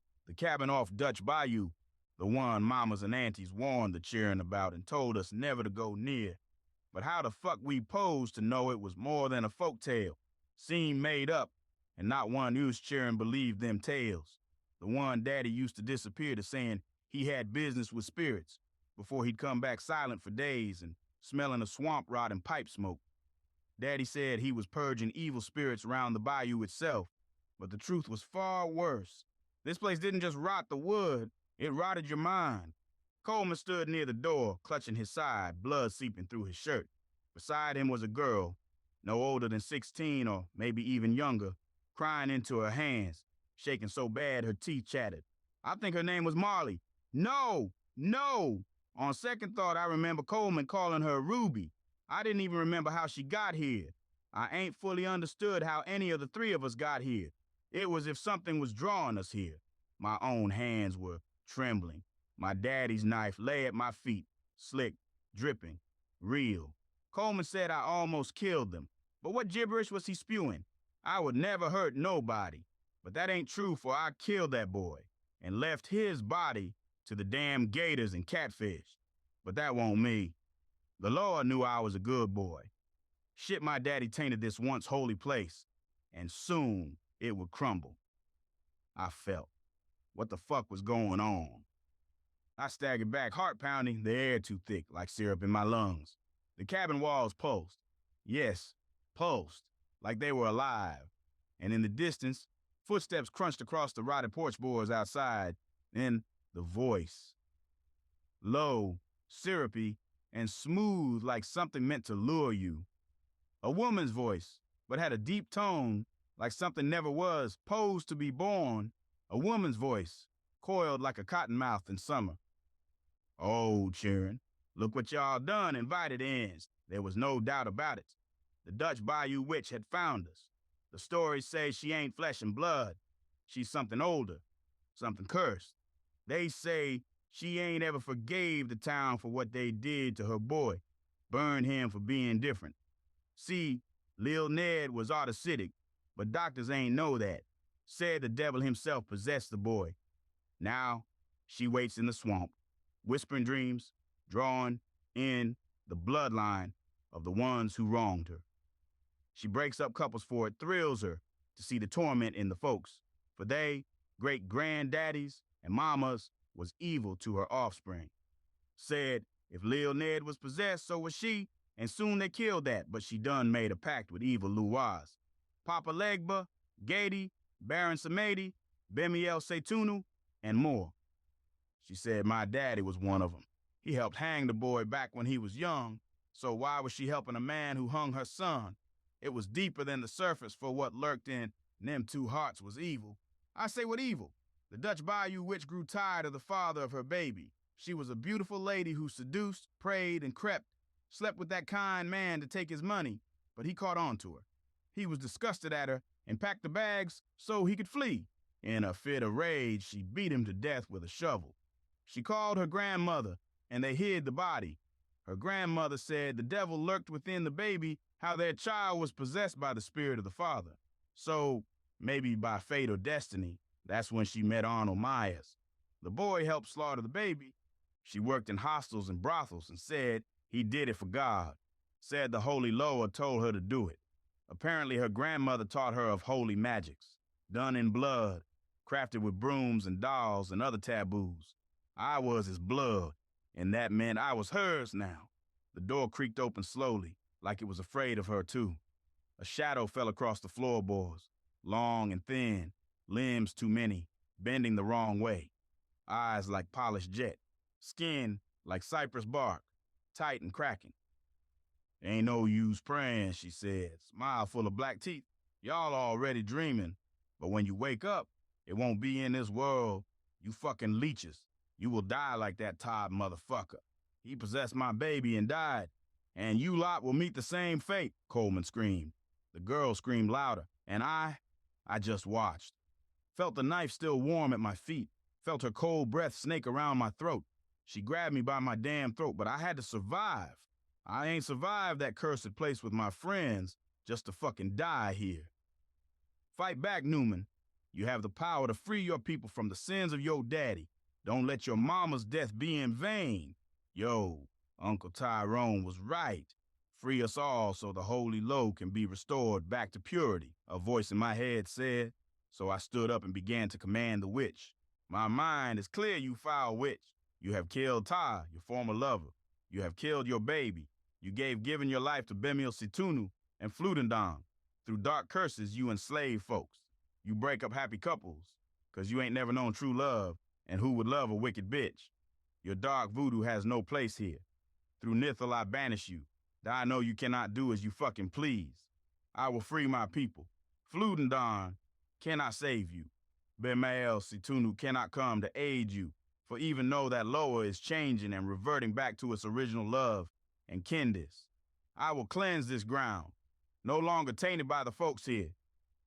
off Dutch Bayou, the one mamas and aunties warned the cheering about and told us never to go near. But how the fuck we posed to know it was more than a folk tale, seemed made up, and not one who's cheering believed them tales. The one Daddy used to disappear to saying he had business with spirits, before he'd come back silent for days and smelling of swamp rot and pipe smoke. Daddy said he was purging evil spirits around the bayou itself, but the truth was far worse. This place didn't just rot the wood, it rotted your mind. Coleman stood near the door, clutching his side, blood seeping through his shirt. Beside him was a girl, no older than 16 or maybe even younger, crying into her hands, shaking so bad her teeth chattered. I think her name was Marley. No! On second thought, I remember Coleman calling her Ruby. I didn't even remember how she got here. I ain't fully understood how any of the three of us got here. It was as if something was drawing us here. My own hands were trembling. My daddy's knife lay at my feet, slick, dripping, real. Coleman said I almost killed them. But what gibberish was he spewing? I would never hurt nobody. But that ain't true, for I killed that boy and left his body to the damn gators and catfish. But that won't me. The Lord knew I was a good boy. Shit, my daddy tainted this once holy place, and soon it would crumble. I felt. What the fuck was going on? I staggered back, heart pounding, the air too thick, like syrup in my lungs. The cabin walls pulsed. Yes, pulsed, like they were alive. And in the distance, footsteps crunched across the rotted porch boards outside. Then the voice. Low, syrupy, and smooth like something meant to lure you. A woman's voice, but had a deep tone, like something never was, posed to be born. A woman's voice, coiled like a cottonmouth in summer. Oh, cheering. Look what y'all done, invited ends. There was no doubt about it. The Dutch Bayou witch had found us. The stories say she ain't flesh and blood. She's something older, something cursed. They say she ain't ever forgave the town for what they did to her boy, burned him for being different. See, Lil Ned was autocitic, but doctors ain't know that. Said the devil himself possessed the boy. Now, she waits in the swamp, whispering dreams, drawn in the bloodline of the ones who wronged her. She breaks up couples for it thrills her to see the torment in the folks, for they, great-granddaddies and mamas, was evil to her offspring. Said if Lil Ned was possessed, so was she, and soon they killed that, but she done made a pact with evil Luaz. Papa Legba, Gady, Baron Samedi, Bemiel Setunu, and more. She said my daddy was one of them. He helped hang the boy back when he was young, so why was she helping a man who hung her son? It was deeper than the surface, for what lurked in them two hearts was evil. I say what evil? The Dutch Bayou witch grew tired of the father of her baby. She was a beautiful lady who seduced, prayed, and crept, slept with that kind man to take his money, but he caught on to her. He was disgusted at her and packed the bags so he could flee. In a fit of rage, she beat him to death with a shovel. She called her grandmother, and they hid the body. Her grandmother said the devil lurked within the baby, how their child was possessed by the spirit of the father. So, maybe by fate or destiny, that's when she met Arnold Myers. The boy helped slaughter the baby. She worked in hostels and brothels and said he did it for God. Said the Holy Loa told her to do it. Apparently her grandmother taught her of holy magics, done in blood, crafted with brooms and dolls and other taboos. I was his blood, and that meant I was hers now. The door creaked open slowly, like it was afraid of her too. A shadow fell across the floorboards, long and thin, limbs too many, bending the wrong way. Eyes like polished jet, skin like cypress bark, tight and cracking. Ain't no use praying, she said, smile full of black teeth. Y'all already dreaming, but when you wake up, it won't be in this world. You fucking leeches. You will die like that Todd motherfucker. He possessed my baby and died, and you lot will meet the same fate, Coleman screamed. The girl screamed louder, and I just watched. Felt the knife still warm at my feet, felt her cold breath snake around my throat. She grabbed me by my damn throat, but I had to survive. I ain't survived that cursed place with my friends just to fucking die here. Fight back, Newman. You have the power to free your people from the sins of your daddy. Don't let your mama's death be in vain. Yo, Uncle Tyrone was right. Free us all so the holy low can be restored back to purity, a voice in my head said. So I stood up and began to command the witch. My mind is clear, you foul witch. You have killed Ty, your former lover. You have killed your baby. You gave given your life to Bemiel Situnu and Flutendam. Through dark curses, you enslave folks. You break up happy couples, 'cause you ain't never known true love, and who would love a wicked bitch? Your dark voodoo has no place here. Through Nithal I banish you. I know you cannot do as you fucking please. I will free my people. Flutendam cannot save you. Bemiel Situnu cannot come to aid you, for even though that lower is changing and reverting back to its original love and kindness, I will cleanse this ground, no longer tainted by the folks here.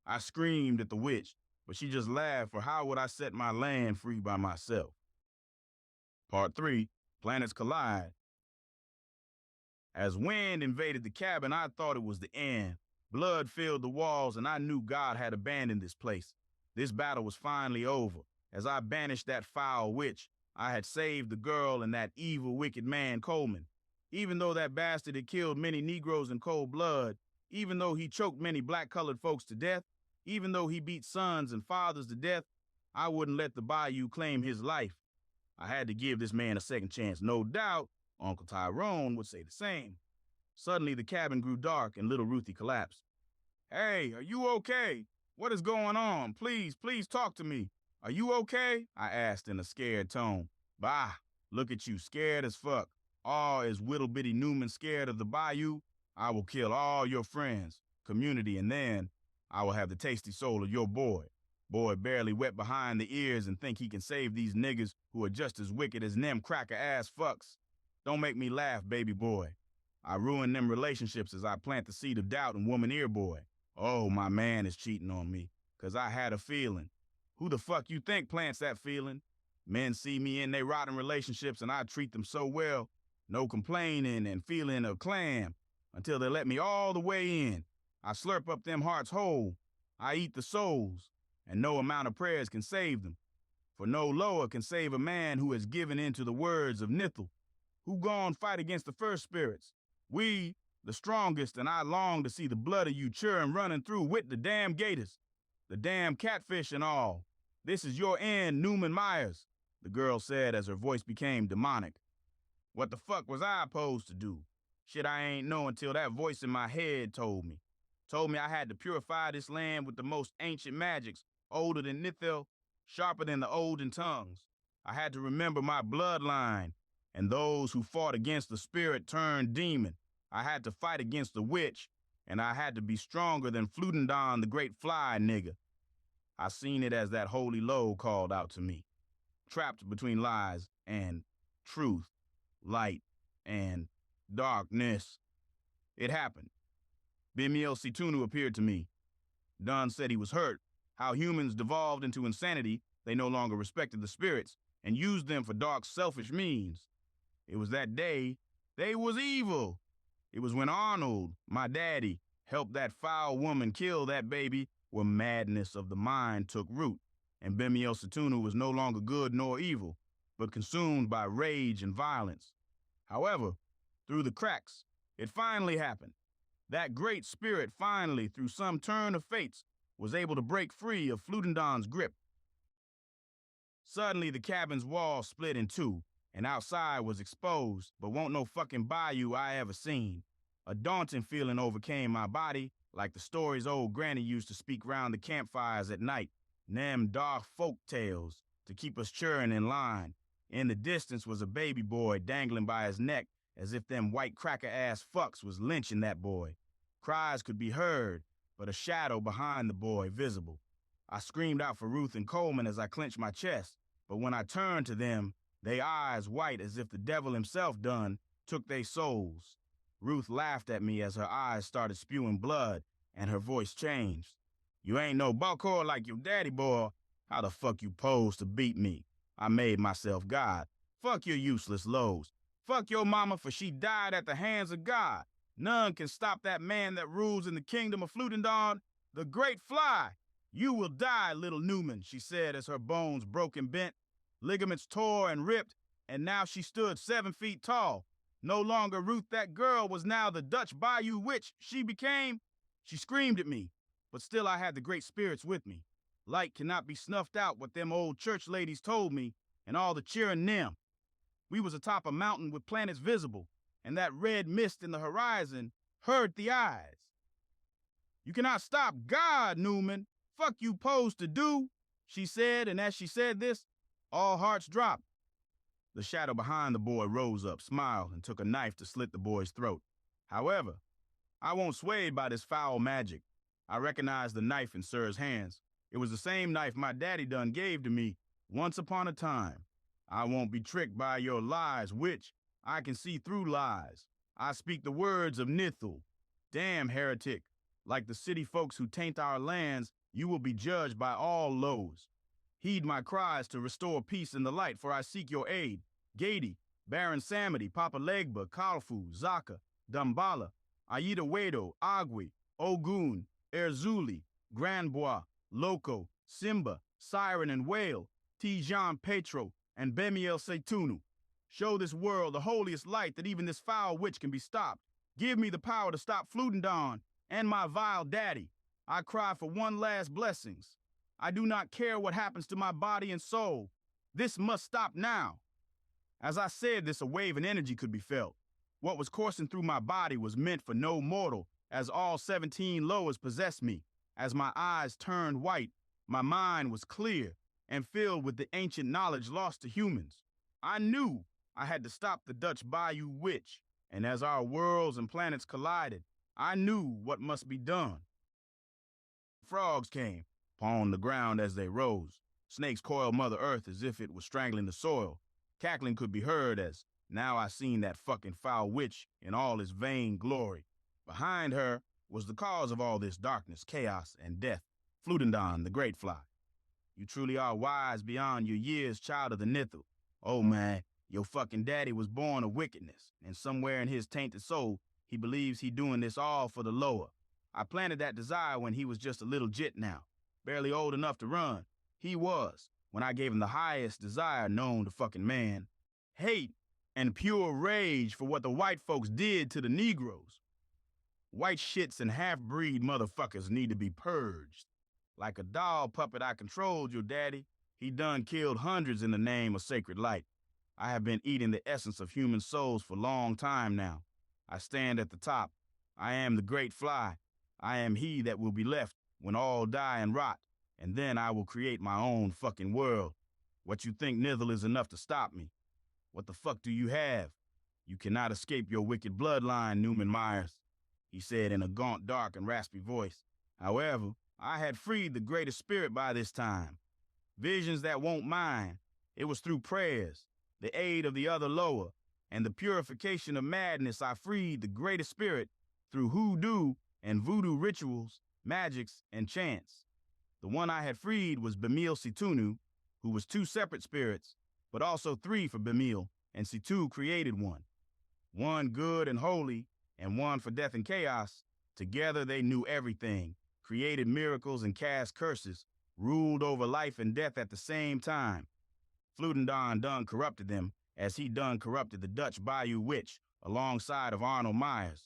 I screamed at the witch, but she just laughed, for how would I set my land free by myself? Part 3, Planets Collide. As wind invaded the cabin, I thought it was the end. Blood filled the walls, and I knew God had abandoned this place. This battle was finally over. As I banished that foul witch, I had saved the girl and that evil, wicked man, Coleman. Even though that bastard had killed many Negroes in cold blood, even though he choked many black-colored folks to death, even though he beat sons and fathers to death, I wouldn't let the Bayou claim his life. I had to give this man a second chance. No doubt, Uncle Tyrone would say the same. Suddenly, the cabin grew dark and little Ruthie collapsed. Hey, are you okay? What is going on? Please talk to me. Are you okay? I asked in a scared tone. Bah, look at you, scared as fuck. Oh, is Whittle Bitty Newman scared of the Bayou? I will kill all your friends, community, and then I will have the tasty soul of your boy. Boy barely wet behind the ears and think he can save these niggas who are just as wicked as them cracker-ass fucks. Don't make me laugh, baby boy. I ruin them relationships as I plant the seed of doubt in woman ear boy. Oh, my man is cheating on me, 'cause I had a feeling. Who the fuck you think plants that feeling? Men see me in they rotten relationships and I treat them so well. No complaining and feeling a clam until they let me all the way in. I slurp up them hearts whole. I eat the souls, and no amount of prayers can save them. For no lower can save a man who has given in to the words of Nithal. Who gone fight against the first spirits? We, the strongest, and I long to see the blood of you churn running through with the damn gators, the damn catfish and all. This is your end, Newman Myers, the girl said as her voice became demonic. What the fuck was I supposed to do? Shit I ain't know until that voice in my head told me. Told me I had to purify this land with the most ancient magics, older than Nithal, sharper than the olden tongues. I had to remember my bloodline and those who fought against the spirit turned demon. I had to fight against the witch, and I had to be stronger than Flutendam, the great fly nigga. I seen it as that holy low called out to me, trapped between lies and truth, light and darkness. It happened. Bemiel Situnu appeared to me. Dunn said he was hurt, how humans devolved into insanity, they no longer respected the spirits, and used them for dark, selfish means. It was that day, they was evil. It was when Arnold, my daddy, helped that foul woman kill that baby, where madness of the mind took root, and Bemiel Situnu was no longer good nor evil, but consumed by rage and violence. However, through the cracks, it finally happened. That great spirit finally, through some turn of fates, was able to break free of Flutendam's grip. Suddenly, the cabin's wall split in two, and outside was exposed, but won't no fucking bayou I ever seen. A daunting feeling overcame my body, like the stories old granny used to speak round the campfires at night, them dark folk tales, to keep us churring in line. In the distance was a baby boy dangling by his neck, as if them white cracker-ass fucks was lynching that boy. Cries could be heard, but a shadow behind the boy visible. I screamed out for Ruth and Coleman as I clenched my chest, but when I turned to them, they eyes white as if the devil himself done took they souls. Ruth laughed at me as her eyes started spewing blood, and her voice changed. You ain't no buckhor like your daddy, boy. How the fuck you pose to beat me? I made myself God. Fuck your useless lows. Fuck your mama, for she died at the hands of God. None can stop that man that rules in the kingdom of Flutendon, the great fly. You will die, little Newman, she said as her bones broke and bent, ligaments tore and ripped, and now she stood 7 feet tall. No longer Ruth that girl was now the Dutch Bayou witch she became. She screamed at me, but still I had the great spirits with me. Light cannot be snuffed out what them old church ladies told me, and all the cheering them. We was atop a mountain with planets visible, and that red mist in the horizon hurt the eyes. You cannot stop God, Newman. Fuck you posed to do, she said, and as she said this, all hearts dropped. The shadow behind the boy rose up, smiled, and took a knife to slit the boy's throat. However, I won't swayed by this foul magic. I recognized the knife in Sir's hands. It was the same knife my daddy done gave to me once upon a time. I won't be tricked by your lies, witch. I can see through lies. I speak the words of Nithul. Damn, heretic. Like the city folks who taint our lands, you will be judged by all lows. Heed my cries to restore peace in the light, for I seek your aid. Gady, Baron Samedi, Papa Legba, Kalfu, Zaka, Dambala, Aida Wedo, Agui, Ogun, Erzuli, Grandbois, Loco, Simba, Siren and Whale, Tijan Petro, and Bemiel Setunu. Show this world the holiest light that even this foul witch can be stopped. Give me the power to stop Flutendon and my vile daddy. I cry for one last blessings. I do not care what happens to my body and soul. This must stop now. As I said this, a wave of energy could be felt. What was coursing through my body was meant for no mortal, as all 17 lowers possessed me. As my eyes turned white, my mind was clear and filled with the ancient knowledge lost to humans. I knew I had to stop the Dutch Bayou witch, and as our worlds and planets collided, I knew what must be done. Frogs came, pawing the ground as they rose. Snakes coiled Mother Earth as if it was strangling the soil. Cackling could be heard as now I seen that fucking foul witch in all its vain glory. Behind her was the cause of all this darkness, chaos, and death, Flutendon, the great fly. You truly are wise beyond your years, child of the Nithul. Oh man, your fucking daddy was born of wickedness, and somewhere in his tainted soul, he believes he doing this all for the lower. I planted that desire when he was just a little jit now, barely old enough to run. He was, when I gave him the highest desire known to fucking man. Hate and pure rage for what the white folks did to the Negroes. White shits and half-breed motherfuckers need to be purged. Like a doll puppet I controlled, your daddy. He done killed hundreds in the name of sacred light. I have been eating the essence of human souls for a long time now. I stand at the top. I am the great fly. I am he that will be left when all die and rot, and then I will create my own fucking world. What you think Nithul is enough to stop me? What the fuck do you have? You cannot escape your wicked bloodline, Newman Myers, he said in a gaunt, dark, and raspy voice. However, I had freed the greatest spirit by this time. Visions that won't mine. It was through prayers, the aid of the other lower, and the purification of madness I freed the greatest spirit through hoodoo and voodoo rituals, magics, and chants. The one I had freed was Bemiel Situnu, who was 2 separate spirits, but also 3 for Bemiel, and Situ created one. One good and holy, and one for death and chaos. Together they knew everything, created miracles and cast curses, ruled over life and death at the same time. Flutendon done corrupted them, as he done corrupted the Dutch Bayou witch, alongside of Arnold Myers.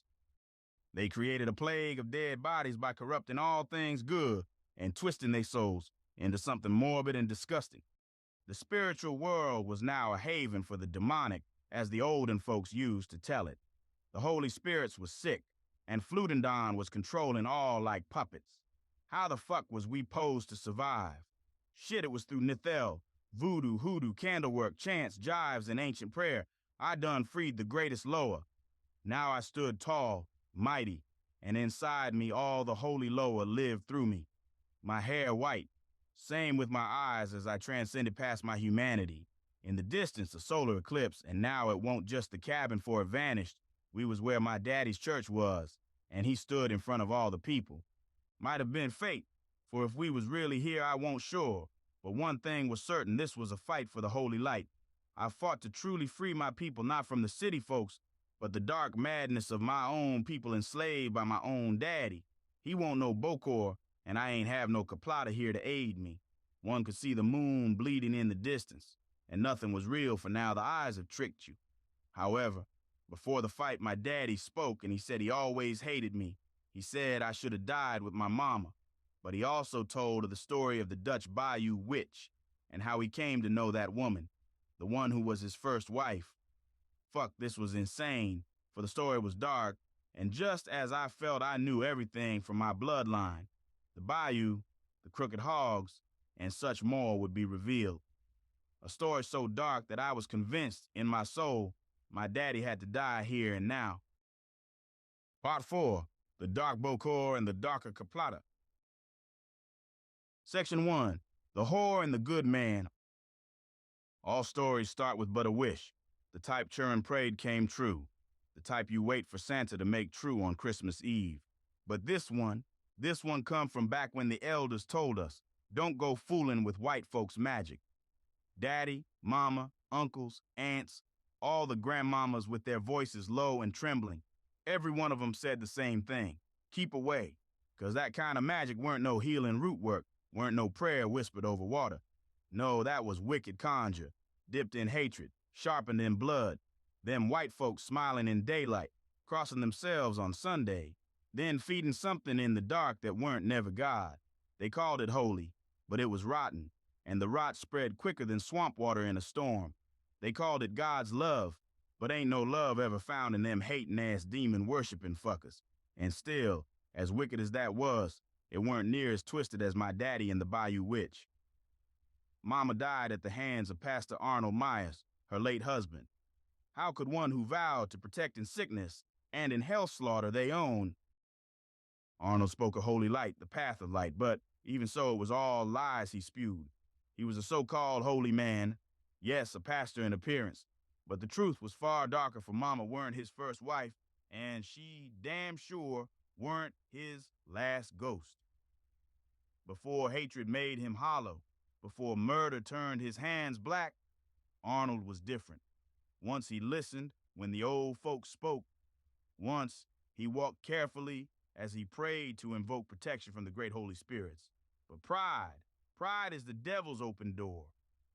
They created a plague of dead bodies by corrupting all things good and twisting their souls into something morbid and disgusting. The spiritual world was now a haven for the demonic, as the olden folks used to tell it. The Holy Spirits was sick, and Flutendon was controlling all like puppets. How the fuck was we posed to survive? Shit, it was through Nithel, voodoo, hoodoo, candlework, chants, jives, and ancient prayer. I done freed the greatest lower. Now I stood tall, mighty, and inside me all the holy lower lived through me. My hair white, same with my eyes as I transcended past my humanity. In the distance, a solar eclipse, and now it won't just the cabin for it vanished. We was where my daddy's church was, and he stood in front of all the people. Might have been fate, for if we was really here, I won't sure. But one thing was certain, this was a fight for the holy light. I fought to truly free my people, not from the city folks, but the dark madness of my own people enslaved by my own daddy. He won't know Bokor, and I ain't have no Kaplata here to aid me. One could see the moon bleeding in the distance, and nothing was real, for now the eyes have tricked you. However, before the fight, my daddy spoke, and he said he always hated me. He said I should have died with my mama, but he also told of the story of the Dutch Bayou witch, and how he came to know that woman, the one who was his first wife. Fuck, this was insane, for the story was dark, and just as I felt I knew everything from my bloodline, the bayou, the crooked hogs, and such more would be revealed. A story so dark that I was convinced in my soul my daddy had to die here and now. Part 4. The Dark Bokor and the Darker Kaplata. Section 1. The Whore and the Good Man. All stories start with but a wish. The type Churin prayed came true. The type you wait for Santa to make true on Christmas Eve. But this one come from back when the elders told us, don't go fooling with white folks' magic. Daddy, mama, uncles, aunts, all the grandmamas with their voices low and trembling, every one of them said the same thing. Keep away, 'cause that kind of magic weren't no healing root work, weren't no prayer whispered over water. No, that was wicked conjure, dipped in hatred, sharpened in blood. Them white folks smiling in daylight, crossing themselves on Sunday, then feeding something in the dark that weren't never God. They called it holy, but it was rotten, and the rot spread quicker than swamp water in a storm. They called it God's love, but ain't no love ever found in them hating-ass demon-worshipping fuckers. And still, as wicked as that was, it weren't near as twisted as my daddy and the Bayou Witch. Mama died at the hands of Pastor Arnold Myers, her late husband. How could one who vowed to protect in sickness and in health slaughter they own? Arnold spoke of holy light, the path of light, but even so, it was all lies he spewed. He was a so-called holy man, yes, a pastor in appearance, but the truth was far darker, for Mama weren't his first wife, and she damn sure weren't his last ghost. Before hatred made him hollow, before murder turned his hands black, Arnold was different. Once he listened when the old folks spoke. Once he walked carefully as he prayed to invoke protection from the great Holy Spirits. But pride is the devil's open door,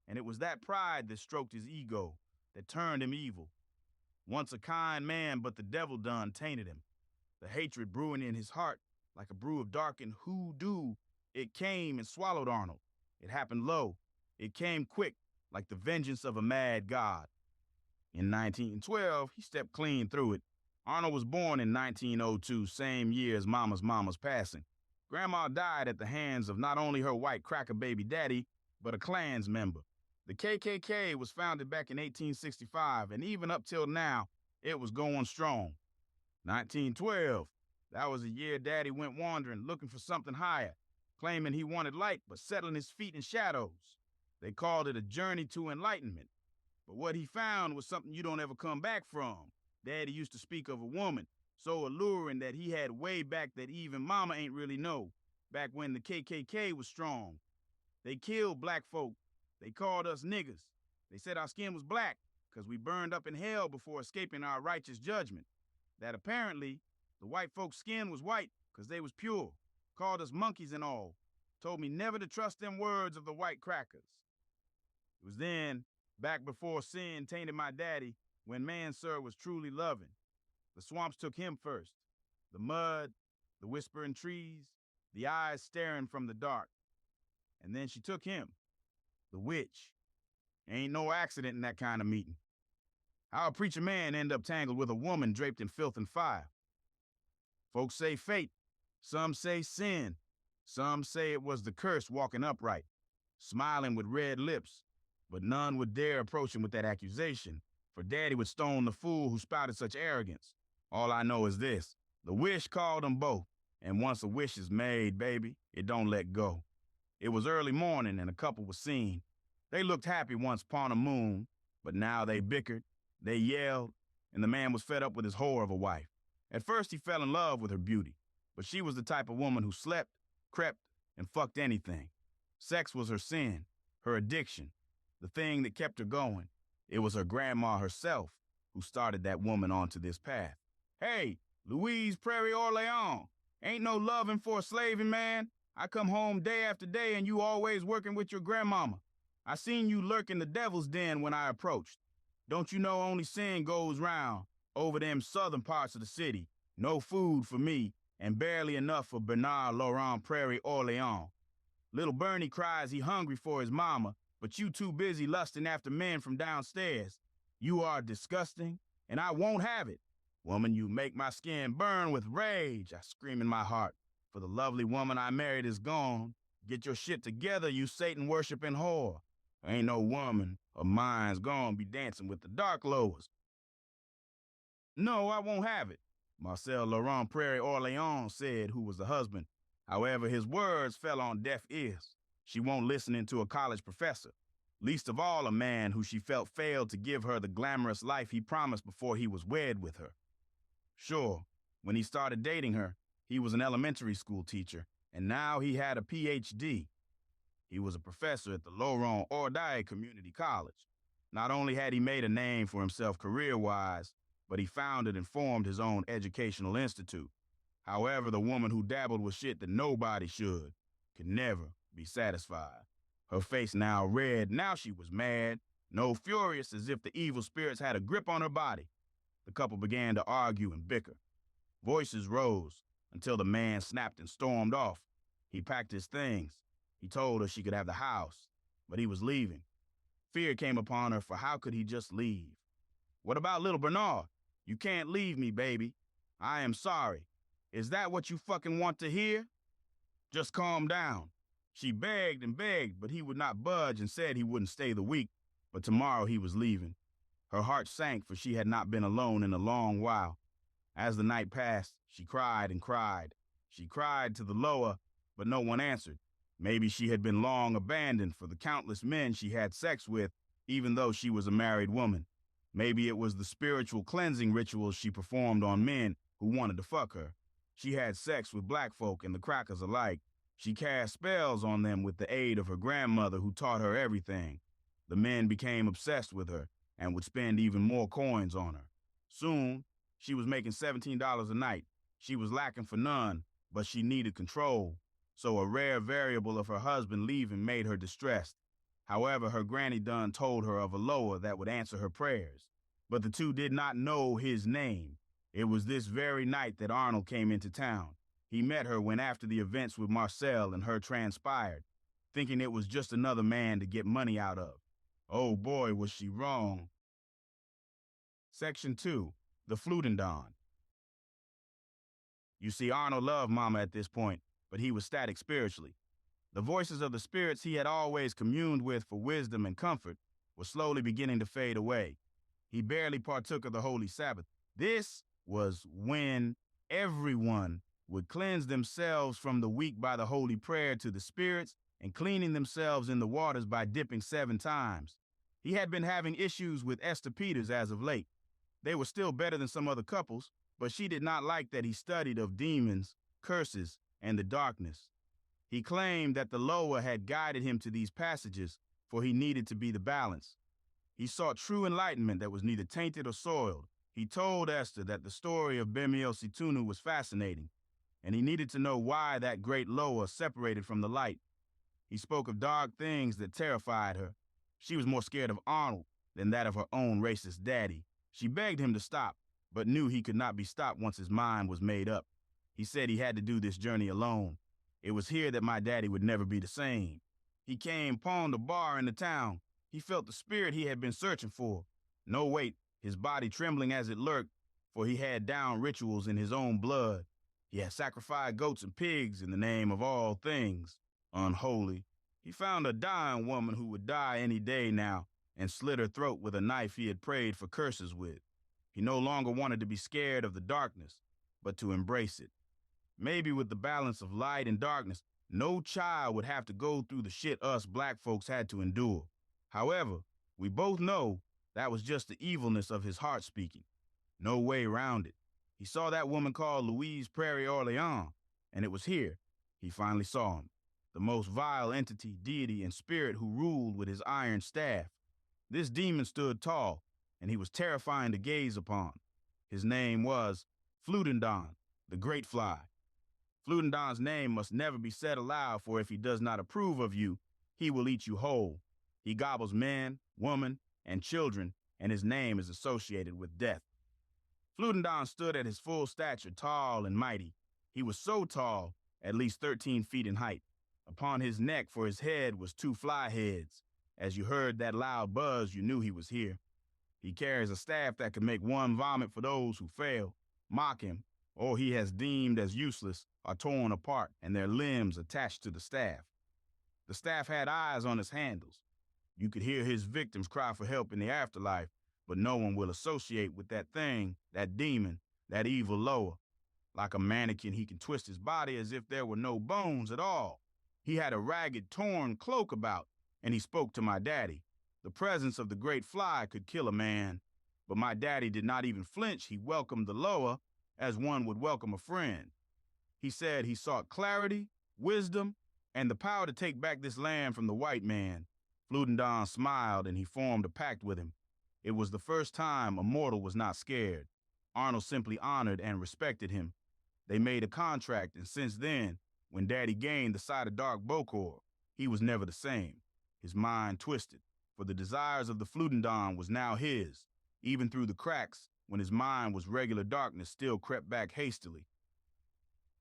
and it was that pride that stroked his ego, that turned him evil. Once a kind man, but the devil done tainted him. The hatred brewing in his heart like a brew of darkened hoodoo, it came and swallowed Arnold. It happened low. It came quick, like the vengeance of a mad god. In 1912, he stepped clean through it. Arnold was born in 1902, same year as Mama's passing. Grandma died at the hands of not only her white cracker baby daddy, but a Klans member. The KKK was founded back in 1865, and even up till now, it was going strong. 1912, that was the year Daddy went wandering, looking for something higher, claiming he wanted light, but settling his feet in shadows. They called it a journey to enlightenment. But what he found was something you don't ever come back from. Daddy used to speak of a woman, so alluring that he had way back that even Mama ain't really know, back when the KKK was strong. They killed black folk. They called us niggers. They said our skin was black, 'cause we burned up in hell before escaping our righteous judgment. That apparently, the white folks' skin was white, 'cause they was pure. Called us monkeys and all. Told me never to trust them words of the white crackers. It was then, back before sin tainted my daddy, when man, sir, was truly loving. The swamps took him first. The mud, the whispering trees, the eyes staring from the dark. And then she took him, the witch. Ain't no accident in that kind of meeting. How'll a preacher man end up tangled with a woman draped in filth and fire? Folks say fate. Some say sin. Some say it was the curse walking upright, smiling with red lips, but none would dare approach him with that accusation, for Daddy would stone the fool who spouted such arrogance. All I know is this: the wish called them both, and once a wish is made, baby, it don't let go. It was early morning and a couple was seen. They looked happy once upon a moon, but now they bickered, they yelled, and the man was fed up with his whore of a wife. At first he fell in love with her beauty, but she was the type of woman who slept crept, and fucked anything. Sex was her sin, her addiction, the thing that kept her going. It was her grandma herself who started that woman onto this path. Hey, Louise Prairie Orleans, ain't no loving for a slaving man. I come home day after day and you always working with your grandmama. I seen you lurking the devil's den when I approached. Don't you know only sin goes round over them southern parts of the city? No food for me and barely enough for Bernard Laurent Prairie Orleans. Little Bernie cries he hungry for his mama, but you too busy lusting after men from downstairs. You are disgusting, and I won't have it. Woman, you make my skin burn with rage, I scream in my heart. For the lovely woman I married is gone. Get your shit together, you Satan-worshipping whore. Ain't no woman of mine's gonna be dancing with the dark lowers. No, I won't have it, Marcel Laurent Prairie Orleans said, who was the husband. However, his words fell on deaf ears. She won't listen to a college professor, least of all a man who she felt failed to give her the glamorous life he promised before he was wed with her. Sure, when he started dating her, he was an elementary school teacher, and now he had a Ph.D. He was a professor at the Laurent Ordaille Community College. Not only had he made a name for himself career-wise, but he founded and formed his own educational institute. However, the woman who dabbled with shit that nobody should could never be satisfied. Her face now red, now she was mad, no furious as if the evil spirits had a grip on her body. The couple began to argue and bicker. Voices rose until the man snapped and stormed off. He packed his things. He told her she could have the house, but he was leaving. Fear came upon her, for how could he just leave? What about little Bernard? You can't leave me, baby. I am sorry. Is that what you fucking want to hear? Just calm down. She begged and begged, but he would not budge and said he wouldn't stay the week, but tomorrow he was leaving. Her heart sank, for she had not been alone in a long while. As the night passed, she cried and cried. She cried to the lower, but no one answered. Maybe she had been long abandoned for the countless men she had sex with, even though she was a married woman. Maybe it was the spiritual cleansing rituals she performed on men who wanted to fuck her. She had sex with black folk and the crackers alike. She cast spells on them with the aid of her grandmother who taught her everything. The men became obsessed with her and would spend even more coins on her. Soon, she was making $17 a night. She was lacking for none, but she needed control. So a rare variable of her husband leaving made her distressed. However, her granny done told her of a lower that would answer her prayers. But the two did not know his name. It was this very night that Arnold came into town. He met her when after the events with Marcel and her transpired, thinking it was just another man to get money out of. Oh boy, was she wrong. Section 2. The Flutendon. You see, Arnold loved Mama at this point, but he was static spiritually. The voices of the spirits he had always communed with for wisdom and comfort were slowly beginning to fade away. He barely partook of the Holy Sabbath. This was when everyone would cleanse themselves from the weak by the holy prayer to the spirits and cleaning themselves in the waters by dipping 7 times. He had been having issues with Esther Peters as of late. They were still better than some other couples, but she did not like that he studied of demons, curses, and the darkness. He claimed that the lower had guided him to these passages, for he needed to be the balance. He sought true enlightenment that was neither tainted or soiled. He told Esther that the story of Bemio Situnu was fascinating, and he needed to know why that great lower separated from the light. He spoke of dark things that terrified her. She was more scared of Arnold than that of her own racist daddy. She begged him to stop, but knew he could not be stopped once his mind was made up. He said he had to do this journey alone. It was here that my daddy would never be the same. He came upon the bar in the town. He felt the spirit he had been searching for. No wait, his body trembling as it lurked, for he had down rituals in his own blood. He had sacrificed goats and pigs in the name of all things unholy. He found a dying woman who would die any day now and slit her throat with a knife he had prayed for curses with. He no longer wanted to be scared of the darkness, but to embrace it. Maybe with the balance of light and darkness, no child would have to go through the shit us black folks had to endure. However, we both know that was just the evilness of his heart speaking. No way around it. He saw that woman called Louise Prairie Orleans, and it was here. He finally saw him, the most vile entity, deity, and spirit who ruled with his iron staff. This demon stood tall, and he was terrifying to gaze upon. His name was Fludendon, the Great Fly. Fludendon's name must never be said aloud, for if he does not approve of you, he will eat you whole. He gobbles men, women, and children, and his name is associated with death. Fludendon stood at his full stature, tall and mighty. He was so tall, at least 13 feet in height. Upon his neck for his head was 2 fly heads. As you heard that loud buzz, you knew he was here. He carries a staff that can make one vomit for those who fail, mock him, or he has deemed as useless, are torn apart and their limbs attached to the staff. The staff had eyes on its handles. You could hear his victims cry for help in the afterlife, but no one will associate with that thing, that demon, that evil lower. Like a mannequin, he can twist his body as if there were no bones at all. He had a ragged, torn cloak about, and he spoke to my daddy. The presence of the Great Fly could kill a man, but my daddy did not even flinch. He welcomed the lower as one would welcome a friend. He said he sought clarity, wisdom, and the power to take back this land from the white man. Fludendon smiled, and he formed a pact with him. It was the first time a mortal was not scared. Arnold simply honored and respected him. They made a contract, and since then, when Daddy gained the sight of Dark Bokor, he was never the same. His mind twisted, for the desires of the Fludendon was now his. Even through the cracks, when his mind was regular darkness, still crept back hastily.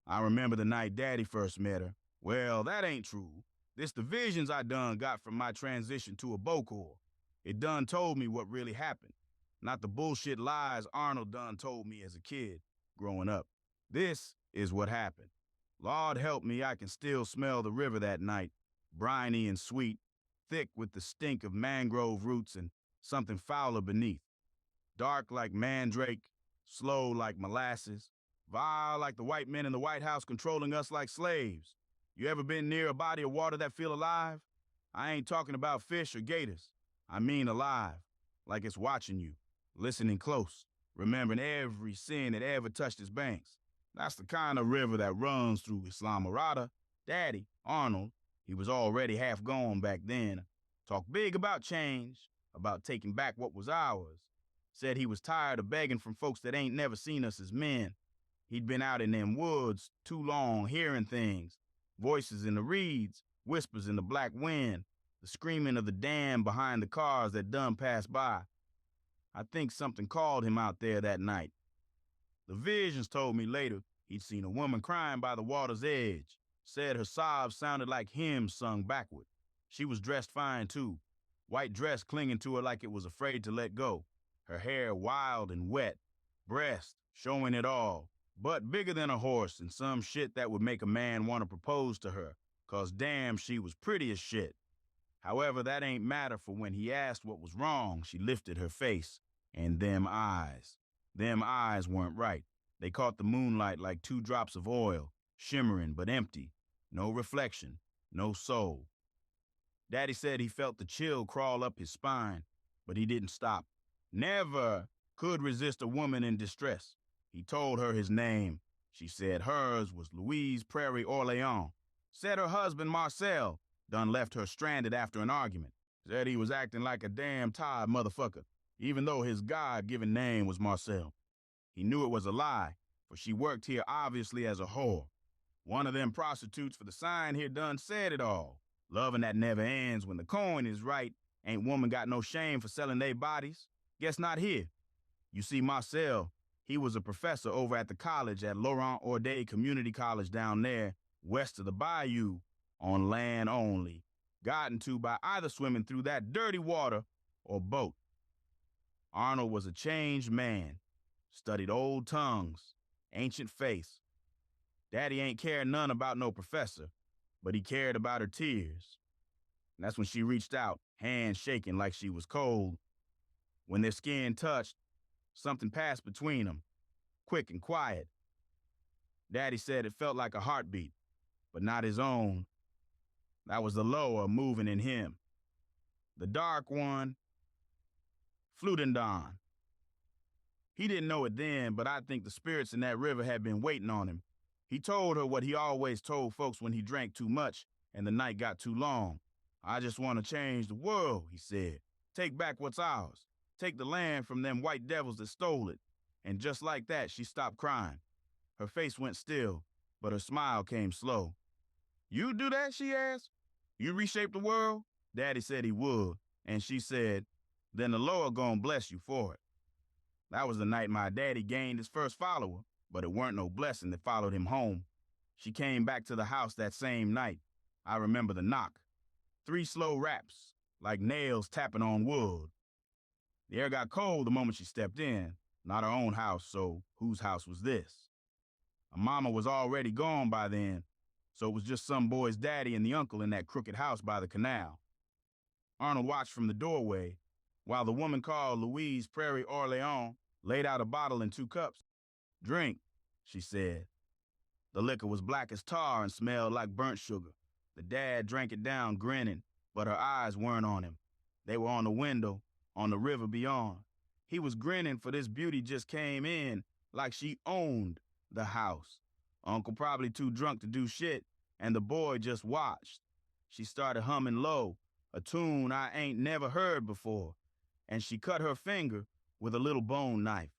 I remember the night Daddy first met her. Well, that ain't true. This the visions I done got from my transition to a Bokor. It done told me what really happened, not the bullshit lies Arnold done told me as a kid, growing up. This is what happened. Lord help me, I can still smell the river that night, briny and sweet, thick with the stink of mangrove roots and something fouler beneath. Dark like mandrake, slow like molasses, vile like the white men in the White House controlling us like slaves. You ever been near a body of water that feel alive? I ain't talking about fish or gators. I mean alive, like it's watching you, listening close, remembering every sin that ever touched its banks. That's the kind of river that runs through Islamorada. Daddy, Arnold, he was already half gone back then, talked big about change, about taking back what was ours. Said he was tired of begging from folks that ain't never seen us as men. He'd been out in them woods too long hearing things, voices in the reeds, whispers in the black wind, the screaming of the dam behind the cars that done passed by. I think something called him out there that night. The visions told me later he'd seen a woman crying by the water's edge, said her sobs sounded like hymns sung backward. She was dressed fine too, white dress clinging to her like it was afraid to let go, her hair wild and wet, breast showing it all, butt bigger than a horse and some shit that would make a man want to propose to her, 'cause damn she was pretty as shit. However, that ain't matter, for when he asked what was wrong, she lifted her face, and them eyes weren't right. They caught the moonlight like 2 drops of oil, shimmering but empty, no reflection, no soul. Daddy said he felt the chill crawl up his spine, but he didn't stop. Never could resist a woman in distress. He told her his name. She said hers was Louise Prairie Orleans. Said her husband, Marcel, done left her stranded after an argument. Said he was acting like a damn tired motherfucker, even though his God-given name was Marcel. He knew it was a lie, for she worked here obviously as a whore. One of them prostitutes for the sign here done said it all. Loving that never ends when the coin is right. Ain't woman got no shame for selling they bodies? Guess not here. You see, Marcel, he was a professor over at the college at Laurent Ordet Community College down there, west of the Bayou, on land only, gotten to by either swimming through that dirty water or boat. Arnold was a changed man, studied old tongues, ancient faiths. Daddy ain't cared none about no professor, but he cared about her tears. And that's when she reached out, hands shaking like she was cold. When their skin touched, something passed between them, quick and quiet. Daddy said it felt like a heartbeat, but not his own. That was the lower moving in him. The dark one, Fludendon. He didn't know it then, but I think the spirits in that river had been waiting on him. He told her what he always told folks when he drank too much and the night got too long. I just want to change the world, he said. Take back what's ours. Take the land from them white devils that stole it. And just like that, she stopped crying. Her face went still, but her smile came slow. You do that, she asked? You reshape the world? Daddy said he would, and she said, then the Lord gonna bless you for it. That was the night my daddy gained his first follower, but it weren't no blessing that followed him home. She came back to the house that same night. I remember the knock. 3 slow raps, like nails tapping on wood. The air got cold the moment she stepped in. Not her own house, so whose house was this? Her mama was already gone by then, so it was just some boy's daddy and the uncle in that crooked house by the canal. Arnold watched from the doorway, while the woman called Louise Prairie Orleans laid out a bottle and 2 cups. Drink, she said. The liquor was black as tar and smelled like burnt sugar. The dad drank it down, grinning, but her eyes weren't on him. They were on the window, on the river beyond. He was grinning, for this beauty just came in like she owned the house. Uncle probably too drunk to do shit, and the boy just watched. She started humming low, a tune I ain't never heard before, and she cut her finger with a little bone knife.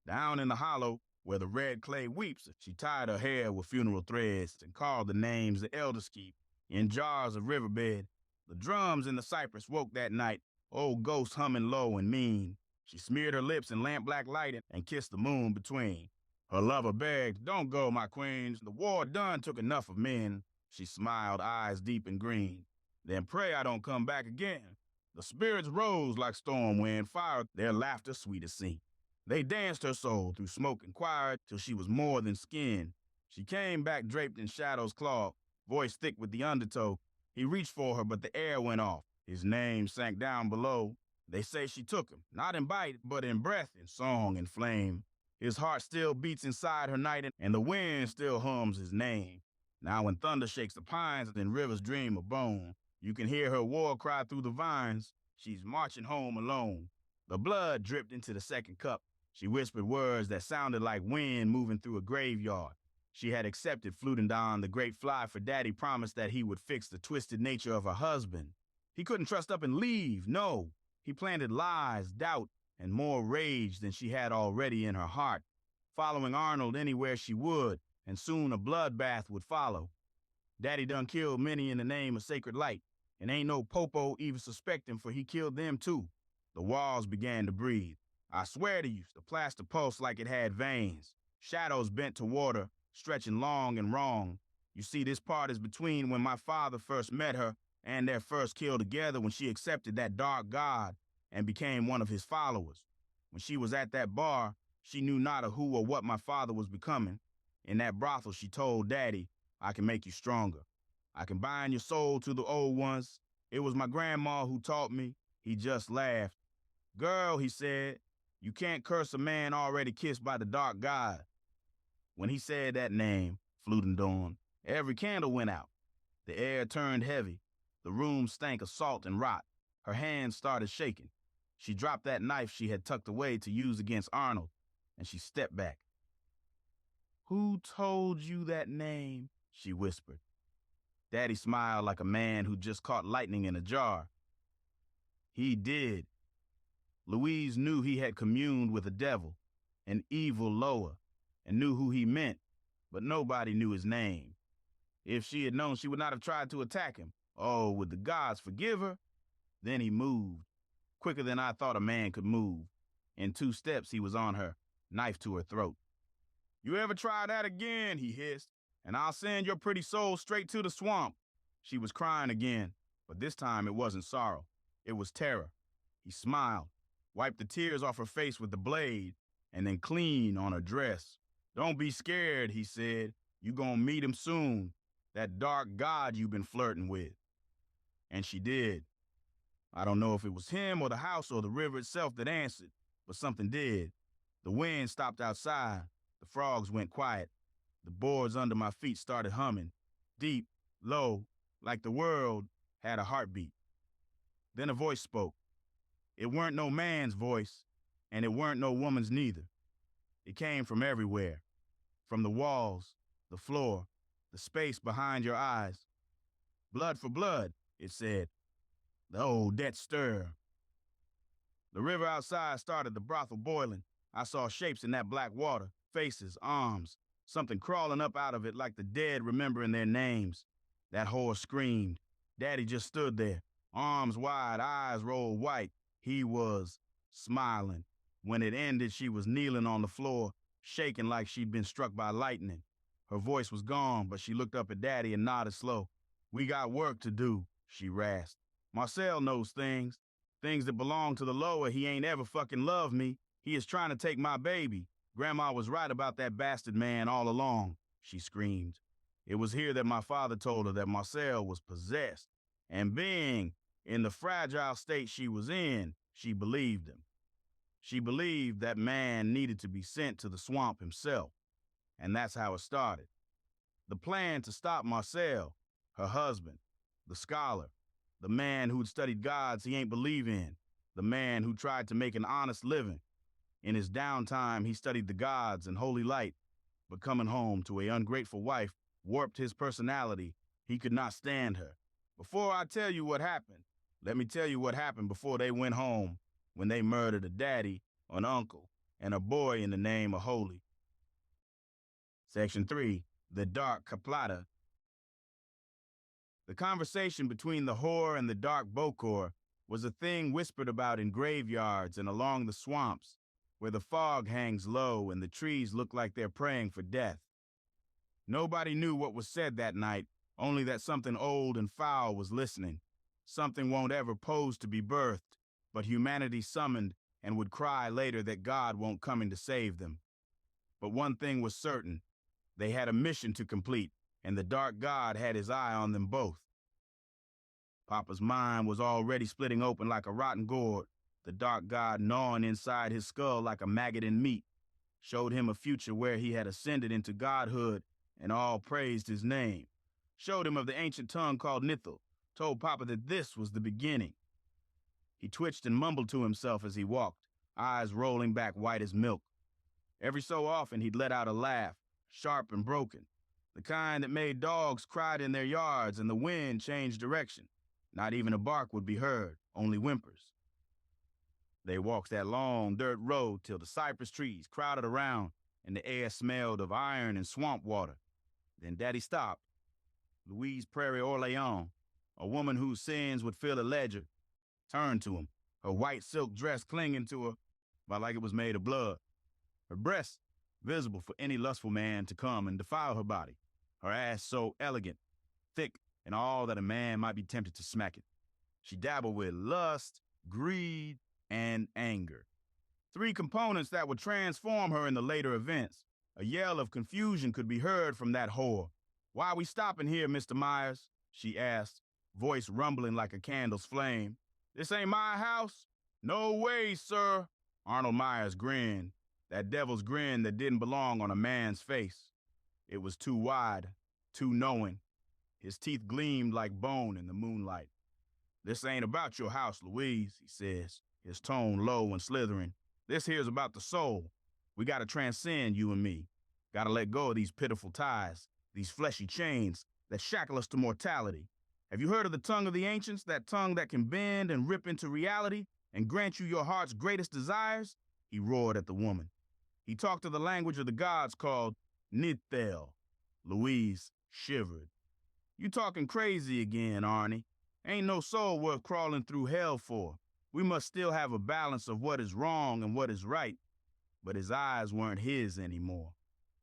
Down in the hollow, where the red clay weeps, she tied her hair with funeral threads and called the names the elders keep in jars of riverbed. The drums in the cypress woke that night, old ghost humming low and mean. She smeared her lips in lamp-black light and kissed the moon between. Her lover begged, don't go, my queens. The war done took enough of men. She smiled, eyes deep and green. Then pray I don't come back again. The spirits rose like storm wind, fire, their laughter sweet as sea. They danced her soul through smoke and choir till she was more than skin. She came back draped in shadow's cloth, voice thick with the undertow. He reached for her, but the air went off. His name sank down below. They say she took him, not in bite, but in breath, in song and flame. His heart still beats inside her night, and the wind still hums his name. Now when thunder shakes the pines and rivers dream of bone, you can hear her war cry through the vines. She's marching home alone. The blood dripped into the second cup. She whispered words that sounded like wind moving through a graveyard. She had accepted fluting down the great fly, for Daddy promised that he would fix the twisted nature of her husband. He couldn't trust up and leave, no. He planted lies, doubt, and more rage than she had already in her heart, following Arnold anywhere she would, and soon a bloodbath would follow. Daddy done killed many in the name of sacred light, and ain't no popo even suspect him, for he killed them too. The walls began to breathe. I swear to you, the plaster pulsed like it had veins. Shadows bent toward her, stretching long and wrong. You see, this part is between when my father first met her and their first kill together, when she accepted that dark god and became one of his followers. When she was at that bar, she knew not of who or what my father was becoming. In that brothel, she told Daddy, I can make you stronger. I can bind your soul to the old ones. It was my grandma who taught me. He just laughed. Girl, he said, you can't curse a man already kissed by the dark god. When he said that name, fluting dawn, every candle went out. The air turned heavy. The room stank of salt and rot. Her hands started shaking. She dropped that knife she had tucked away to use against Arnold, and she stepped back. Who told you that name? She whispered. Daddy smiled like a man who just caught lightning in a jar. He did. Louise knew he had communed with a devil, an evil lower, and knew who he meant, but nobody knew his name. If she had known, she would not have tried to attack him. Oh, would the gods forgive her? Then he moved, quicker than I thought a man could move. In 2 steps, he was on her, knife to her throat. You ever try that again, he hissed, and I'll send your pretty soul straight to the swamp. She was crying again, but this time it wasn't sorrow. It was terror. He smiled, wiped the tears off her face with the blade, and then cleaned on her dress. Don't be scared, he said. You gonna meet him soon, that dark god you've been flirting with. And she did. I don't know if it was him or the house or the river itself that answered, but something did. The wind stopped outside. The frogs went quiet. The boards under my feet started humming, deep, low, like the world had a heartbeat. Then a voice spoke. It weren't no man's voice, and it weren't no woman's neither. It came from everywhere, from the walls, the floor, the space behind your eyes. Blood for blood, it said. The old debt stir. The river outside started the brothel boiling. I saw shapes in that black water, faces, arms, something crawling up out of it like the dead remembering their names. That whore screamed. Daddy just stood there, arms wide, eyes rolled white. He was smiling. When it ended, she was kneeling on the floor, shaking like she'd been struck by lightning. Her voice was gone, but she looked up at Daddy and nodded slow. We got work to do, she rasped. Marcel knows things that belong to the lower. He ain't ever fucking loved me. He is trying to take my baby. Grandma was right about that bastard man all along, she screamed. It was here that my father told her that Marcel was possessed, and being in the fragile state she was in, she believed him. She believed that man needed to be sent to the swamp himself, and that's how it started. The plan to stop Marcel, her husband, the scholar, the man who'd studied gods he ain't believe in, the man who tried to make an honest living. In his downtime, he studied the gods and holy light, but coming home to an ungrateful wife warped his personality. He could not stand her. Before I tell you what happened, let me tell you what happened before they went home, when they murdered a daddy, an uncle, and a boy in the name of Holy. Section 3, The Dark Caplata. The conversation between the whore and the dark Bokor was a thing whispered about in graveyards and along the swamps, where the fog hangs low and the trees look like they're praying for death. Nobody knew what was said that night, only that something old and foul was listening. Something won't ever pose to be birthed, but humanity summoned and would cry later that God won't come in to save them. But one thing was certain. They had a mission to complete, and the dark god had his eye on them both. Papa's mind was already splitting open like a rotten gourd, the dark god gnawing inside his skull like a maggot in meat, showed him a future where he had ascended into godhood and all praised his name, showed him of the ancient tongue called Nithal, told Papa that this was the beginning. He twitched and mumbled to himself as he walked, eyes rolling back white as milk. Every so often he'd let out a laugh, sharp and broken, the kind that made dogs cry in their yards and the wind changed direction. Not even a bark would be heard, only whimpers. They walked that long dirt road till the cypress trees crowded around and the air smelled of iron and swamp water. Then Daddy stopped. Louise Prairie Orleans, a woman whose sins would fill a ledger, turned to him, her white silk dress clinging to her, but like it was made of blood. Her breasts visible for any lustful man to come and defile her body. Her ass so elegant, thick, and all that a man might be tempted to smack it. She dabbled with lust, greed, and anger. 3 components that would transform her in the later events. A yell of confusion could be heard from that whore. "Why are we stopping here, Mr. Myers?" she asked, voice rumbling like a candle's flame. "This ain't my house?" "No way, sir." Arnold Myers grinned, that devil's grin that didn't belong on a man's face. It was too wide, too knowing. His teeth gleamed like bone in the moonlight. "This ain't about your house, Louise," he says, his tone low and slithering. "This here's about the soul. We gotta transcend, you and me. Gotta let go of these pitiful ties, these fleshy chains that shackle us to mortality. Have you heard of the tongue of the ancients, that tongue that can bend and rip into reality and grant you your heart's greatest desires?" He roared at the woman. He talked of the language of the gods called Nithal. Louise shivered. "You talking crazy again, Arnie. Ain't no soul worth crawling through hell for. We must still have a balance of what is wrong and what is right." But his eyes weren't his anymore.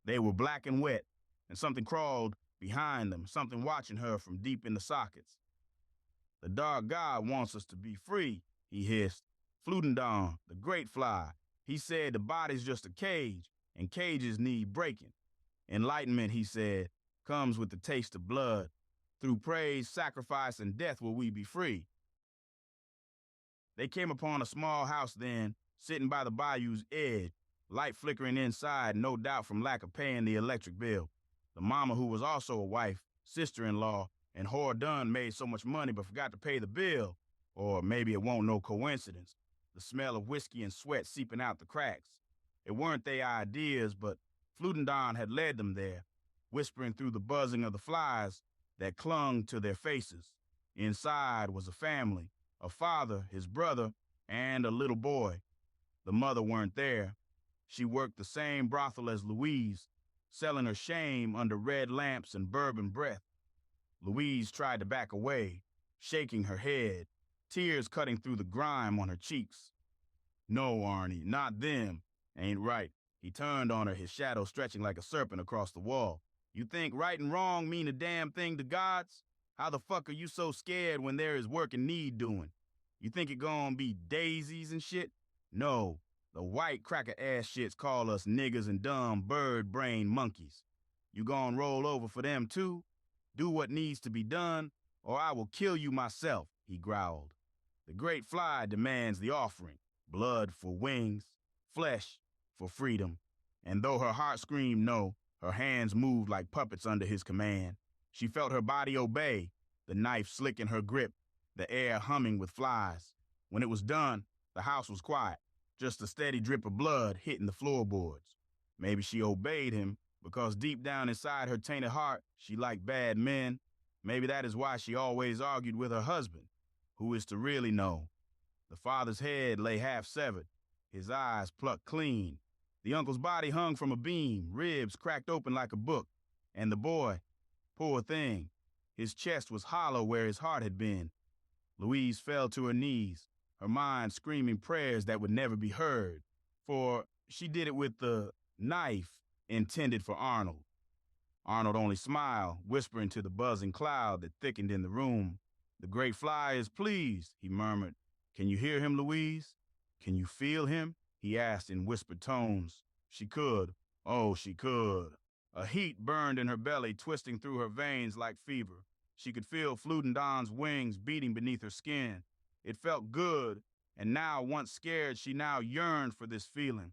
They were black and wet, and something crawled behind them, something watching her from deep in the sockets. "The dark god wants us to be free," he hissed. "Flutendon, the great fly, he said the body's just a cage, and cages need breaking. Enlightenment, he said, comes with the taste of blood. Through praise, sacrifice, and death will we be free." They came upon a small house then, sitting by the bayou's edge, light flickering inside, no doubt from lack of paying the electric bill. The mama, who was also a wife, sister-in-law, and whore done made so much money but forgot to pay the bill. Or maybe it won't no coincidence. The smell of whiskey and sweat seeping out the cracks. It weren't their ideas, but Flutendon had led them there. whispering through the buzzing of the flies that clung to their faces. Inside was a family, a father, his brother, and a little boy. The mother weren't there. She worked the same brothel as Louise, selling her shame under red lamps and bourbon breath. Louise tried to back away, shaking her head, tears cutting through the grime on her cheeks. No, Arnie, not them. Ain't right. He turned on her, his shadow stretching like a serpent across the wall. You think right and wrong mean a damn thing to gods? How the fuck are you so scared when there is work and need doing? You think it gonna be daisies and shit? No, the white cracker-ass shits call us niggas and dumb bird-brained monkeys. You gonna roll over for them too? Do what needs to be done, or I will kill you myself, he growled. The great fly demands the offering, blood for wings, flesh for freedom. And though her heart screamed no, her hands moved like puppets under his command. She felt her body obey, the knife slick in her grip, the air humming with flies. When it was done, the house was quiet, just a steady drip of blood hitting the floorboards. Maybe she obeyed him because deep down inside her tainted heart, she liked bad men. Maybe that is why she always argued with her husband. Who is to really know? The father's head lay half severed, his eyes plucked clean. The uncle's body hung from a beam, ribs cracked open like a book. And the boy, poor thing, his chest was hollow where his heart had been. Louise fell to her knees, her mind screaming prayers that would never be heard, for she did it with the knife intended for Arnold. Arnold only smiled, whispering to the buzzing cloud that thickened in the room. The great fly is pleased, he murmured. Can you hear him, Louise? Can you feel him? He asked in whispered tones. She could. Oh, she could. A heat burned in her belly, twisting through her veins like fever. She could feel Fludendon's wings beating beneath her skin. It felt good, and now, once scared, she now yearned for this feeling.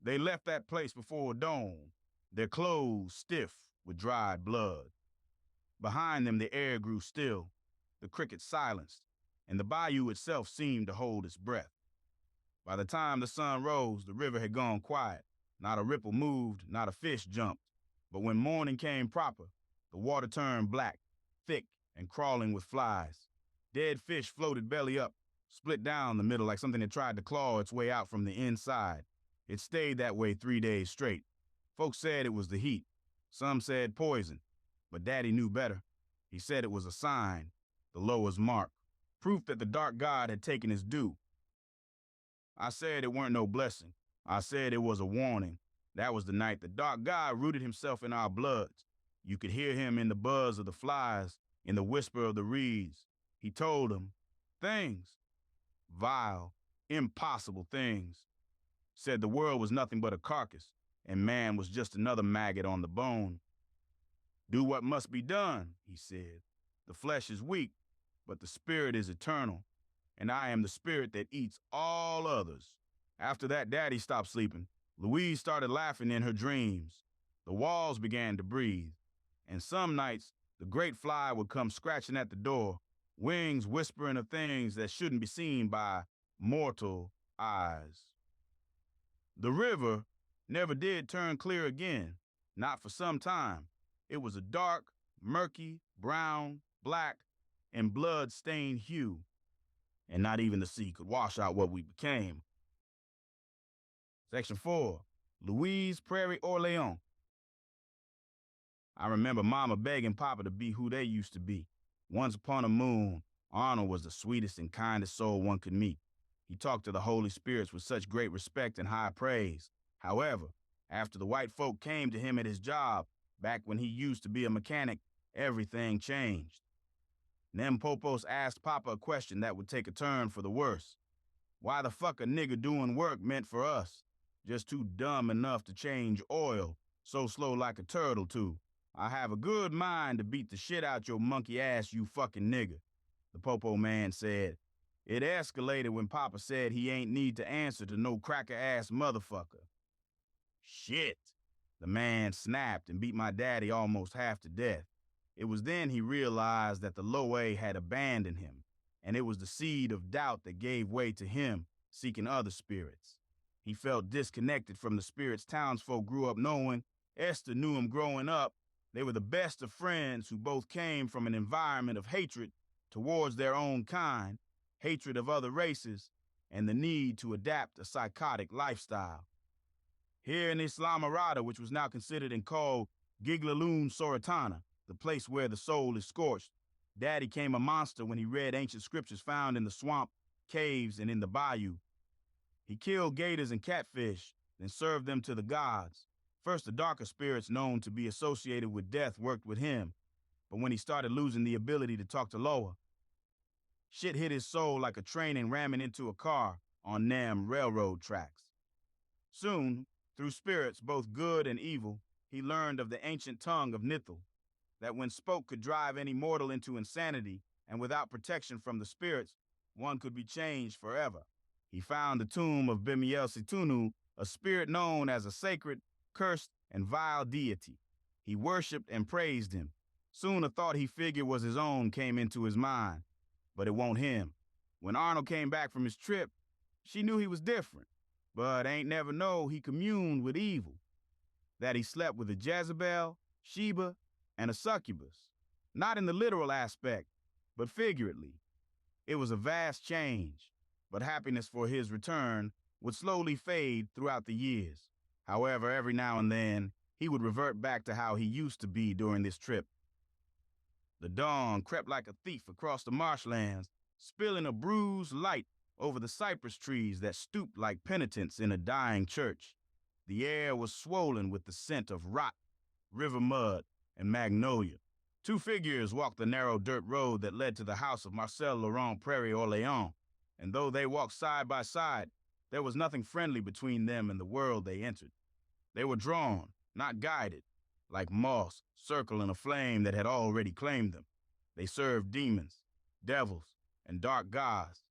They left that place before dawn, their clothes stiff with dried blood. Behind them, the air grew still, the crickets silenced, and the bayou itself seemed to hold its breath. By the time the sun rose, the river had gone quiet. Not a ripple moved, not a fish jumped. But when morning came proper, the water turned black, thick, and crawling with flies. Dead fish floated belly up, split down the middle like something that tried to claw its way out from the inside. It stayed that way 3 days straight. Folks said it was the heat. Some said poison. But Daddy knew better. He said it was a sign, the lowest mark, proof that the dark god had taken his due. I said it weren't no blessing. I said it was a warning. That was the night the dark god rooted himself in our bloods. You could hear him in the buzz of the flies, in the whisper of the reeds. He told them things, vile, impossible things. Said the world was nothing but a carcass, and man was just another maggot on the bone. Do what must be done, he said. The flesh is weak, but the spirit is eternal, and I am the spirit that eats all others. After that, Daddy stopped sleeping. Louise started laughing in her dreams. The walls began to breathe, and some nights the great fly would come scratching at the door, wings whispering of things that shouldn't be seen by mortal eyes. The river never did turn clear again, not for some time. It was a dark, murky, brown, black, and blood-stained hue, and not even the sea could wash out what we became. Section 4, Louise Prairie Orleans. I remember Mama begging Papa to be who they used to be. Once upon a moon, Arnold was the sweetest and kindest soul one could meet. He talked to the Holy Spirits with such great respect and high praise. However, after the white folk came to him at his job, back when he used to be a mechanic, everything changed. Them popos asked Papa a question that would take a turn for the worse. Why the fuck a nigga doing work meant for us? Just too dumb enough to change oil, so slow like a turtle too. I have a good mind to beat the shit out your monkey ass, you fucking nigga, the popo man said. It escalated when Papa said he ain't need to answer to no cracker-ass motherfucker. Shit, the man snapped and beat my daddy almost half to death. It was then he realized that the Low A had abandoned him, and it was the seed of doubt that gave way to him seeking other spirits. He felt disconnected from the spirits townsfolk grew up knowing Esther knew him growing up. They were the best of friends who both came from an environment of hatred towards their own kind, hatred of other races, and the need to adapt a psychotic lifestyle. Here in Islamorada, which was now considered and called Giglaloon Soratana, the place where the soul is scorched, Daddy came a monster when he read ancient scriptures found in the swamp, caves, and in the bayou. He killed gators and catfish, then served them to the gods. First, the darker spirits known to be associated with death worked with him, but when he started losing the ability to talk to lower, shit hit his soul like a train and ramming into a car on Nam railroad tracks. Soon, through spirits both good and evil, he learned of the ancient tongue of Nithal, that when spoke could drive any mortal into insanity, and without protection from the spirits, one could be changed forever. He found the tomb of Bimiel Situnu, a spirit known as a sacred, cursed, and vile deity. He worshipped and praised him. Soon a thought he figured was his own came into his mind, but it won't him. When Arnold came back from his trip, she knew he was different, but ain't never know he communed with evil, that he slept with a Jezebel, Sheba, and a succubus, not in the literal aspect, but figuratively. It was a vast change, but happiness for his return would slowly fade throughout the years. However, every now and then, he would revert back to how he used to be during this trip. The dawn crept like a thief across the marshlands, spilling a bruised light over the cypress trees that stooped like penitents in a dying church. The air was swollen with the scent of rot, river mud, and magnolia. Two figures walked the narrow dirt road that led to the house of Marcel Laurent Prairie Orléans, and though they walked side by side, there was nothing friendly between them and the world they entered. They were drawn, not guided, like moths circling a flame that had already claimed them. They served demons, devils, and dark gods.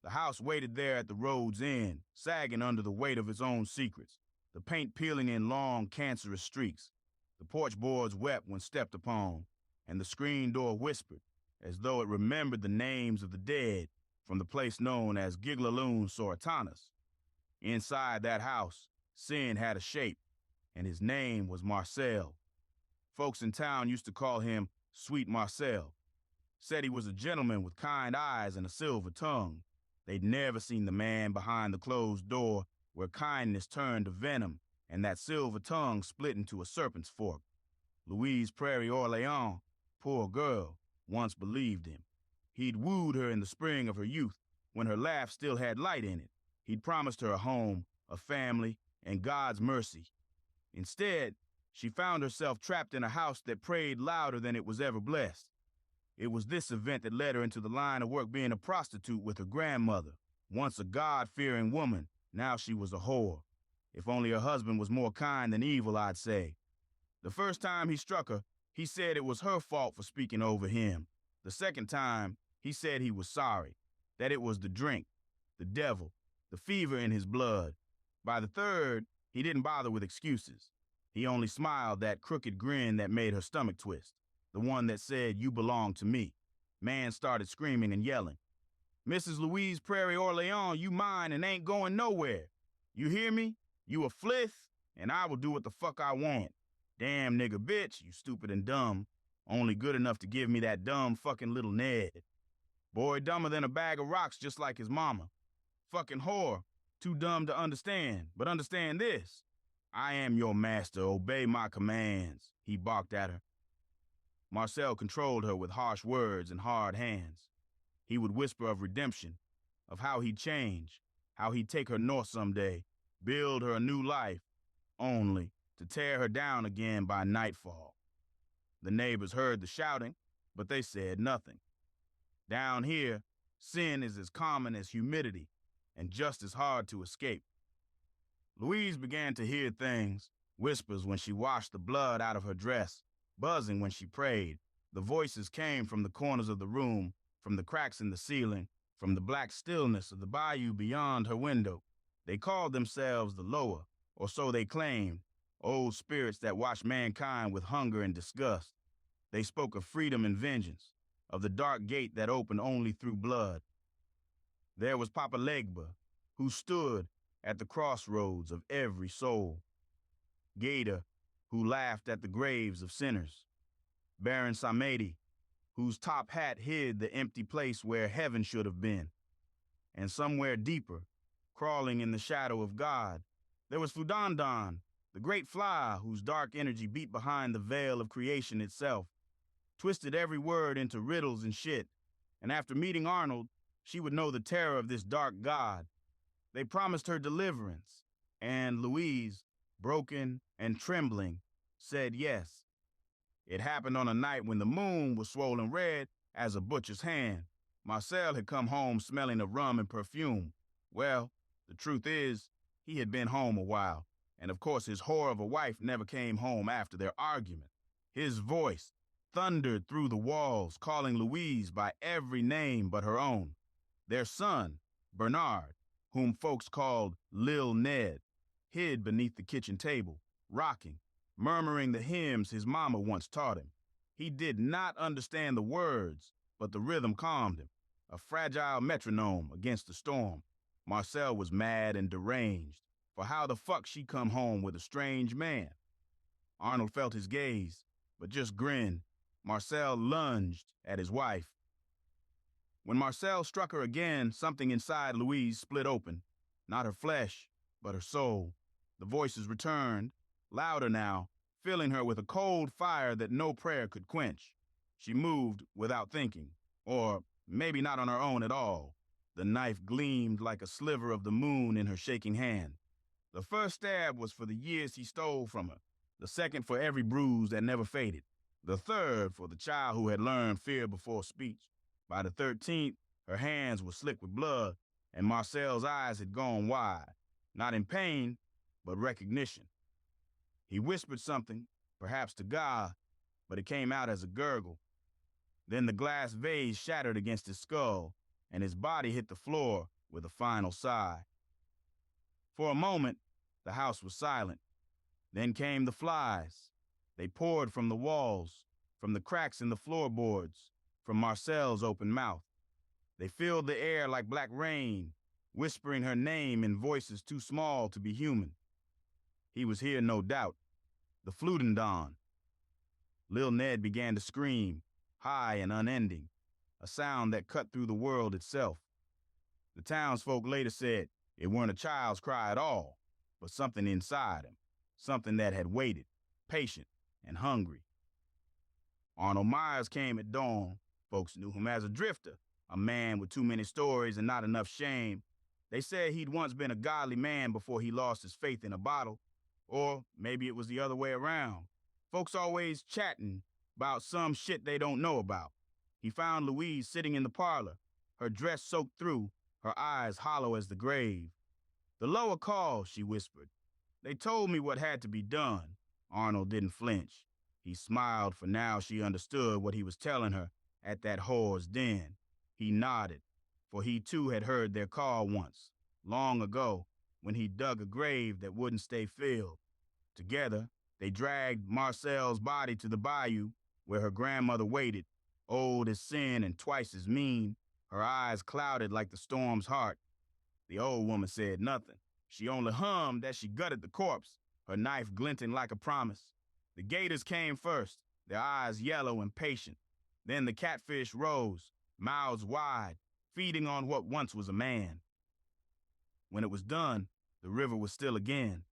The house waited there at the road's end, sagging under the weight of its own secrets, the paint peeling in long, cancerous streaks. The porch boards wept when stepped upon, and the screen door whispered, as though it remembered the names of the dead from the place known as Giglaloon Soratanas. Inside that house, sin had a shape, and his name was Marcel. Folks in town used to call him Sweet Marcel. Said he was a gentleman with kind eyes and a silver tongue. They'd never seen the man behind the closed door where kindness turned to venom and that silver tongue split into a serpent's fork. Louise Prairie Orléans, poor girl, once believed him. He'd wooed her in the spring of her youth, when her laugh still had light in it. He'd promised her a home, a family, and God's mercy. Instead, she found herself trapped in a house that prayed louder than it was ever blessed. It was this event that led her into the line of work being a prostitute with her grandmother. Once a God-fearing woman, now she was a whore. If only her husband was more kind than evil, I'd say. The first time he struck her, he said it was her fault for speaking over him. The second time, he said he was sorry, that it was the drink, the devil, the fever in his blood. By the third, he didn't bother with excuses. He only smiled that crooked grin that made her stomach twist, the one that said, "You belong to me." Man started screaming and yelling. "Mrs. Louise Prairie Orléans, you mine and ain't going nowhere. You hear me? You a flith, and I will do what the fuck I want. Damn nigga bitch, you stupid and dumb. Only good enough to give me that dumb fucking little Ned. Boy dumber than a bag of rocks just like his mama. Fucking whore, too dumb to understand, but understand this. I am your master, obey my commands," he barked at her. Marcel controlled her with harsh words and hard hands. He would whisper of redemption, of how he'd change, how he'd take her north someday, build her a new life, only to tear her down again by nightfall. The neighbors heard the shouting, but they said nothing. Down here, sin is as common as humidity and just as hard to escape. Louise began to hear things, whispers when she washed the blood out of her dress, buzzing when she prayed. The voices came from the corners of the room, from the cracks in the ceiling, from the black stillness of the bayou beyond her window. They called themselves the Lower, or so they claimed, old spirits that watched mankind with hunger and disgust. They spoke of freedom and vengeance, of the dark gate that opened only through blood. There was Papa Legba, who stood at the crossroads of every soul. Gator, who laughed at the graves of sinners. Baron Samedi, whose top hat hid the empty place where heaven should have been. And somewhere deeper, crawling in the shadow of God, there was Fudandan, the great fly whose dark energy beat behind the veil of creation itself, twisted every word into riddles and shit. And after meeting Arnold, she would know the terror of this dark god. They promised her deliverance, and Louise, broken and trembling, said yes. It happened on a night when the moon was swollen red as a butcher's hand. Marcel had come home smelling of rum and perfume. Well, the truth is, he had been home a while, and of course his whore of a wife never came home after their argument. His voice thundered through the walls, calling Louise by every name but her own. Their son, Bernard, whom folks called Lil Ned, hid beneath the kitchen table, rocking, murmuring the hymns his mama once taught him. He did not understand the words, but the rhythm calmed him, a fragile metronome against the storm. Marcel was mad and deranged, for how the fuck she come home with a strange man? Arnold felt his gaze, but just grinned. Marcel lunged at his wife. When Marcel struck her again, something inside Louise split open. Not her flesh, but her soul. The voices returned, louder now, filling her with a cold fire that no prayer could quench. She moved without thinking, or maybe not on her own at all. The knife gleamed like a sliver of the moon in her shaking hand. The first stab was for the years he stole from her, the second for every bruise that never faded, the third for the child who had learned fear before speech. By the 13th, her hands were slick with blood, and Marcel's eyes had gone wide, not in pain, but recognition. He whispered something, perhaps to God, but it came out as a gurgle. Then the glass vase shattered against his skull, and his body hit the floor with a final sigh. For a moment, the house was silent. Then came the flies. They poured from the walls, from the cracks in the floorboards, from Marcel's open mouth. They filled the air like black rain, whispering her name in voices too small to be human. He was here, no doubt. The Fludendon. Lil Ned began to scream, high and unending, a sound that cut through the world itself. The townsfolk later said it weren't a child's cry at all, but something inside him, something that had waited, patient and hungry. Arnold Myers came at dawn. Folks knew him as a drifter, a man with too many stories and not enough shame. They said he'd once been a godly man before he lost his faith in a bottle. Or maybe it was the other way around. Folks always chatting about some shit they don't know about. He found Louise sitting in the parlor, her dress soaked through, her eyes hollow as the grave. "The lower call," she whispered. "They told me what had to be done." Arnold didn't flinch. He smiled, for now she understood what he was telling her at that whore's den. He nodded, for he too had heard their call once, long ago, when he dug a grave that wouldn't stay filled. Together, they dragged Marcel's body to the bayou, where her grandmother waited, old as sin and twice as mean, her eyes clouded like the storm's heart. The old woman said nothing. She only hummed as she gutted the corpse, her knife glinting like a promise. The gators came first, their eyes yellow and patient. Then the catfish rose, mouths wide, feeding on what once was a man. When it was done, the river was still again.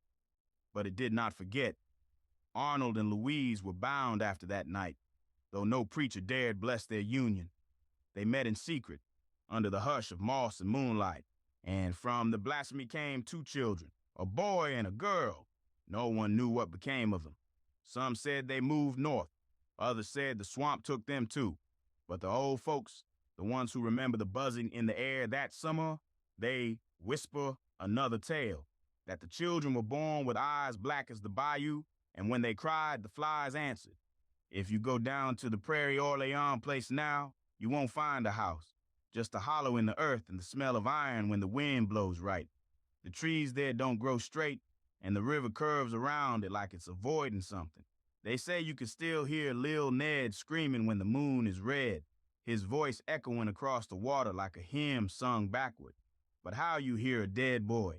But it did not forget. Arnold and Louise were bound after that night, though no preacher dared bless their union. They met in secret, under the hush of moss and moonlight, and from the blasphemy came 2 children, a boy and a girl. No one knew what became of them. Some said they moved north. Others said the swamp took them too. But the old folks, the ones who remember the buzzing in the air that summer, they whisper another tale, that the children were born with eyes black as the bayou, and when they cried, the flies answered. If you go down to the Prairie Orleans place now, you won't find a house, just a hollow in the earth and the smell of iron when the wind blows right. The trees there don't grow straight, and the river curves around it like it's avoiding something. They say you can still hear Lil Ned screaming when the moon is red, his voice echoing across the water like a hymn sung backward. But how you hear a dead boy?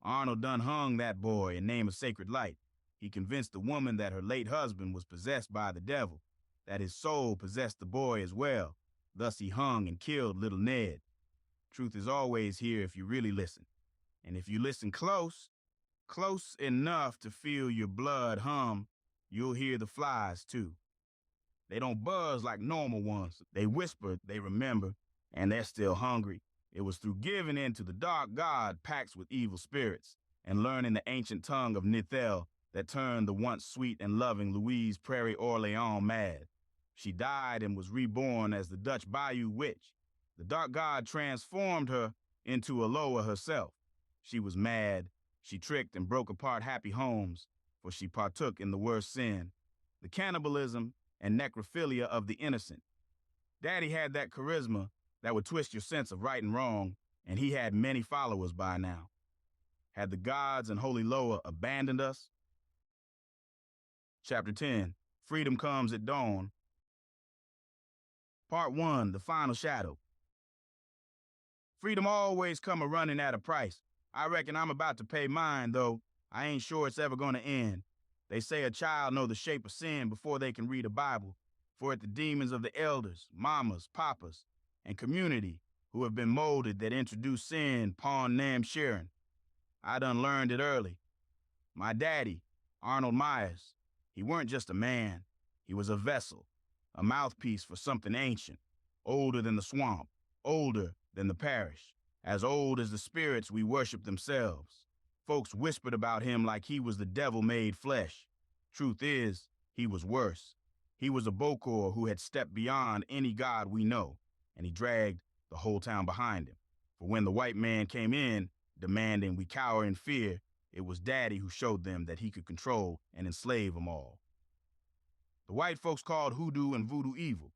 Arnold done hung that boy in name of sacred light. He convinced the woman that her late husband was possessed by the devil, that his soul possessed the boy as well. Thus he hung and killed little Ned. Truth is always here if you really listen. And if you listen close enough to feel your blood hum, you'll hear the flies too. They don't buzz like normal ones. They whisper, they remember, and they're still hungry. It was through giving in to the dark god packed with evil spirits and learning the ancient tongue of Nithel that turned the once sweet and loving Louise Prairie Orleans mad. She died and was reborn as the Dutch Bayou witch. The dark god transformed her into a Loa herself. She was mad. She tricked and broke apart happy homes, for she partook in the worst sin, the cannibalism and necrophilia of the innocent. Daddy had that charisma that would twist your sense of right and wrong, and he had many followers by now. Had the gods and Holy Loa abandoned us? Chapter 10, Freedom Comes at Dawn. Part 1, The Final Shadow. Freedom always come a-running at a price. I reckon I'm about to pay mine, though I ain't sure it's ever gonna end. They say a child know the shape of sin before they can read a Bible, for it the demons of the elders, mamas, papas, and community who have been molded that introduce sin pawn nam sharing. I done learned it early. My daddy, Arnold Myers, he weren't just a man, he was a vessel, a mouthpiece for something ancient, older than the swamp, older than the parish, as old as the spirits we worship themselves. Folks whispered about him like he was the devil made flesh. Truth is, he was worse. He was a Bokor who had stepped beyond any god we know, and he dragged the whole town behind him. For when the white man came in, demanding we cower in fear, it was Daddy who showed them that he could control and enslave them all. The white folks called hoodoo and voodoo evil,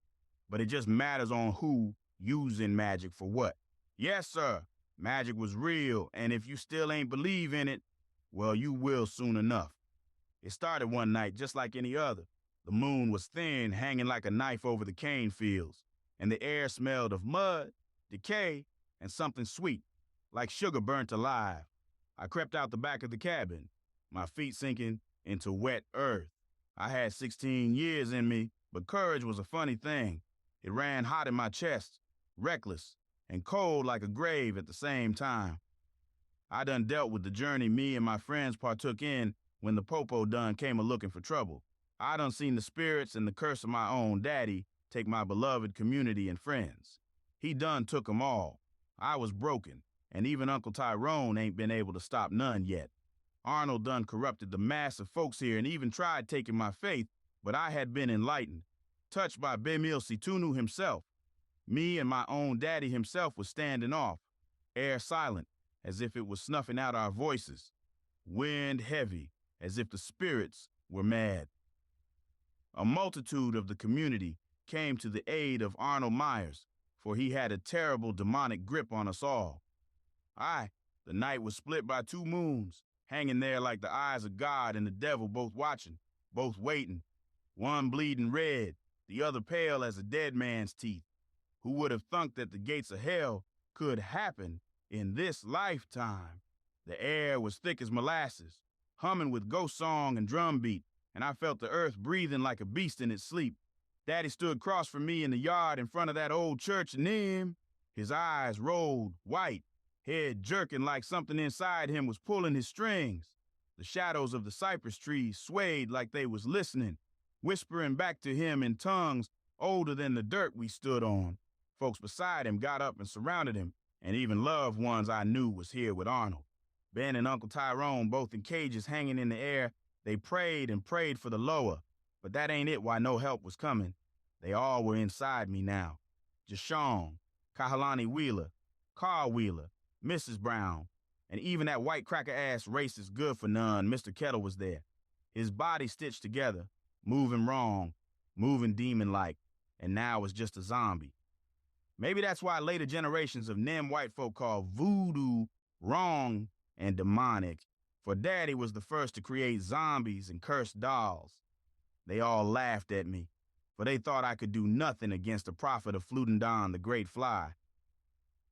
but it just matters on who using magic for what. Yes, sir, magic was real, and if you still ain't believe in it, well, you will soon enough. It started one night just like any other. The moon was thin, hanging like a knife over the cane fields, and the air smelled of mud, decay, and something sweet, like sugar burnt alive. I crept out the back of the cabin, my feet sinking into wet earth. I had 16 years in me, but courage was a funny thing. It ran hot in my chest, reckless, and cold like a grave at the same time. I done dealt with the journey me and my friends partook in when the popo done came a-looking for trouble. I done seen the spirits and the curse of my own daddy take my beloved community and friends. He done took 'em all. I was broken, and even Uncle Tyrone ain't been able to stop none yet. Arnold done corrupted the mass of folks here and even tried taking my faith, but I had been enlightened, touched by Bemil Situnu himself. Me and my own daddy himself was standing off, air silent, as if it was snuffing out our voices, wind heavy, as if the spirits were mad. A multitude of the community came to the aid of Arnold Myers, for he had a terrible demonic grip on us all. Aye, the night was split by 2 moons, hanging there like the eyes of God and the devil both watching, both waiting, one bleeding red, the other pale as a dead man's teeth. Who would have thunk that the gates of hell could happen in this lifetime? The air was thick as molasses, humming with ghost song and drum beat, and I felt the earth breathing like a beast in its sleep. Daddy stood across from me in the yard in front of that old church, and then his eyes rolled white, head jerking like something inside him was pulling his strings. The shadows of the cypress trees swayed like they was listening, whispering back to him in tongues older than the dirt we stood on. Folks beside him got up and surrounded him, and even loved ones I knew was here with Arnold. Ben and Uncle Tyrone, both in cages hanging in the air, they prayed and prayed for the Loa, but that ain't it why no help was coming. They all were inside me now. Jashon, Kahalani Wheeler, Carl Wheeler, Mrs. Brown, and even that white cracker-ass racist good-for-none, Mr. Kettle, was there. His body stitched together, moving wrong, moving demon-like, and now was just a zombie. Maybe that's why later generations of Nem white folk call voodoo wrong and demonic, for Daddy was the first to create zombies and cursed dolls. They all laughed at me, for they thought I could do nothing against the prophet of Flutendon the Great Fly.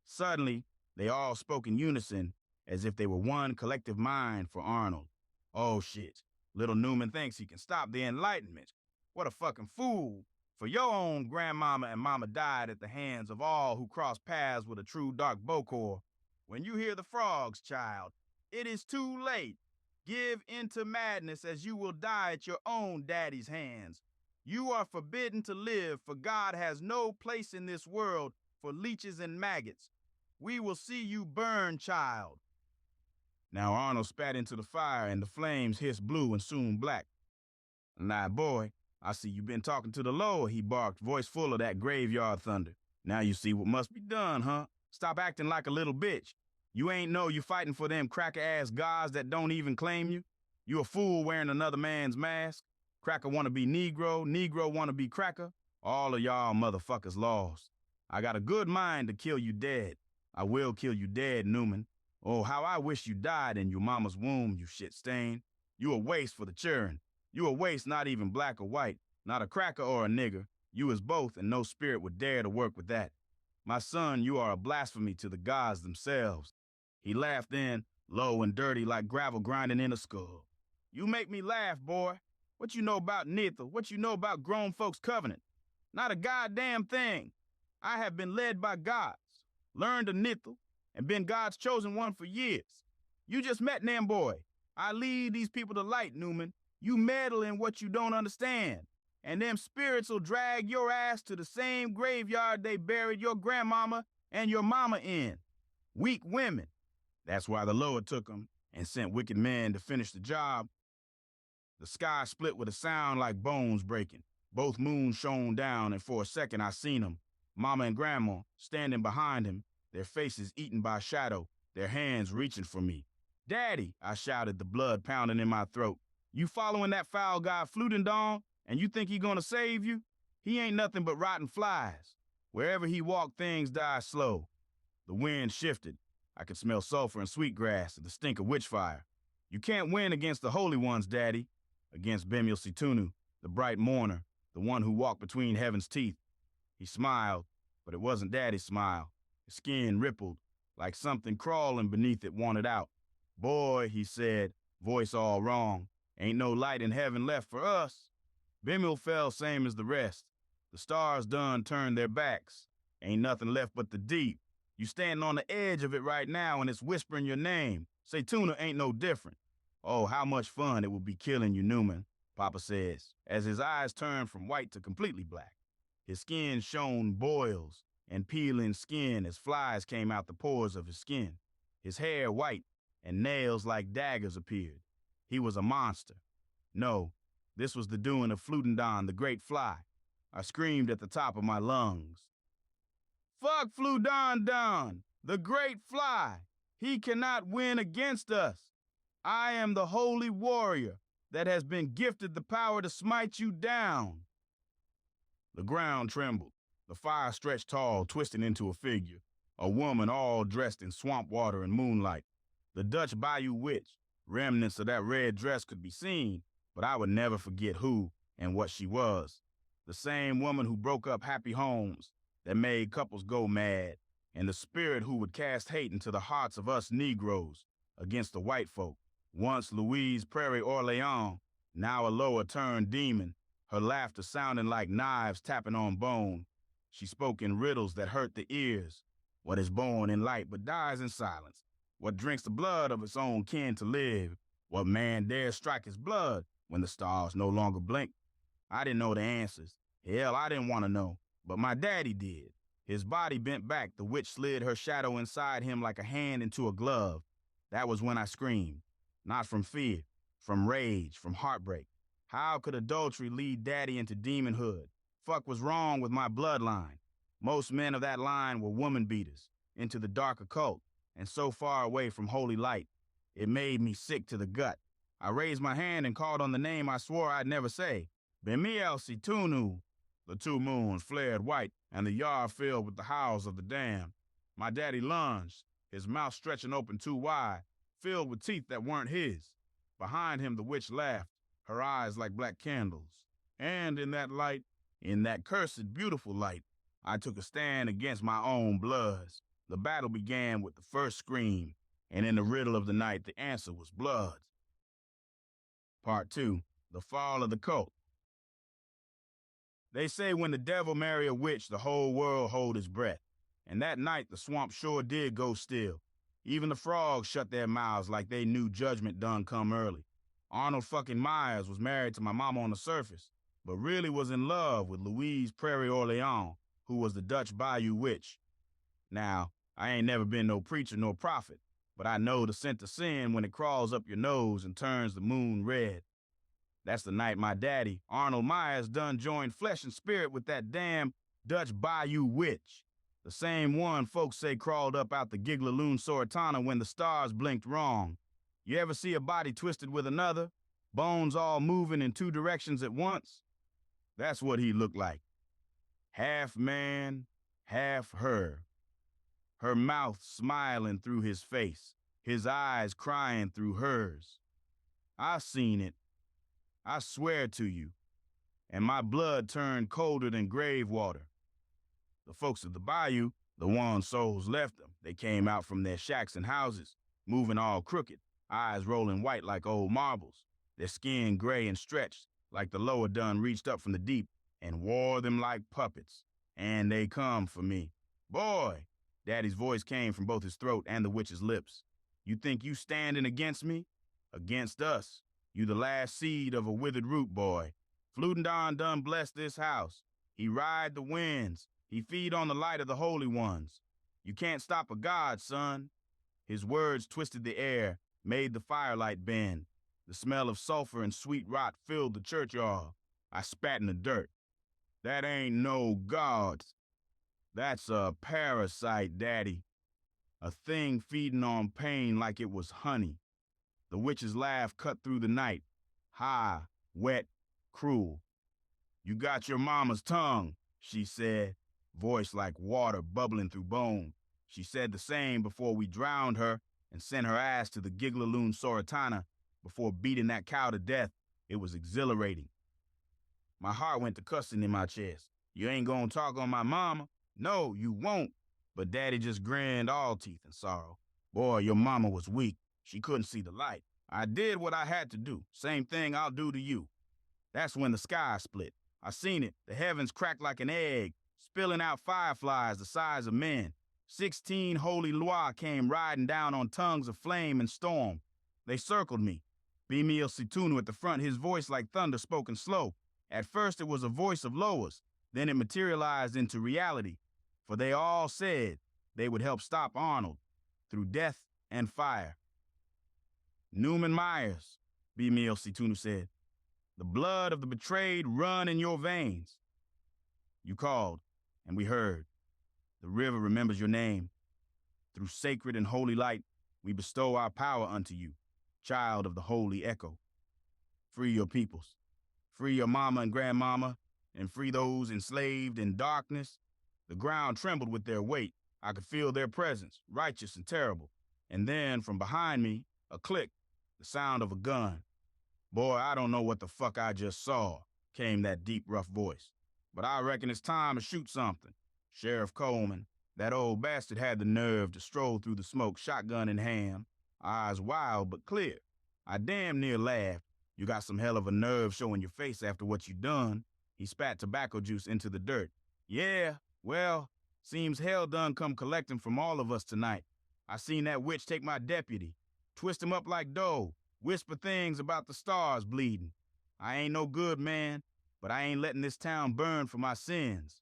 Suddenly, they all spoke in unison, as if they were one collective mind for Arnold. Oh shit, Little Newman thinks he can stop the Enlightenment. What a fucking fool. For your own grandmama and mama died at the hands of all who crossed paths with a true dark Bokor. When you hear the frogs, child, it is too late. Give into madness as you will die at your own daddy's hands. You are forbidden to live, for God has no place in this world for leeches and maggots. We will see you burn, child. Now Arnold spat into the fire, and the flames hissed blue and soon black. Now, boy, I see you been talking to the Lord, he barked, voice full of that graveyard thunder. Now you see what must be done, huh? Stop acting like a little bitch. You ain't know you fighting for them cracker-ass gods that don't even claim you? You a fool wearing another man's mask? Cracker wanna be Negro, Negro wanna be cracker? All of y'all motherfuckers lost. I got a good mind to kill you dead. I will kill you dead, Newman. Oh, how I wish you died in your mama's womb, you shit stain. You a waste for the churn. You a waste, not even black or white, not a cracker or a nigger. You is both, and no spirit would dare to work with that. My son, you are a blasphemy to the gods themselves. He laughed then, low and dirty like gravel grinding in a skull. You make me laugh, boy. What you know about Nithal? What you know about grown folks' covenant? Not a goddamn thing. I have been led by gods, learned a Nithal, and been God's chosen one for years. You just met them, boy. I lead these people to light, Newman. You meddle in what you don't understand, and them spirits will drag your ass to the same graveyard they buried your grandmama and your mama in. Weak women. That's why the Lord took them and sent wicked men to finish the job. The sky split with a sound like bones breaking. Both moons shone down, and for a second I seen them, Mama and Grandma, standing behind him, their faces eaten by shadow, their hands reaching for me. Daddy, I shouted, the blood pounding in my throat. You following that foul guy Flutendong, and you think he gonna save you? He ain't nothing but rotten flies. Wherever he walked, things die slow. The wind shifted. I could smell sulfur and sweetgrass and the stink of witchfire. You can't win against the holy ones, Daddy. Against Bemil Situnu, the bright mourner, the one who walked between heaven's teeth. He smiled, but it wasn't Daddy's smile. His skin rippled, like something crawling beneath it wanted out. Boy, he said, voice all wrong, ain't no light in heaven left for us. Bemil fell same as the rest. The stars done turned their backs. Ain't nothing left but the deep. You standing on the edge of it right now, and it's whispering your name. Saytuna ain't no different. Oh, how much fun it will be killing you, Newman, Papa says, as his eyes turned from white to completely black. His skin shone boils and peeling skin as flies came out the pores of his skin. His hair white and nails like daggers appeared. He was a monster. No, this was the doing of Flutendon, the great fly. I screamed at the top of my lungs. Fuck Flutendon, the great fly. He cannot win against us. I am the holy warrior that has been gifted the power to smite you down. The ground trembled. The fire stretched tall, twisting into a figure. A woman all dressed in swamp water and moonlight. The Dutch Bayou witch. Remnants of that red dress could be seen, but I would never forget who and what she was. The same woman who broke up happy homes, that made couples go mad, and the spirit who would cast hate into the hearts of us Negroes against the white folk. Once Louise Prairie Orleans, now a lower-turned demon, her laughter sounding like knives tapping on bone. She spoke in riddles that hurt the ears. What is born in light but dies in silence? What drinks the blood of its own kin to live? What man dares strike his blood when the stars no longer blink? I didn't know the answers. Hell, I didn't want to know, but my daddy did. His body bent back, the witch slid her shadow inside him like a hand into a glove. That was when I screamed. Not from fear, from rage, from heartbreak. How could adultery lead Daddy into demonhood? Fuck was wrong with my bloodline. Most men of that line were woman beaters, into the dark occult, and so far away from holy light. It made me sick to the gut. I raised my hand and called on the name I swore I'd never say. Bemil Situnu. The 2 moons flared white, and the yard filled with the howls of the damned. My daddy lunged, his mouth stretching open too wide, filled with teeth that weren't his. Behind him the witch laughed, her eyes like black candles. And in that light, in that cursed beautiful light, I took a stand against my own bloods. The battle began with the first scream, and in the riddle of the night the answer was blood. Part 2, The Fall of the Cult. They say when the devil marry a witch, the whole world hold his breath. And that night, the swamp sure did go still. Even the frogs shut their mouths like they knew judgment done come early. Arnold fucking Myers was married to my mama on the surface, but really was in love with Louise Prairie Orleans, who was the Dutch Bayou witch. Now, I ain't never been no preacher nor prophet, but I know the scent of sin when it crawls up your nose and turns the moon red. That's the night my daddy, Arnold Myers, done joined flesh and spirit with that damn Dutch Bayou witch. The same one folks say crawled up out the Giggaloon Soratana when the stars blinked wrong. You ever see a body twisted with another? Bones all moving in two directions at once? That's what he looked like. Half man, half her. Her mouth smiling through his face, his eyes crying through hers. I seen it. I swear to you. And my blood turned colder than grave water. The folks of the bayou, the ones souls left them, they came out from their shacks and houses, moving all crooked, eyes rolling white like old marbles, their skin gray and stretched like the lower done reached up from the deep and wore them like puppets. And they come for me. Boy, Daddy's voice came from both his throat and the witch's lips. You think you standing against me? Against us. You the last seed of a withered root, boy. Flutendon done blessed this house. He ride the winds. He feed on the light of the holy ones. You can't stop a god, son. His words twisted the air, made the firelight bend. The smell of sulfur and sweet rot filled the churchyard. I spat in the dirt. That ain't no gods. That's a parasite, Daddy. A thing feeding on pain like it was honey. The witch's laugh cut through the night. High, wet, cruel. You got your mama's tongue, she said, voice like water bubbling through bone. She said the same before we drowned her and sent her ass to the Giggaloon Soratana before beating that cow to death. It was exhilarating. My heart went to cussing in my chest. You ain't gonna talk on my mama? No, you won't. But Daddy just grinned all teeth and sorrow. Boy, your mama was weak. She couldn't see the light. I did what I had to do. Same thing I'll do to you. That's when the sky split. I seen it. The heavens cracked like an egg, spilling out fireflies the size of men. 16 holy Lois came riding down on tongues of flame and storm. They circled me. Bimil Situnu at the front, his voice like thunder spoken slow. At first it was a voice of Lois, then it materialized into reality, for they all said they would help stop Arnold through death and fire. Newman Myers, Bimil Situnu said, the blood of the betrayed run in your veins. You called, and we heard. The river remembers your name. Through sacred and holy light, we bestow our power unto you, child of the holy echo. Free your peoples. Free your mama and grandmama, and free those enslaved in darkness. The ground trembled with their weight. I could feel their presence, righteous and terrible. And then, from behind me, a click, the sound of a gun. Boy, I don't know what the fuck I just saw, came that deep, rough voice. But I reckon it's time to shoot something. Sheriff Coleman, that old bastard, had the nerve to stroll through the smoke, shotgun in hand, eyes wild but clear. I damn near laughed. You got some hell of a nerve showing your face after what you done. He spat tobacco juice into the dirt. Yeah, well, seems hell done come collecting from all of us tonight. I seen that witch take my deputy, twist him up like dough, whisper things about the stars bleeding. I ain't no good man, but I ain't letting this town burn for my sins.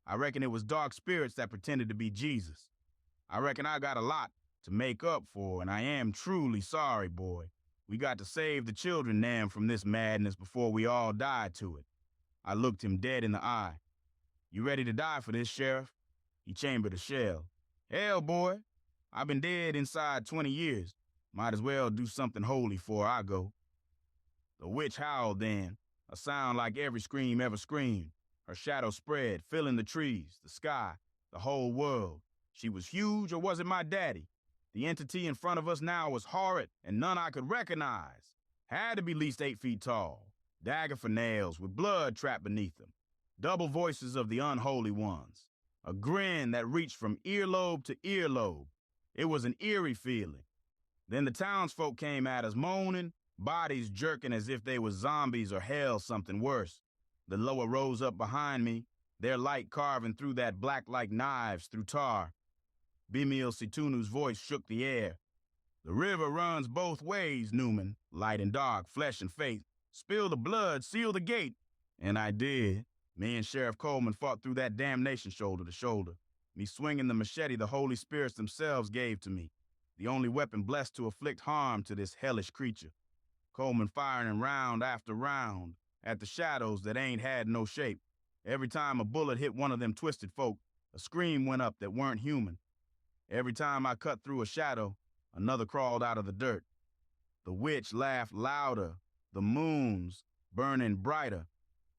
I reckon it was dark spirits that pretended to be Jesus. I reckon I got a lot to make up for, and I am truly sorry, boy. We got to save the children, Nam, from this madness before we all died to it. I looked him dead in the eye. You ready to die for this, Sheriff? He chambered a shell. Hell, boy. I've been dead inside 20 years. Might as well do something holy before I go. The witch howled then, a sound like every scream ever screamed. Her shadow spread, filling the trees, the sky, the whole world. She was huge, or was it my daddy? The entity in front of us now was horrid, and none I could recognize. Had to be at least 8 feet tall. Dagger for nails, with blood trapped beneath them. Double voices of the unholy ones. A grin that reached from earlobe to earlobe. It was an eerie feeling. Then the townsfolk came at us, moaning, bodies jerking as if they were zombies or hell something worse. The lower rose up behind me, their light carving through that black like knives through tar. Bimil Situnu's voice shook the air. The river runs both ways, Newman, light and dark, flesh and faith. Spill the blood, seal the gate. And I did. Me and Sheriff Coleman fought through that damnation shoulder to shoulder. Me swinging the machete the Holy Spirits themselves gave to me. The only weapon blessed to afflict harm to this hellish creature. Coleman firing round after round at the shadows that ain't had no shape. Every time a bullet hit one of them twisted folk, a scream went up that weren't human. Every time I cut through a shadow, another crawled out of the dirt. The witch laughed louder, the moons burning brighter.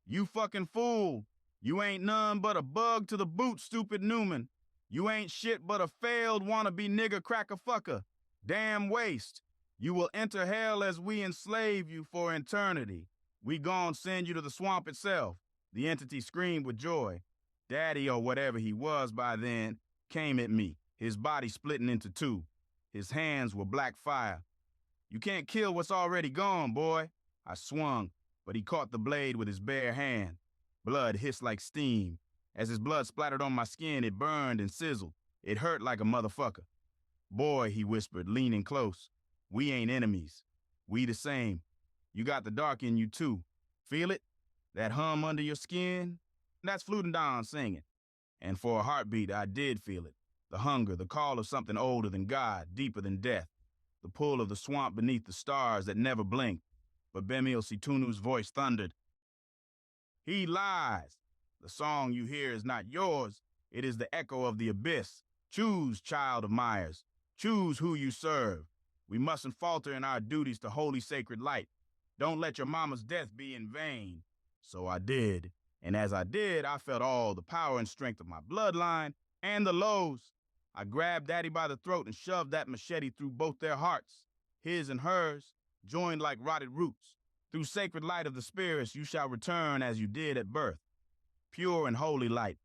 You fucking fool! You ain't none but a bug to the boot, stupid Newman. You ain't shit but a failed wannabe nigger cracker fucker. Damn waste. You will enter hell as we enslave you for eternity. We gon' send you to the swamp itself. The entity screamed with joy. Daddy, or whatever he was by then, came at me, his body splitting into two. His hands were black fire. You can't kill what's already gone, boy. I swung, but he caught the blade with his bare hand. Blood hissed like steam. As his blood splattered on my skin, it burned and sizzled. It hurt like a motherfucker. Boy, he whispered, leaning close. We ain't enemies. We the same. You got the dark in you, too. Feel it? That hum under your skin? That's Flutendon singing. And for a heartbeat, I did feel it. The hunger, the call of something older than God, deeper than death. The pull of the swamp beneath the stars that never blinked. But Bemil Situnu's voice thundered. He lies. The song you hear is not yours. It is the echo of the abyss. Choose, child of Myers. Choose who you serve. We mustn't falter in our duties to holy sacred light. Don't let your mama's death be in vain. So I did. And as I did, I felt all the power and strength of my bloodline and the lows. I grabbed Daddy by the throat and shoved that machete through both their hearts, his and hers, joined like rotted roots. Through sacred light of the spirits, you shall return as you did at birth. Pure and holy light.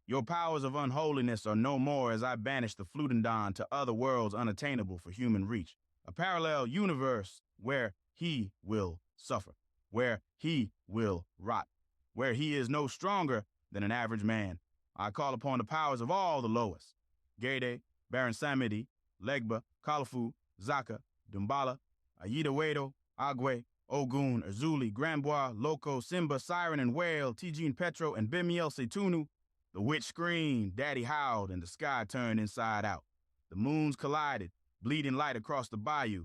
Your powers of unholiness are no more as I banish the Flutendon to other worlds unattainable for human reach. A parallel universe where he will suffer, where he will rot, where he is no stronger than an average man. I call upon the powers of all the lowest. Gede, Baron Samedi, Legba, Kalafu, Zaka, Dumbala, Ayida Wedo, Agwe, Ogun, Erzuli, Granbois, Loco, Simba, Siren, and Whale, Tijin Petro, and Bemiel Setunu. The witch screamed, Daddy howled, and the sky turned inside out. The moons collided, bleeding light across the bayou.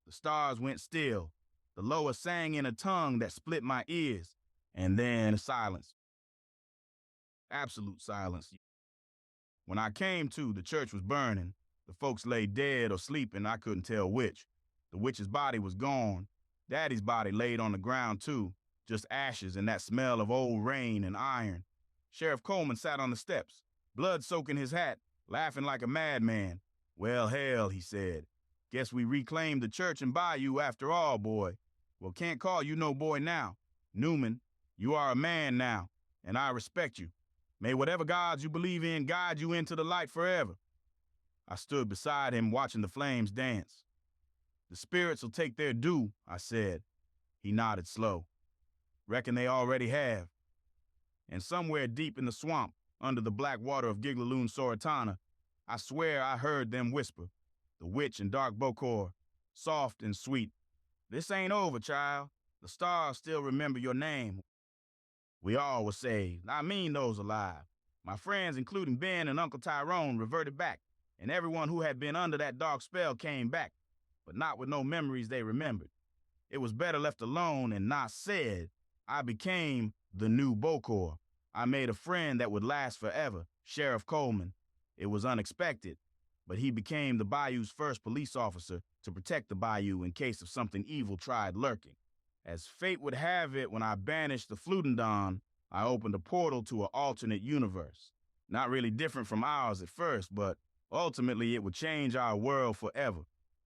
The stars went still. The lower sang in a tongue that split my ears. And then silence. Absolute silence. When I came to, the church was burning. The folks lay dead or sleeping, I couldn't tell which. The witch's body was gone. Daddy's body laid on the ground, too. Just ashes and that smell of old rain and iron. Sheriff Coleman sat on the steps, blood soaking his hat, laughing like a madman. Well, hell, he said. Guess we reclaimed the church and bayou after all, boy. Well, can't call you no boy now. Newman, you are a man now, and I respect you. May whatever gods you believe in guide you into the light forever. I stood beside him watching the flames dance. The spirits will take their due, I said. He nodded slow. Reckon they already have. And somewhere deep in the swamp, under the black water of Giglaloon Soratana, I swear I heard them whisper, the witch and Dark Bokor, soft and sweet. This ain't over, child. The stars still remember your name. We all were saved. I mean those alive. My friends, including Ben and Uncle Tyrone, reverted back, and everyone who had been under that dark spell came back, but not with no memories they remembered. It was better left alone and not said. I became the new Bokor. I made a friend that would last forever, Sheriff Coleman. It was unexpected, but he became the bayou's first police officer to protect the bayou in case of something evil tried lurking. As fate would have it, when I banished the Flutendon, I opened a portal to an alternate universe. Not really different from ours at first, but ultimately it would change our world forever.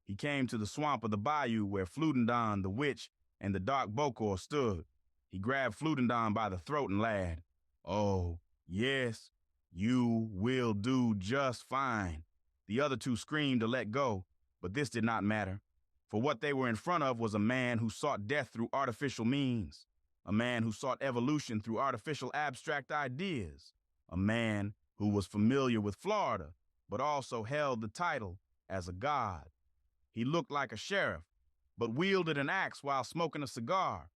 He came to the swamp of the bayou where Flutendon, the witch, and the Dark Bokor stood. He grabbed Flutendon by the throat and laughed. Oh, yes, you will do just fine. The other two screamed to let go, but this did not matter. For what they were in front of was a man who sought death through artificial means, a man who sought evolution through artificial abstract ideas, a man who was familiar with Florida, but also held the title as a god. He looked like a sheriff, but wielded an axe while smoking a cigar.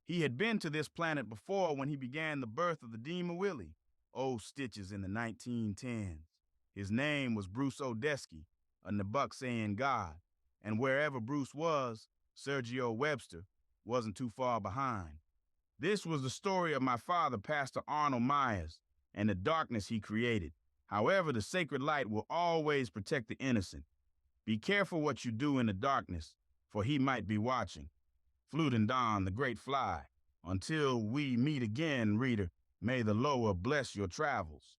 He had been to this planet before when he began the birth of the demon Willy, old stitches in the 1910s. His name was Bruce Odesky, a Nabucksian god, and wherever Bruce was, Sergio Webster wasn't too far behind. This was the story of my father, Pastor Arnold Myers, and the darkness he created. However, the sacred light will always protect the innocent. Be careful what you do in the darkness, for he might be watching. Flute and Don, the great fly. Until we meet again, reader, may the lower bless your travels.